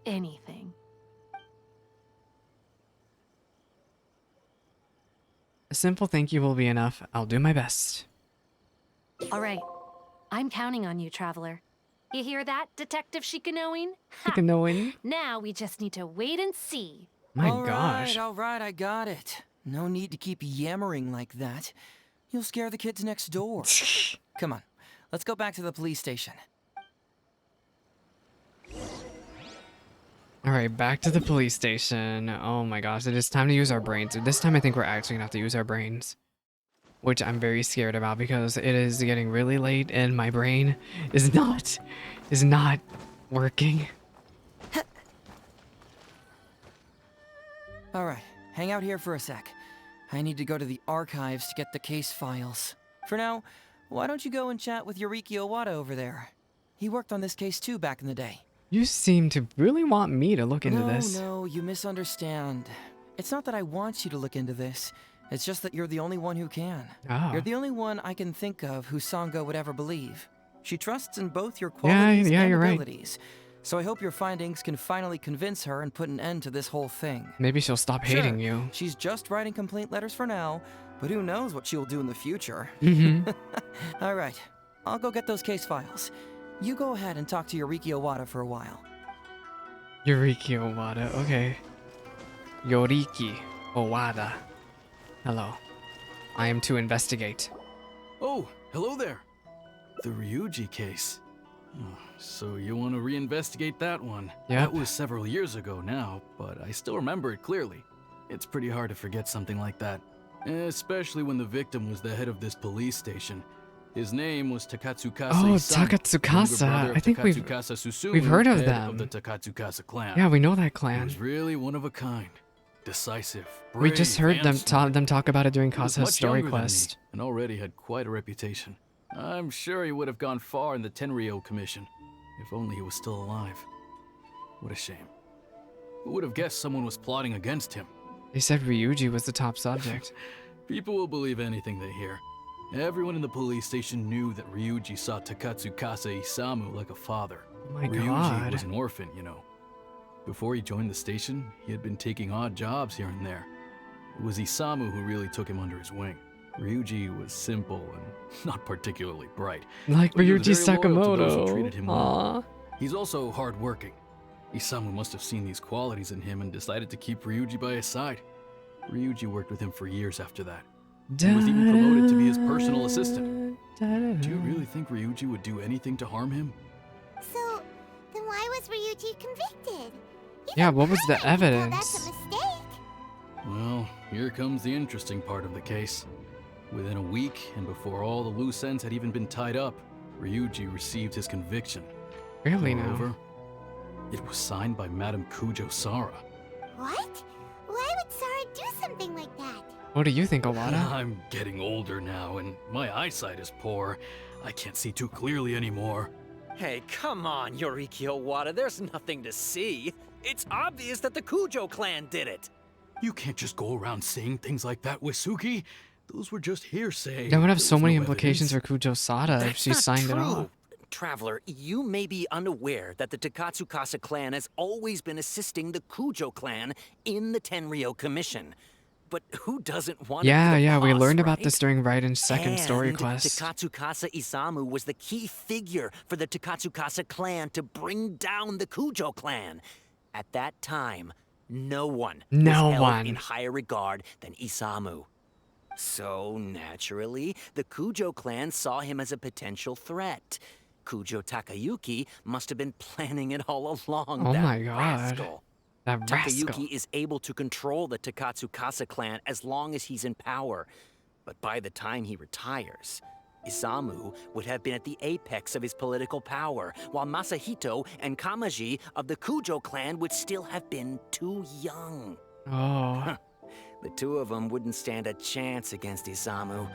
anything. A simple thank you will be enough. I'll do my best. All right. I'm counting on you, Traveler. You hear that, Detective Shikanoin? Shikanoin? Now we just need to wait and see. My All gosh. right, all right, I got it. No need to keep yammering like that. You'll scare the kids next door. Come on, let's go back to the police station. Alright, back to the police station. Oh my gosh, it is time to use our brains. This time I think we're actually gonna have to use our brains. Which I'm very scared about because it is getting really late and my brain is not working. All right, hang out here for a sec. I need to go to the archives to get the case files. For now, why don't you go and chat with Yoriki Owada over there? He worked on this case too back in the day. You seem to really want me to look into this. No, you misunderstand. It's not that I want you to look into this. It's just that you're the only one who can. Oh. You're the only one I can think of who Sango would ever believe. She trusts in both your qualities yeah, and you're right. abilities. So I hope your findings can finally convince her and put an end to this whole thing. Maybe she'll stop hating you. She's just writing complaint letters for now, but who knows what she'll do in the future. All right, I'll go get those case files. You go ahead and talk to Yoriki Owada for a while. Yoriki Owada, okay. Yoriki Owada. Hello. I am to investigate. Oh, hello there. The Ryuji case. Oh, so you want to reinvestigate that one? Yep. That was several years ago now, but I still remember it clearly. It's pretty hard to forget something like that. Especially when the victim was the head of this police station. His name was Takatsukasa Oh, Isamu, Takatsukasa. younger brother of I think Takatsukasa Susumu, we've heard of head them. Of the Takatsukasa clan. Yeah, we know that He clan. was really one of a kind. Decisive, We just brave, heard them and smart. talk about it during He was Kasa's much story younger than me, quest. and already had quite a reputation. I'm sure he would have gone far in the Tenryou Commission, if only he was still alive. What a shame. Who would have guessed someone was plotting against him? They said Ryuji was the top subject. People will believe anything they hear. Everyone in the police station knew that Ryuji saw Takatsukasa Isamu like a father. Oh my Ryuji god. was an orphan, you know. Before he joined the station, he had been taking odd jobs here and there. It was Isamu who really took him under his wing. Ryuji was simple and not particularly bright. Like but he was Ryuji very loyal to those who Sakamoto. treated him Aw. well. He's also hardworking. Isamu must have seen these qualities in him and decided to keep Ryuji by his side. Ryuji worked with him for years after that. He was even promoted to be his personal assistant. Do you really think Ryuji would do anything to harm him? So, then why was Ryuji convicted? Yeah, what was the That's a evidence? mistake. Well, here comes the interesting part of the case. Within a week, and before all the loose ends had even been tied up, Ryuji received his conviction. Really now? Moreover, it was signed by Madame Kujo Sara. What? Why would Sara do something like that? What do you think, Owada? I'm getting older now, and my eyesight is poor. I can't see too clearly anymore. Hey, come on, Yoriki Owada, there's nothing to see. It's obvious that the Kujo clan did it. You can't just go around saying things like that, Wisuki. Those were just hearsay. That would have There so was many no implications evidence. for Kujo Sada if That's she not signed it true. off. Traveler, you may be unaware that the Takatsukasa clan has always been assisting the Kujo clan in the Tenryou Commission. But who doesn't want to be the Yeah, we boss, learned about right? this during Raiden's second story And quest. Takatsukasa Isamu was the key figure for the Takatsukasa clan to bring down the Kujo clan. At that time, no one was held in higher regard than Isamu. So, naturally, the Kujo clan saw him as a potential threat. Kujo Takayuki must have been planning it all along. Oh that my god. rascal. That rascal. Takayuki is able to control the Takatsukasa clan as long as he's in power. But by the time he retires, Isamu would have been at the apex of his political power, while Masahito and Kamaji of the Kujo clan would still have been too young. Oh. The two of them wouldn't stand a chance against Isamu.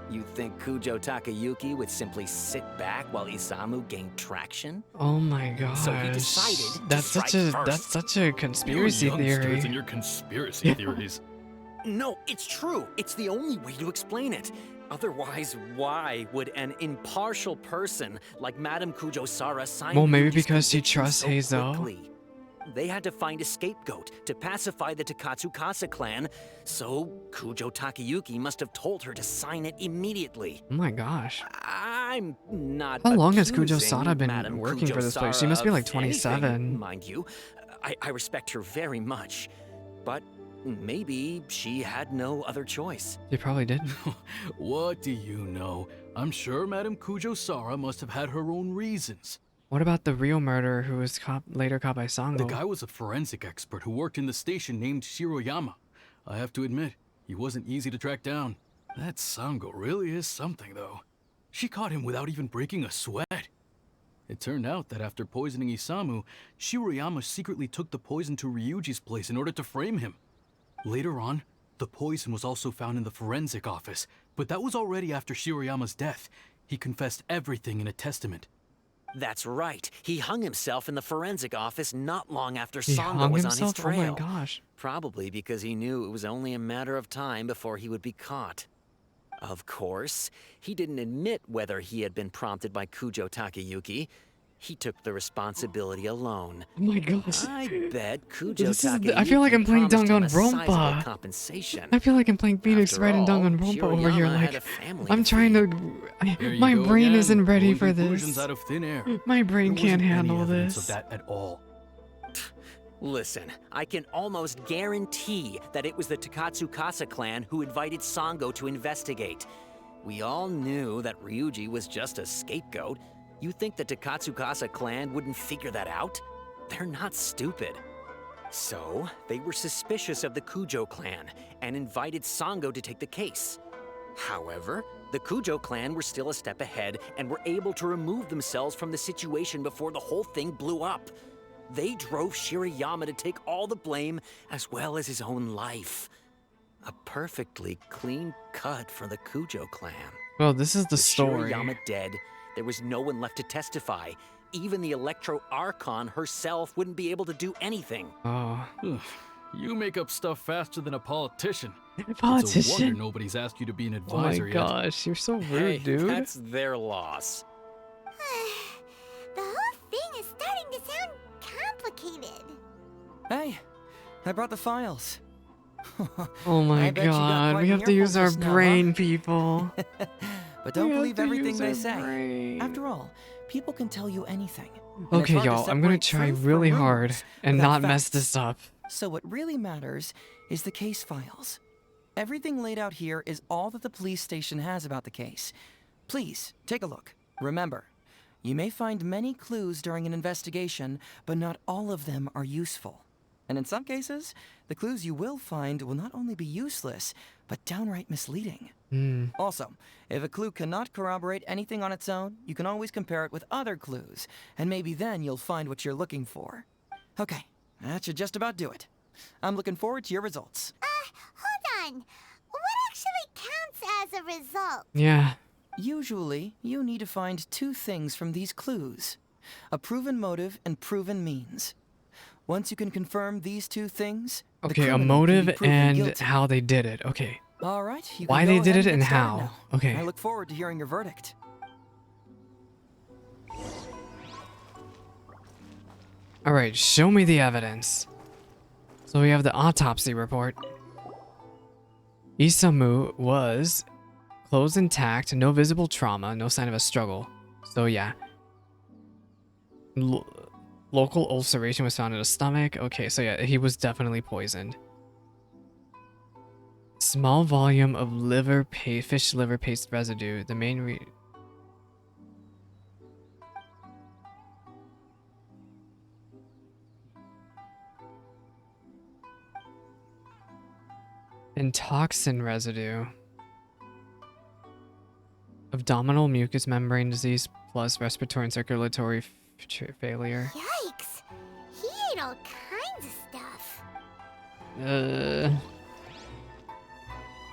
You think Kujo Takayuki would simply sit back while Isamu gained traction? Oh my gosh. So he decided to that's such a strike that's first. such a conspiracy theory. And your conspiracy theories. No, it's true. It's the only way to explain it. Otherwise, why would an impartial person like Madame Kujo Sara sign Well, maybe Ryuji's because she conviction trusts so Heizou. quickly? They had to find a scapegoat to pacify the Takatsukasa clan, so Kujo Takayuki must have told her to sign it immediately. Oh my gosh. I'm not. How long has accusing Kujo Sada been Madame working Kujo for this place? She Sara must be like of anything, 27. mind you. I respect her very much, but maybe she had no other choice. She probably did. What do you know? I'm sure Madame Kujo Sara must have had her own reasons. What about the real murderer who was later caught by Sango? The guy was a forensic expert who worked in the station named Shiroyama. I have to admit, he wasn't easy to track down. That Sango really is something, though. She caught him without even breaking a sweat. It turned out that after poisoning Isamu, Shiroyama secretly took the poison to Ryuji's place in order to frame him. Later on, the poison was also found in the forensic office, but that was already after Shiroyama's death. He confessed everything in a testament. That's right. He hung himself in the forensic office not long after He Sango hung was on himself? his Oh my trail. gosh. Probably because he knew it was only a matter of time before he would be caught. Of course, he didn't admit whether he had been prompted by Kujo Takayuki. He took the responsibility alone. Oh my gosh. I bet Kujo This is Takayuki I feel like I'm playing promised him a sizable Danganronpa. compensation. I feel like I'm playing Phoenix After Wright and all, Danganronpa over here. Shirayama had Like, a family I'm to trying to. There you My go brain again, isn't ready pulling for conclusions this. out of thin air. My brain There can't wasn't any handle evidence this. of that at all. Listen, I can almost guarantee that it was the Takatsukasa clan who invited Sango to investigate. We all knew that Ryuji was just a scapegoat. You think the Takatsukasa clan wouldn't figure that out? They're not stupid. So, they were suspicious of the Kujo clan and invited Sango to take the case. However, the Kujo clan were still a step ahead and were able to remove themselves from the situation before the whole thing blew up. They drove Shirayama to take all the blame as well as his own life. A perfectly clean cut for the Kujo clan. Well, this is the With story. Shirayama dead, there was no one left to testify. Even the Electro Archon herself wouldn't be able to do anything. Oh. You make up stuff faster than a politician. A It's a politician? wonder nobody's asked you to be an Oh my advisor yet. gosh, you're so rude, Hey, dude. that's their loss. The whole thing is starting to sound complicated. Hey, I brought the files. Oh my I bet you got god, quite we an have to use earful our just now, huh? brain, people. But don't We have believe to everything use they our say. brain. After all, people can tell you anything. And it's Okay, hard to y'all, I'm gonna separate try truth from really hard rumors and without not mess facts. this up. So what really matters is the case files. Everything laid out here is all that the police station has about the case. Please, take a look. Remember, you may find many clues during an investigation, but not all of them are useful. And in some cases, the clues you will find will not only be useless, but downright misleading. Also, if a clue cannot corroborate anything on its own, you can always compare it with other clues, and maybe then you'll find what you're looking for. Okay, that should just about do it. I'm looking forward to your results. Hold on. What actually counts as a result? Yeah. Usually, you need to find two things from these clues. A proven motive and proven means. Once you can confirm these two things, the Okay, a criminal can be motive proven and guilty. how they did it. Okay. All right, you Why can they go did ahead it and get started how. now. Okay. I look forward to hearing your verdict. Alright, show me the evidence. So we have the autopsy report. Isamu was clothes intact, no visible trauma, no sign of a struggle. So yeah. Local ulceration was found in his stomach. Okay, so yeah, he was definitely poisoned. Small volume of fish liver paste residue. The main and toxin residue. Abdominal mucous membrane disease plus respiratory and circulatory failure. Yikes. He ate all kinds of stuff.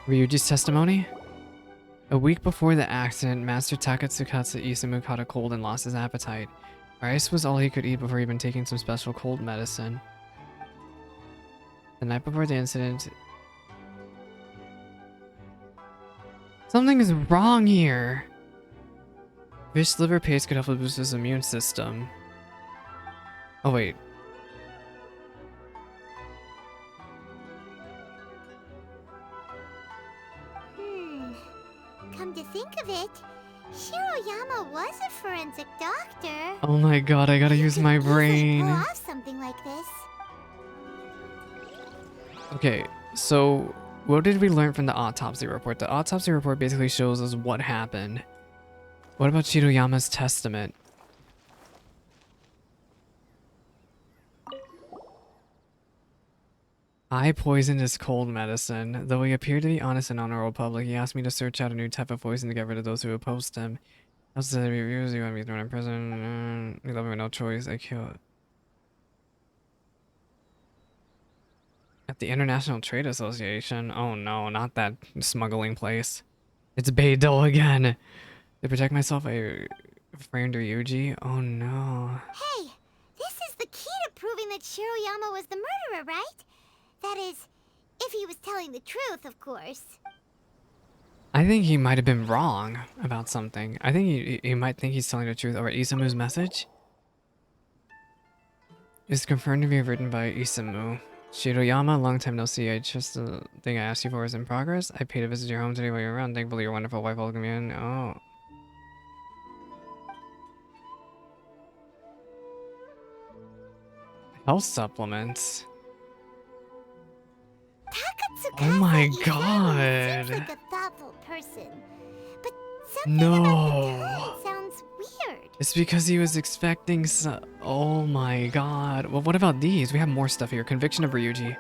Ryuji's testimony? A week before the accident, Master Takatsukasa Isamu caught a cold and lost his appetite. Rice was all he could eat before he'd been taking some special cold medicine. The night before the incident... Something is wrong here. Fish liver paste could help to boost his immune system. Oh wait. Come to think of it, Shiroyama was a forensic doctor. Oh my god, I gotta use my Pull brain. off something like this. Okay, so what did we learn from the autopsy report? The autopsy report basically shows us what happened. What about Shiroyama's testament? I poisoned his cold medicine. Though he appeared to be honest and honorable public, he asked me to search out a new type of poison to get rid of those who opposed him. I was said reviews, you want to be thrown in prison. You left me with no choice. I killed. At the International Trade Association. Oh no, not that smuggling place. It's Beidou again. To protect myself, I framed Ryuji. Oh no. Hey, this is the key to proving that Shiroyama was the murderer, right? That is, if he was telling the truth, of course. I think he might have been wrong about something. I think he might think he's telling the truth. Alright, Isamu's message. Is confirmed to be written by Isamu. Shiroyama, long time no see. Just the thing I asked you for is in progress. I paid a visit to your home today while you were around. Thankfully, your wonderful wife welcomed you in. Oh. Health supplements. Oh my god. Seems like a thoughtful person, but No. sounds weird. It's because he was expecting oh my god. Well, what about these? We have more stuff here. Conviction of Ryuji.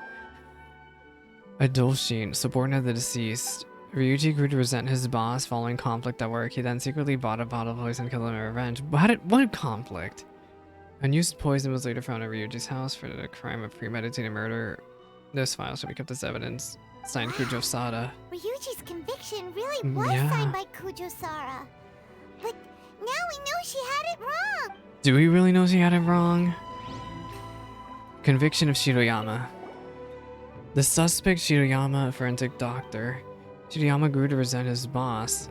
Adolshin, subordinate of the deceased. Ryuji grew to resent his boss following conflict at work. He then secretly bought a bottle of poison and killed him in revenge. What conflict? Unused poison was later found at Ryuji's house for the crime of premeditated murder. This file should be kept as evidence. Signed Kujo Sada. Ryuji's conviction really was signed by Kujo-Sara. But now we know she had it wrong. Do we really know she had it wrong? Conviction of Shiroyama. The suspect, Shiroyama, a forensic doctor. Shiroyama grew to resent his boss.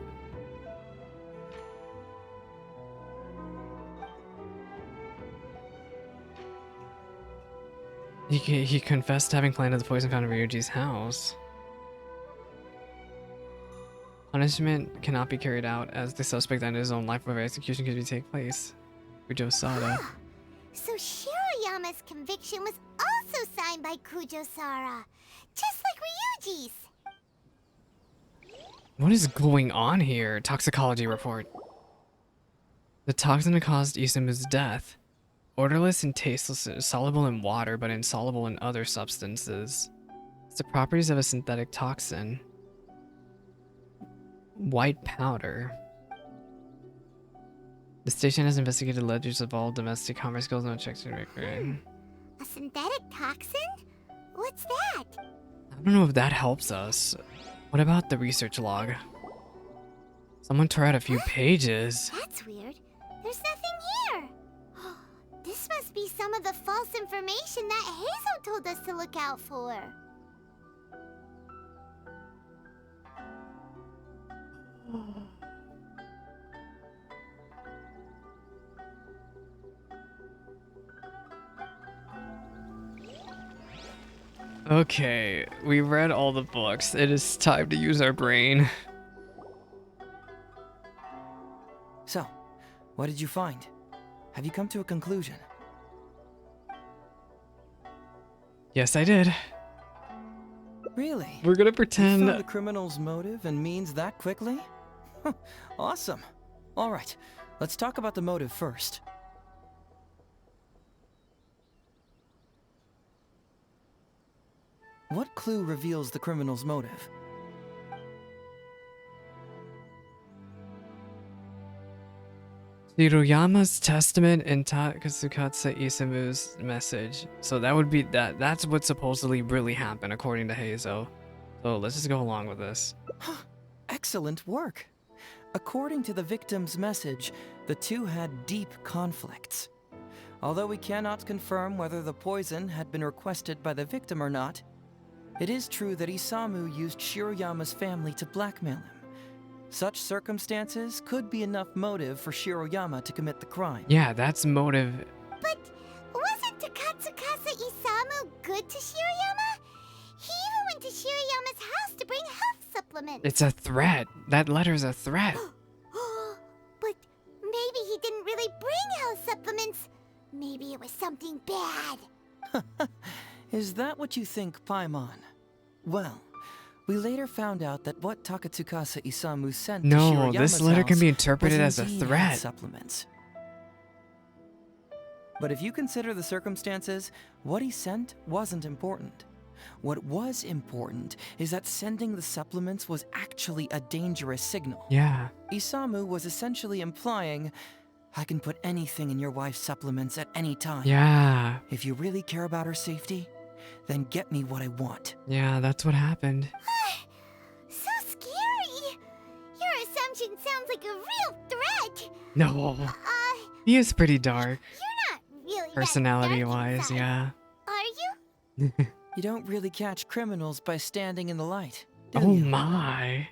He confessed to having planted the poison found in Ryuji's house. Punishment cannot be carried out as the suspect ended his own life where execution could take place. Kujo Sada. So Shiroyama's conviction was also signed by Kujo-Sara, just like Ryuji's. What is going on here? Toxicology report. The toxin that caused Isamu's death. Odorless and tasteless, soluble in water but insoluble in other substances. It's the properties of a synthetic toxin. White powder. The station has investigated ledgers of all domestic commerce goals and checks to record. A synthetic toxin? What's that? I don't know if that helps us. What about the research log? Someone tore out a few pages. That's weird. There's nothing here. This must be some of the false information that Heizou told us to look out for. Okay, we read all the books. It is time to use our brain. So, what did you find? Have you come to a conclusion? Yes, I did. Really? We're gonna You pretend. found the criminal's motive and means that quickly? Awesome. All right, let's talk about the motive first. What clue reveals the criminal's motive? Shiroyama's testament and Tatsukasa Isamu's message. So that would be that's what supposedly really happened according to Heizou. So let's just go along with this. Excellent work. According to the victim's message, the two had deep conflicts. Although we cannot confirm whether the poison had been requested by the victim or not, it is true that Isamu used Shiroyama's family to blackmail him. Such circumstances could be enough motive for Shiroyama to commit the crime. Yeah, that's motive. But wasn't Tatsukasa Isamu good to Shiroyama? He even went to Shiroyama's house to bring health supplements. It's a threat. That letter's a threat. But maybe he didn't really bring health supplements. Maybe it was something bad. Is that what you think, Paimon? Well, we later found out that what Tatsukasa Isamu sent to No, Shiroyama's this letter can be house interpreted was as a indeed health threat. supplements. But if you consider the circumstances, what he sent wasn't important. What was important is that sending the supplements was actually a dangerous signal. Yeah. Isamu was essentially implying, I can put anything in your wife's supplements at any time. Yeah. If you really care about her safety, then get me what I want. Yeah, that's what happened. So scary. Your assumption sounds like a real threat. No. He is pretty dark. You're not really Personality-wise, yeah. Are you? You don't really catch criminals by standing in the light, do Oh you? my.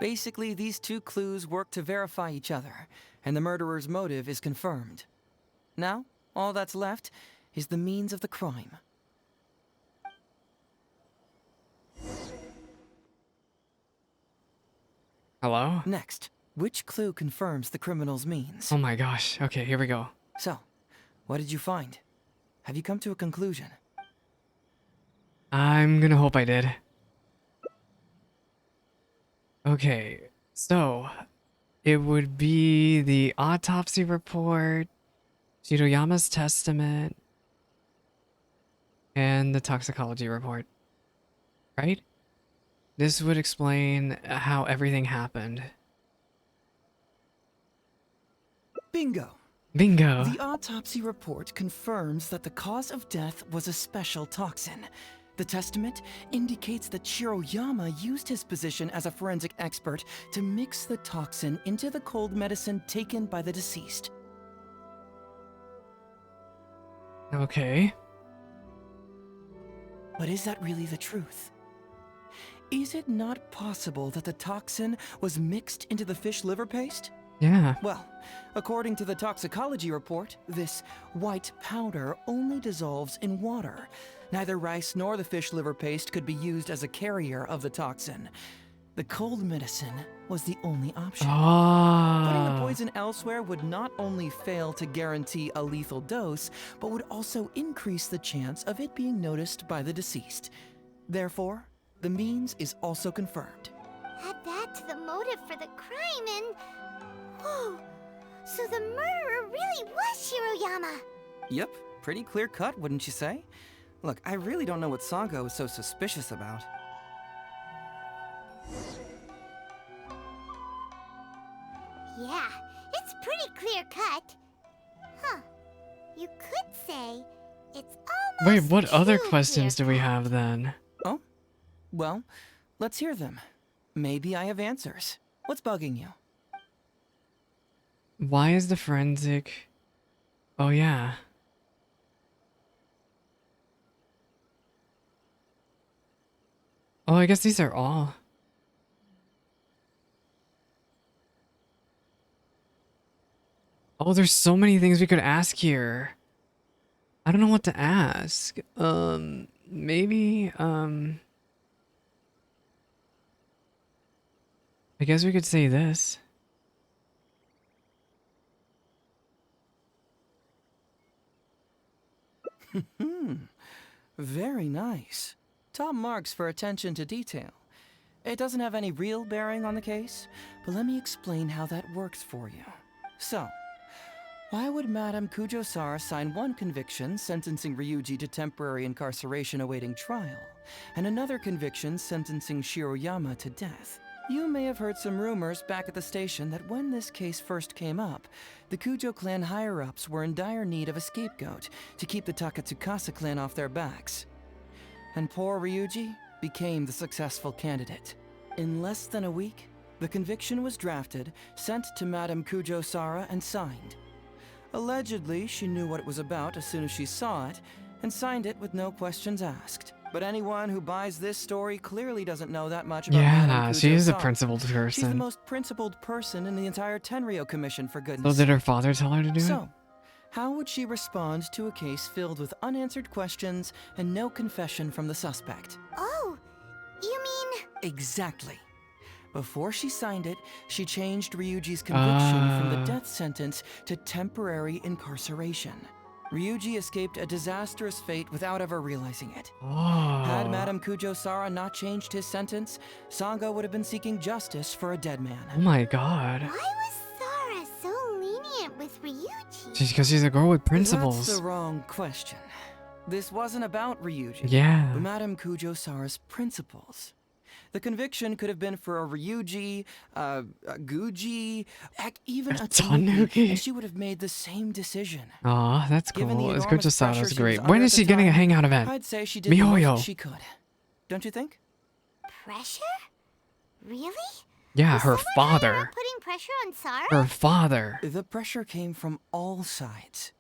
Basically, these two clues work to verify each other, and the murderer's motive is confirmed. Now, all that's left is the means of the crime. Hello? Next, which clue confirms the criminal's means? Oh my gosh. Okay, here we go. So, what did you find? Have you come to a conclusion? I'm gonna hope I did. Okay, so it would be the autopsy report, Shiroyama's testament, and the toxicology report. Right? This would explain how everything happened. Bingo! Bingo! The autopsy report confirms that the cause of death was a special toxin. The testament indicates that Shiroyama used his position as a forensic expert to mix the toxin into the cold medicine taken by the deceased. Okay. But is that really the truth? Is it not possible that the toxin was mixed into the fish liver paste? Yeah. Well, according to the toxicology report, this white powder only dissolves in water. Neither rice nor the fish liver paste could be used as a carrier of the toxin. The cold medicine was the only option. Putting the poison elsewhere would not only fail to guarantee a lethal dose, but would also increase the chance of it being noticed by the deceased. Therefore, the means is also confirmed. Add that to the motive for the crime and... Whoa! So the murderer really was Shiroyama! Yep, pretty clear cut, wouldn't you say? Look, I really don't know what Sango is so suspicious about. Yeah, it's pretty clear cut. Huh. You could say it's almost Wait, what other too questions do we clear-cut. have then? Oh? Well, let's hear them. Maybe I have answers. What's bugging you? Why is the forensic... Oh yeah. Oh, I guess these are all. Oh, there's so many things we could ask here. I don't know what to ask. Maybe, I guess we could say this. Very nice. Top marks for attention to detail. It doesn't have any real bearing on the case, but let me explain how that works for you. So, why would Madame Kujo-Sara sign one conviction sentencing Ryuji to temporary incarceration awaiting trial, and another conviction sentencing Shiroyama to death? You may have heard some rumors back at the station that when this case first came up, the Kujo clan higher-ups were in dire need of a scapegoat to keep the Takatsukasa clan off their backs. And poor Ryuji became the successful candidate. In less than a week, the conviction was drafted, sent to Madame Kujo-Sara, and signed. Allegedly, she knew what it was about as soon as she saw it, and signed it with no questions asked. But anyone who buys this story clearly doesn't know that much about Madame Yeah, she is a Kujo-Sara. principled She's the person. most principled person in the entire Tenryo Commission, for goodness So did her father tell her to do it? So, how would she respond to a case filled with unanswered questions and no confession from the suspect? Oh, you mean... Exactly. Before she signed it, she changed Ryuji's conviction from the death sentence to temporary incarceration. Ryuji escaped a disastrous fate without ever realizing it. Had Madame Kujo-Sara not changed his sentence, Sango would have been seeking justice for a dead man. Oh my god. Why was Sara so lenient with Ryuji? Just because she's a girl with principles. That's the wrong question. This wasn't about Ryuji, Yeah. but Madame Kujo-Sara's principles. The conviction could have been for a Ryuji, a Guji, heck, even a Tanuki, and she would have made the same decision. Aw, that's Given the cool. It's enormous Kujo-Sara's pressure she great. was When under is at she the getting a time, hangout event? I'd say she did the Mihoyo. most she could. Don't you think? Pressure? Really? Yeah, Was her someone father. putting pressure on Sara? Her father. The pressure came from all sides.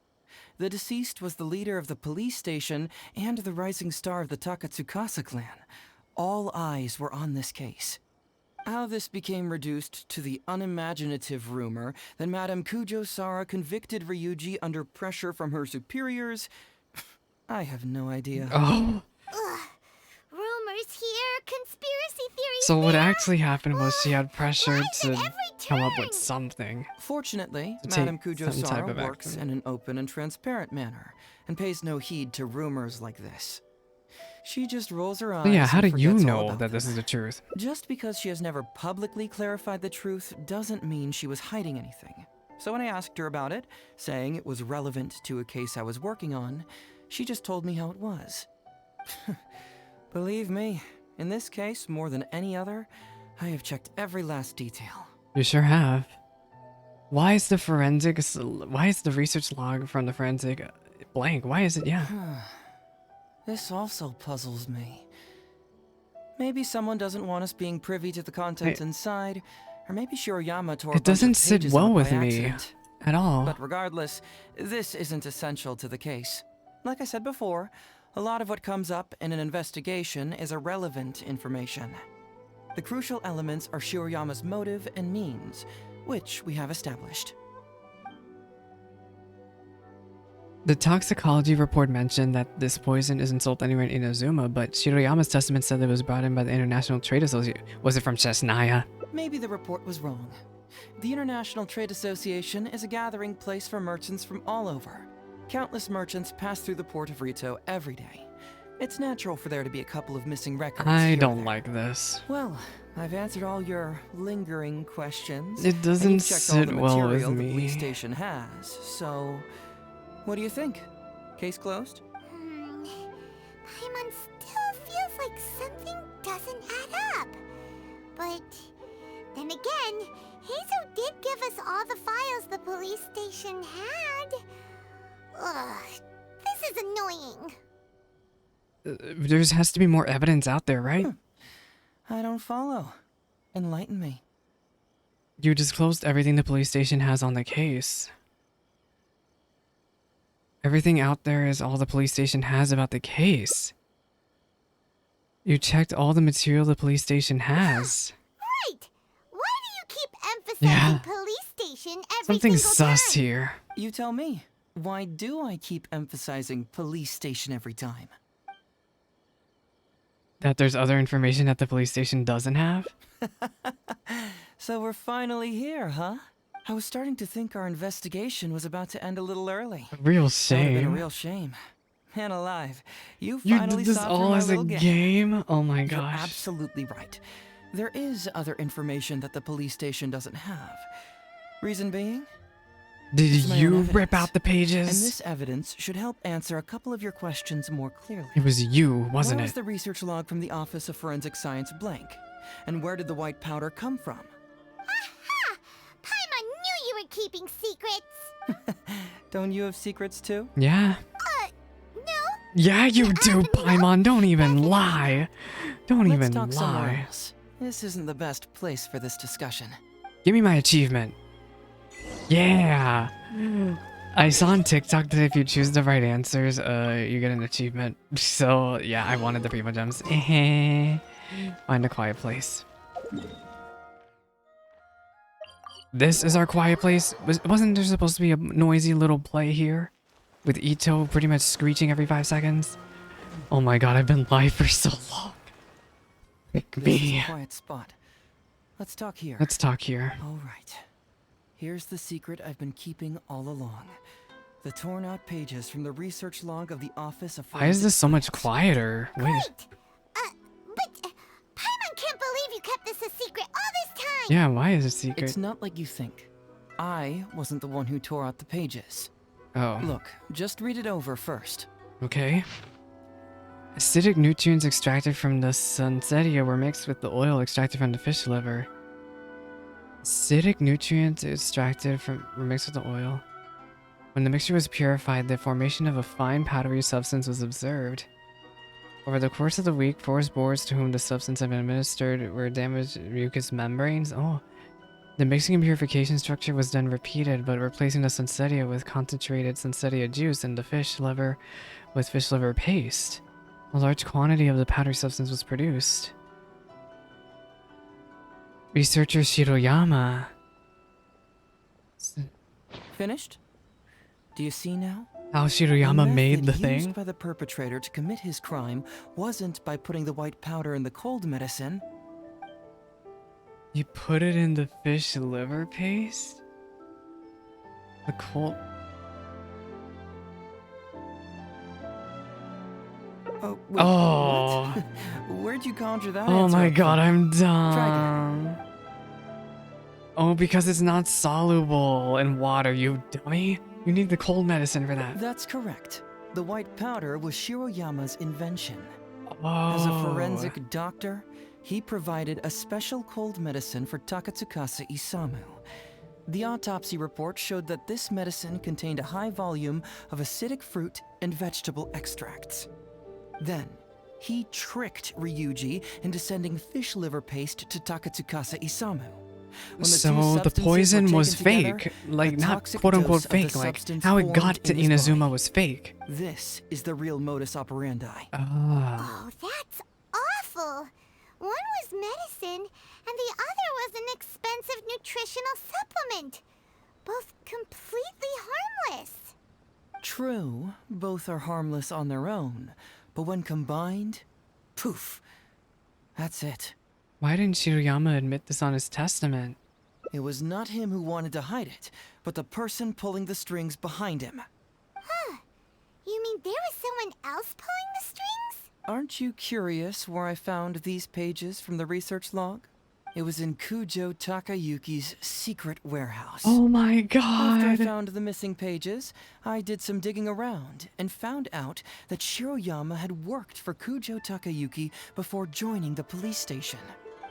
The deceased was the leader of the police station and the rising star of the Takatsukasa clan. All eyes were on this case. How this became reduced to the unimaginative rumor that Madame Kujo-Sara convicted Ryuji under pressure from her superiors, I have no idea. Oh. Ugh. Rumors here, conspiracy theories. So what actually happened was she had pressure to come up with something. Fortunately, To Madame take some type Kujo-Sara of works action. in an open and transparent manner, and pays no heed to rumors like this. She just rolls her eyes. So yeah, how and do you forgets all know about that this them. is the truth? Just because she has never publicly clarified the truth doesn't mean she was hiding anything. So when I asked her about it, saying it was relevant to a case I was working on, she just told me how it was. Believe me, in this case, more than any other, I have checked every last detail. You sure have. Why is the research log from the forensic blank? Why is it, yeah? This also puzzles me. Maybe someone doesn't want us being privy to the contents inside, or maybe Shiroyama tore a It bunch of doesn't sit pages well out with by me accident. at all. But regardless, this isn't essential to the case. Like I said before, a lot of what comes up in an investigation is irrelevant information. The crucial elements are Shiroyama's motive and means, which we have established. The toxicology report mentioned that this poison isn't sold anywhere in Inazuma, but Shiroyama's testament said it was brought in by the International Trade Association. Was it from Chesnaya? Maybe the report was wrong. The International Trade Association is a gathering place for merchants from all over. Countless merchants pass through the port of Rito every day. It's natural for there to be a couple of missing records. I don't like this. Well, I've answered all your lingering questions. It and doesn't you've checked all sit the well with material the me. police station has, so what do you think? Case closed? Paimon still feels like something doesn't add up. But then again, Heizou did give us all the files the police station had. Ugh, this is annoying. There has to be more evidence out there, right? I don't follow. Enlighten me. You disclosed everything the police station has on the case. Everything out there is all the police station has about the case. You checked all the material the police station has. Right! Why do you keep emphasizing Yeah. police station every Something's single sus time? here. You tell me. Why do I keep emphasizing police station every time? That there's other information that the police station doesn't have? So we're finally here, huh? I was starting to think our investigation was about to end a little early. A real That would have been a shame. real shame. Man alive, you You finally did this saw through all my as a little game? Oh my You're gosh. absolutely right. There is other information that the police station doesn't have. Reason being? Did it's my own you evidence. rip out the And pages? this evidence should help answer a couple of your questions more clearly. It was you, wasn't Why was it? the research log from the Office of Forensic Science blank? And where did the white powder come from? Aha! Paimon knew you were keeping secrets. Don't you have secrets too? Yeah. No. Yeah, you do, Paimon. Don't even lie. Don't Let's even talk somewhere lie. else. This isn't the best place for this discussion. Give me my achievement. Yeah. I saw on TikTok that if you choose the right answers, you get an achievement. So yeah, I wanted the Primo Gems. Find a quiet place. This is our quiet place. Wasn't there supposed to be a noisy little play here? With Ito pretty much screeching every 5 seconds? Oh my god, I've been live for so long. Pick This is me. a quiet spot. Let's talk here. Let's talk here. All right. Here's the secret I've been keeping all along. The torn out pages from the research log of the Office of Why is this so much quieter? Wait. But Paimon can't believe you kept this a secret all this time. Yeah, why is it secret? It's not like you think. I wasn't the one who tore out the pages. Oh. Look, just read it over first. Okay. Acidic nutrients extracted from the sunsettia were mixed with the oil extracted from the fish liver. Acidic nutrients extracted from were mixed with the oil. When the mixture was purified, the formation of a fine powdery substance was observed. Over the course of the week, 4 boars to whom the substance had been administered were damaged mucous membranes. Oh. The mixing and purification structure was then repeated, but replacing the sunsettia with concentrated sunsettia juice and the fish liver with fish liver paste. A large quantity of the powdery substance was produced. Researcher Shiroyama. Finished? Do you see now? How Shiroyama made the used thing? by the perpetrator to commit his crime wasn't by putting the white powder in the cold medicine. You put it in the fish liver paste? The cold... Oh, wait, Oh. what? Where'd you conjure that Oh answer my up god, from? I'm Try dumb. Oh, because it's not soluble in water, you dummy. You need the cold medicine for that. That's correct. The white powder was Shiroyama's invention. Oh. As a forensic doctor, he provided a special cold medicine for Takatsukasa Isamu. The autopsy report showed that this medicine contained a high volume of acidic fruit and vegetable extracts. Then, he tricked Ryuji into sending fish liver paste to Takatsukasa Isamu. So the poison was fake, like not quote-unquote fake, like how it got to Inazuma was fake. This is the real modus operandi. Oh, that's awful. One was medicine, and the other was an expensive nutritional supplement. Both completely harmless. True, both are harmless on their own, but when combined, poof, that's it. Why didn't Shiroyama admit this on his testament? It was not him who wanted to hide it, but the person pulling the strings behind him. Huh. You mean there was someone else pulling the strings? Aren't you curious where I found these pages from the research log? It was in Kujo Takayuki's secret warehouse. Oh my After I god! found the missing pages, I did some digging around and found out that Shiroyama had worked for Kujo Takayuki before joining the police station.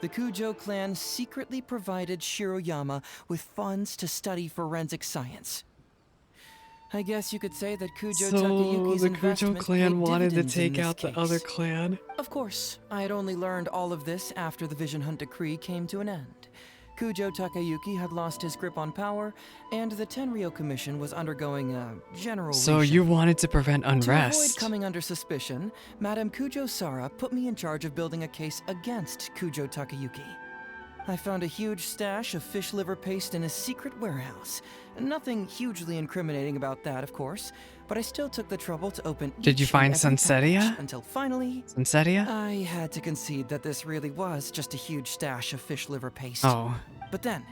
The Kujo clan secretly provided Shiroyama with funds to study forensic science. I guess you could say that Kujo Takayuki's the Kujo investment clan paid wanted to dividends in take this out the case. other clan. Of course, I had only learned all of this after the Vision Hunt decree came to an end. Kujo Takayuki had lost his grip on power, and the Tenryou Commission was undergoing a general So reshuffle. you wanted to prevent To avoid unrest. coming under suspicion, Madame Kujo Sara put me in charge of building a case against Kujo Takayuki. I found a huge stash of fish liver paste in a secret warehouse. Nothing hugely incriminating about that, of course, but I still took the trouble to open Did you each find and every Sunsettia? package until finally, Sunsettia? I had to concede that this really was just a huge stash of fish liver paste. Oh. But then,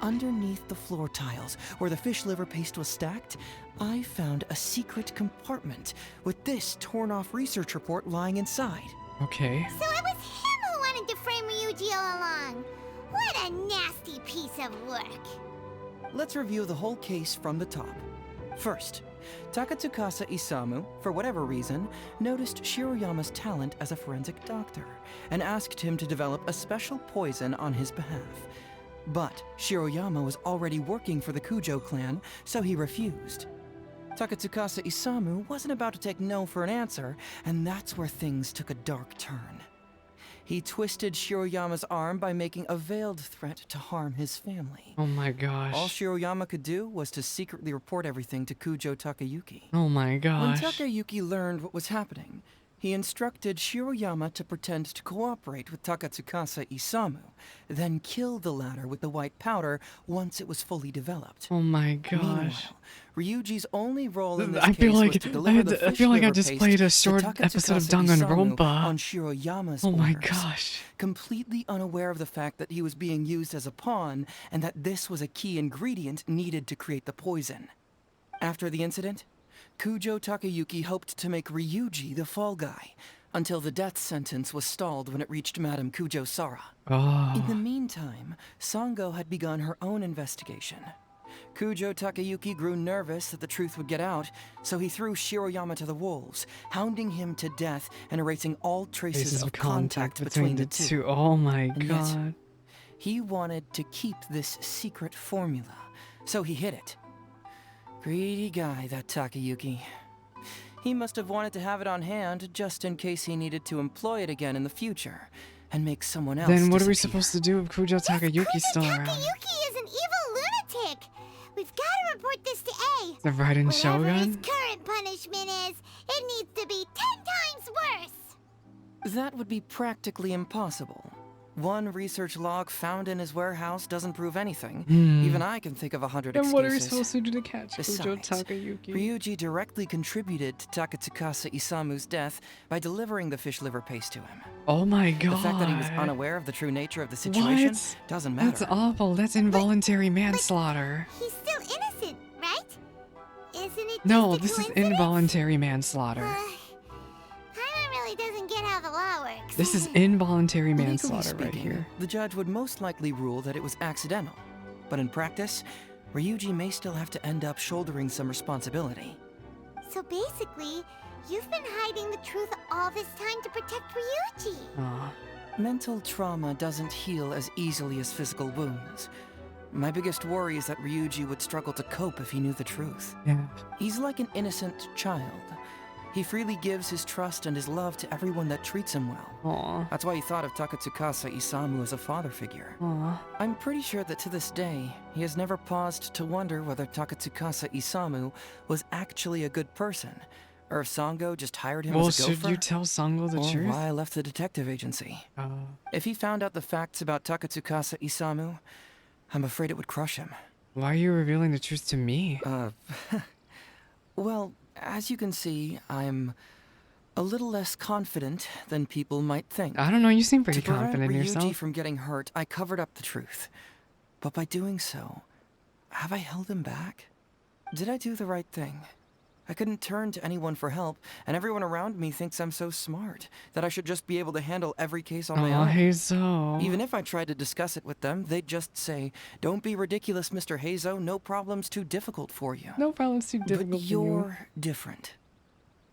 underneath the floor tiles, where the fish liver paste was stacked, I found a secret compartment with this torn-off research report lying inside. Okay. So it was him who wanted to frame Ryuji all along. What a nasty piece of work. Let's review the whole case from the top. First, Takatsukasa Isamu, for whatever reason, noticed Shiroyama's talent as a forensic doctor and asked him to develop a special poison on his behalf. But Shiroyama was already working for the Kujo clan, so he refused. Takatsukasa Isamu wasn't about to take no for an answer, and that's where things took a dark turn. He twisted Shiroyama's arm by making a veiled threat to harm his family. Oh my gosh. All Shiroyama could do was to secretly report everything to Kujo Takayuki. Oh my When gosh. Takayuki learned what was happening, he instructed Shiroyama to pretend to cooperate with Takatsukasa Isamu, then kill the latter with the white powder once it was fully developed. Oh my gosh. Meanwhile, Ryuji's only role in this I feel case like was to deliver the I fish feel like I liver just paste played a to short episode of Takatsukasa Isamu Danganronpa. on Shiroyama's Oh my orders, gosh. completely unaware of the fact that he was being used as a pawn and that this was a key ingredient needed to create the poison. After the incident, Kujo Takayuki hoped to make Ryuji the fall guy, until the death sentence was stalled when it reached Madame Kujo Sara. Oh. In the meantime, Sango had begun her own investigation. Kujo Takayuki grew nervous that the truth would get out, so he threw Shiroyama to the wolves, hounding him to death and erasing all traces of contact between the two. Oh my And yet, god. he wanted to keep this secret formula, so he hid it. Greedy guy, that Takayuki. He must have wanted to have it on hand just in case he needed to employ it again in the future and make someone else Then what are we disappear. supposed to do if Kujo Takayuki's still around? Takayuki is an evil lunatic. We've got to report this to A. The Raiden Whatever Shogun? his current punishment is, it needs to be 10 times worse. That would be practically impossible. One research log found in his warehouse doesn't prove anything. Hmm. Even I can think of 100 Then excuses. what are we supposed to do to catch Kujo Besides, Takayuki? Ryuji directly contributed to Takatsukasa Isamu's death by delivering the fish liver paste to him. Oh my god. The fact that he was unaware of the true nature of the situation doesn't matter. That's awful. That's involuntary manslaughter. He's still innocent, right? Isn't it? No, this is involuntary manslaughter. Paimon really doesn't get how the law works. This is involuntary Legally manslaughter right speaking, here. the judge would most likely rule that it was accidental. But in practice, Ryuji may still have to end up shouldering some responsibility. So basically, you've been hiding the truth all this time to protect Ryuji. Mental trauma doesn't heal as easily as physical wounds. My biggest worry is that Ryuji would struggle to cope if he knew the truth. Yeah. He's like an innocent child. He freely gives his trust and his love to everyone that treats him well. Aww. That's why he thought of Takatsukasa Isamu as a father figure. Aww. I'm pretty sure that to this day, he has never paused to wonder whether Takatsukasa Isamu was actually a good person, or if Sango just hired him Well, as a gopher. should you tell Sango the or truth? why I left the detective agency. If he found out the facts about Takatsukasa Isamu, I'm afraid it would crush him. Why are you revealing the truth to me? Well, as you can see, I'm a little less confident than people might think. I don't know, you seem pretty To prevent confident in Ryuji yourself. from getting hurt, I covered up the truth. But by doing so, have I held him back? Did I do the right thing? I couldn't turn to anyone for help, and everyone around me thinks I'm so smart that I should just be able to handle every case on my Aw, own. Heizou. Even if I tried to discuss it with them, they'd just say, "Don't be ridiculous, Mr. Heizou. No problem's too difficult for you." No problem's too difficult But for you. you're different.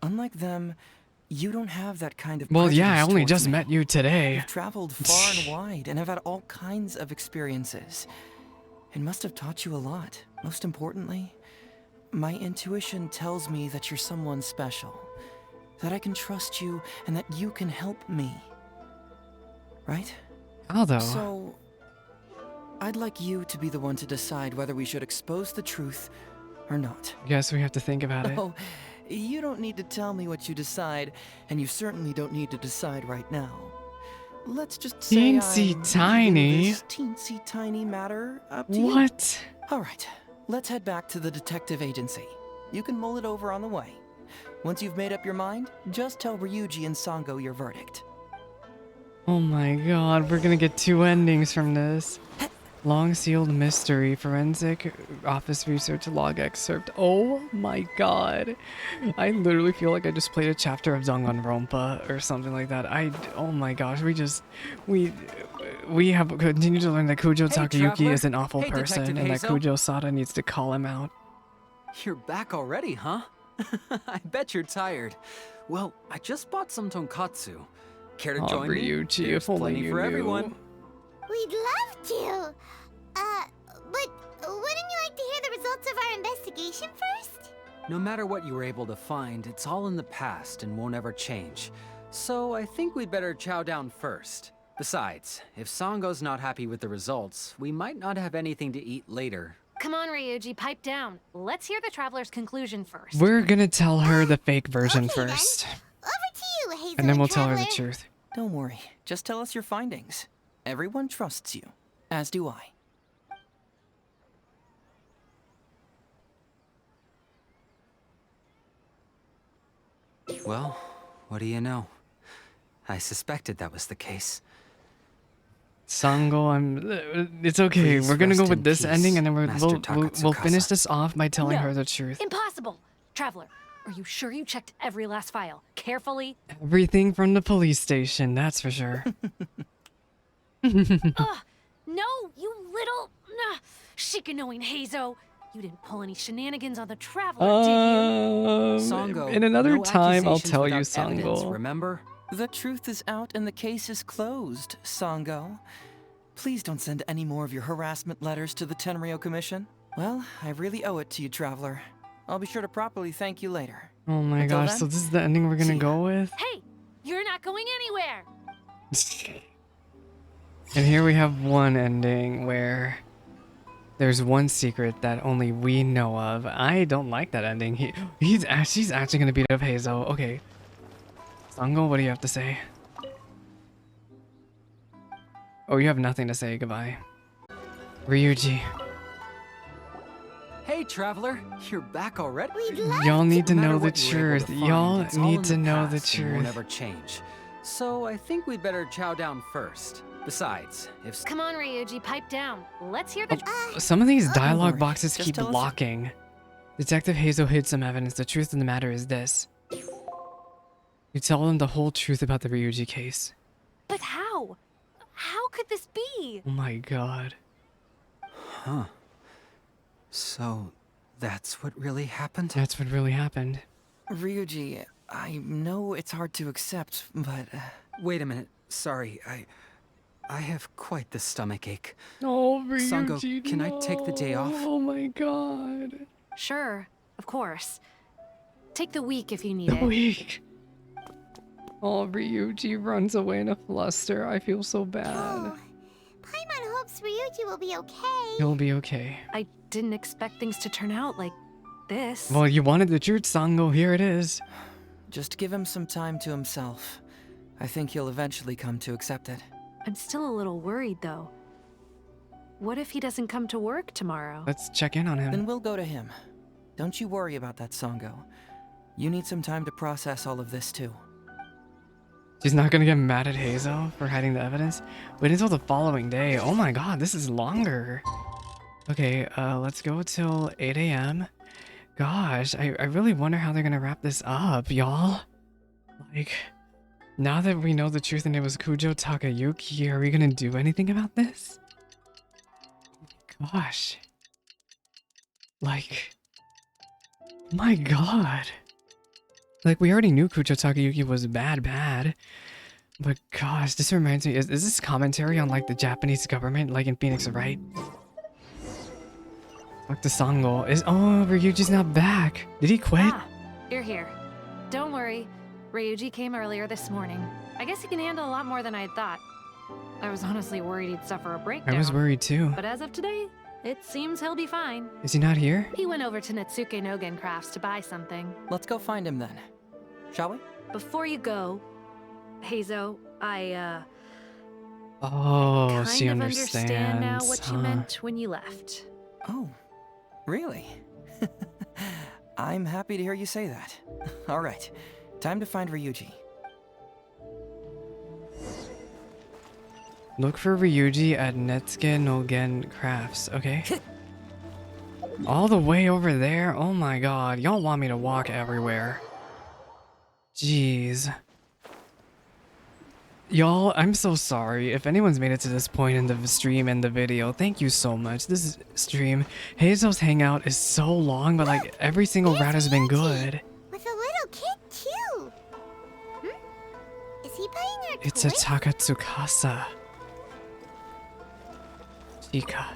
Unlike them, you don't have that kind of Well, yeah, I prejudice only towards just me. met you today. You've traveled far and wide and have had all kinds of experiences. It must have taught you a lot. Most importantly, my intuition tells me that you're someone special, that I can trust you and that you can help me. Right? Although... So, I'd like you to be the one to decide whether we should expose the truth or not. Guess we have to think about it. Oh, you don't need to tell me what you decide, and you certainly don't need to decide right now. Let's just say Teensy I'm tiny. leaving this teensy tiny matter up to you. What? All right, let's head back to the detective agency. You can mull it over on the way. Once you've made up your mind, just tell Ryuji and Sango your verdict. Oh my god, we're gonna get two endings from this. Long sealed mystery, forensic office research log excerpt. Oh my god. I literally feel like I just played a chapter of Danganronpa or something like that. Oh my gosh, we have continued to learn that Kujo Takayuki traveler. is an awful Hey, person Detective and that Heizou. Kujo Sada needs to call him out. You're back already, huh? I bet you're tired. Well, I just bought some tonkatsu. Care to Oh, join me? Ryuji, There's if only plenty you for knew. everyone. We'd love to. But wouldn't you like to hear the results of our investigation first? No matter what you were able to find, it's all in the past and won't ever change. So I think we'd better chow down first. Besides, if Sango's not happy with the results, we might not have anything to eat later. Come on, Ryuji, pipe down. Let's hear the traveler's conclusion first. We're gonna tell her the fake version first. Over to you, Heizou And then we'll tell her the Traveler. truth. Don't worry, just tell us your findings. Everyone trusts you, as do I. Well, what do you know? I suspected that was the case. Sango, it's okay. Please We're gonna rest go in with this peace, ending, and then Master we'll finish Takatsukasa. this off by telling No, her the truth. Impossible! Traveler, are you sure you checked every last file? Carefully? Everything from the police station, that's for sure. Ugh! No, you little... chicken-knowing Heizou! You didn't pull any shenanigans on the Traveler, did you? Sango, in another no time, I'll accusations tell you, without evidence, Sango. remember? The truth is out and the case is closed, Sango. Please don't send any more of your harassment letters to the Tenryo Commission. Well, I really owe it to you, Traveler. I'll be sure to properly thank you later. Oh my Until gosh, then, so this is the ending we're gonna go with? Hey! You're not going anywhere! And here we have one ending where there's one secret that only we know of. I don't like that ending. She's actually gonna beat up Heizou. Okay. Sango, what do you have to say? Oh, you have nothing to say goodbye. Ryuji. Hey, traveler, you're back already? Y'all need to No matter know the what you were able truth. to find, Y'all it's all need in to the know the past and won't truth. ever change. So I think we'd better chow down first. Besides, if Come on, Ryuji, pipe down. Let's hear the. Some of these Don't dialogue worry, boxes just keep tell us- blocking. Detective Heizou hid some evidence. The truth of the matter is this. You tell them the whole truth about the Ryuji case. But how? How could this be? Oh my god. Huh. So, that's what really happened? That's what really happened. Ryuji, I know it's hard to accept, but... Wait a minute. Sorry, I have quite the stomach ache. Oh, Sango, Ryuji, can I take the day off? Oh my god. Sure, of course. Take the week if you need The it. week. Oh, Ryuji runs away in a fluster. I feel so bad. Paimon hopes Ryuji will be okay. He'll be okay. I didn't expect things to turn out like this. Well, you wanted the truth, Sango. Here it is. Just give him some time to himself. I think he'll eventually come to accept it. I'm still a little worried, though. What if he doesn't come to work tomorrow? Let's check in on him. Then we'll go to him. Don't you worry about that, Sango. You need some time to process all of this, too. She's not gonna get mad at Heizou for hiding the evidence? Wait until the following day. Oh my god, this is longer. Okay, let's go till 8 a.m. Gosh, I really wonder how they're gonna wrap this up, y'all. Like, now that we know the truth and it was Kujo Takayuki, are we gonna do anything about this? Gosh. Like, my god. Like, we already knew Kujo Takayuki was bad. But gosh, this reminds me, is this commentary on, like, the Japanese government, like in Phoenix, right? Fuck the Sango. Oh, Ryuji's not back. Did he quit? Ah, you're here. Don't worry. Ryuji came earlier this morning. I guess he can handle a lot more than I thought. I was honestly worried he'd suffer a breakdown. I was worried too. But as of today, it seems he'll be fine. Is he not here? He went over to Natsuke Nogen Crafts to buy something. Let's go find him then. Shall we? Before you go, Heizou, Oh, kind she of understands. understand now what you huh? meant when you left. Oh, really? I'm happy to hear you say that. All right, time to find Ryuji. Look for Ryuji at Netsuke Nogen Crafts, okay? All the way over there? Oh my god, y'all want me to walk everywhere. Jeez. Y'all, I'm so sorry. If anyone's made it to this point in the stream and the video, thank you so much. This stream, Heizou's Hangout is so long, but like every single route has been good. With a little kid, too. Is he buying our It's a toys? Takatsukasa. Chika.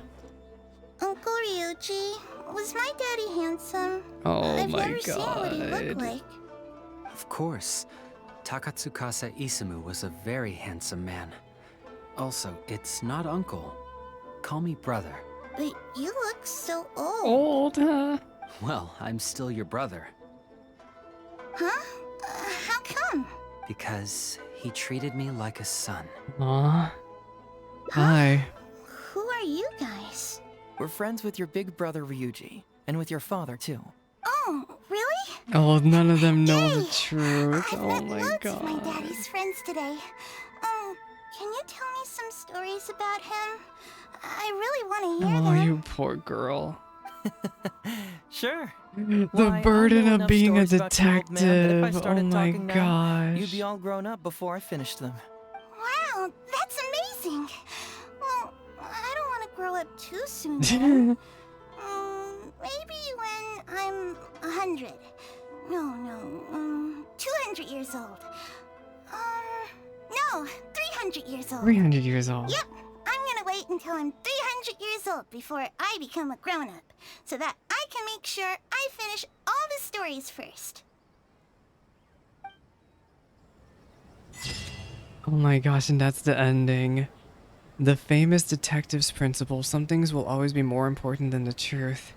Uncle Ryuji, was my daddy handsome? Oh I've my never seen what he looked god. like. Of course. Takatsukasa Isamu was a very handsome man. Also, it's not uncle. Call me brother. But you look so old. Old, huh? Well, I'm still your brother. Huh? How come? Because he treated me like a son. Aw. Hi. Who are you guys? We're friends with your big brother Ryuji, and with your father too. Oh, really? Oh, none of them know the truth. I've Oh met my loads of my god. daddy's friends today. Can you tell me some stories about him? I really want to hear Oh, them. you poor girl. Sure. The Why, I burden know of enough being a stories about your old man that if I detective. Oh started my talking now, gosh. you'd be all grown up before I finished them. Wow, that's amazing. Well, I don't want to grow up too soon. Then. Maybe when I'm 100. No, 200 years old. No, 300 years old. 300 years old. Yep, I'm gonna wait until I'm 300 years old before I become a grown-up, so that I can make sure I finish all the stories first. Oh my gosh, and that's the ending. The famous detective's principle. Some things will always be more important than the truth.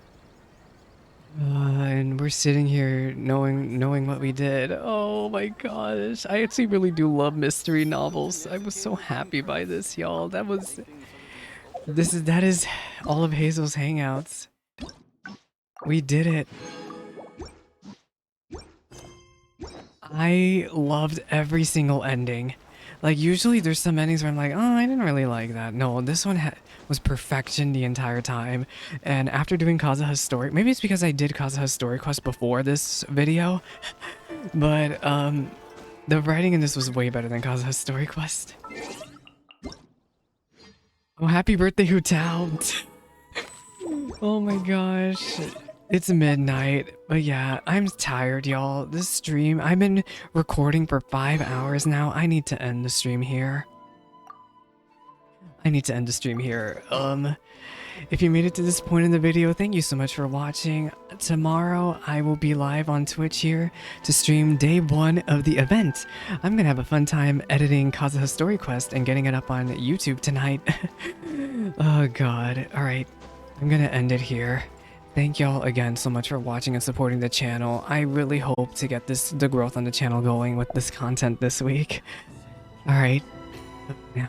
And we're sitting here knowing what we did. Oh my gosh. I actually really do love mystery novels. I was so happy by this, y'all. That is all of Heizou's Hangouts. We did it. I loved every single ending. Like, usually there's some endings where I'm like, oh, I didn't really like that. No, this one was perfection the entire time. And after doing Kazuha's story, maybe it's because I did Kazuha's story quest before this video, but the writing in this was way better than Kazuha's story quest. Oh, happy birthday, Hu Tao! Oh my gosh. It's midnight, but yeah, I'm tired, y'all. This stream, I've been recording for 5 hours now. I need to end the stream here. If you made it to this point in the video, thank you so much for watching. Tomorrow, I will be live on Twitch here to stream day 1 of the event. I'm gonna have a fun time editing Kazuha's Story Quest and getting it up on YouTube tonight. Oh god. Alright, I'm gonna end it here. Thank y'all again so much for watching and supporting the channel. I really hope to get the growth on the channel going with this content this week. Alright. Yeah.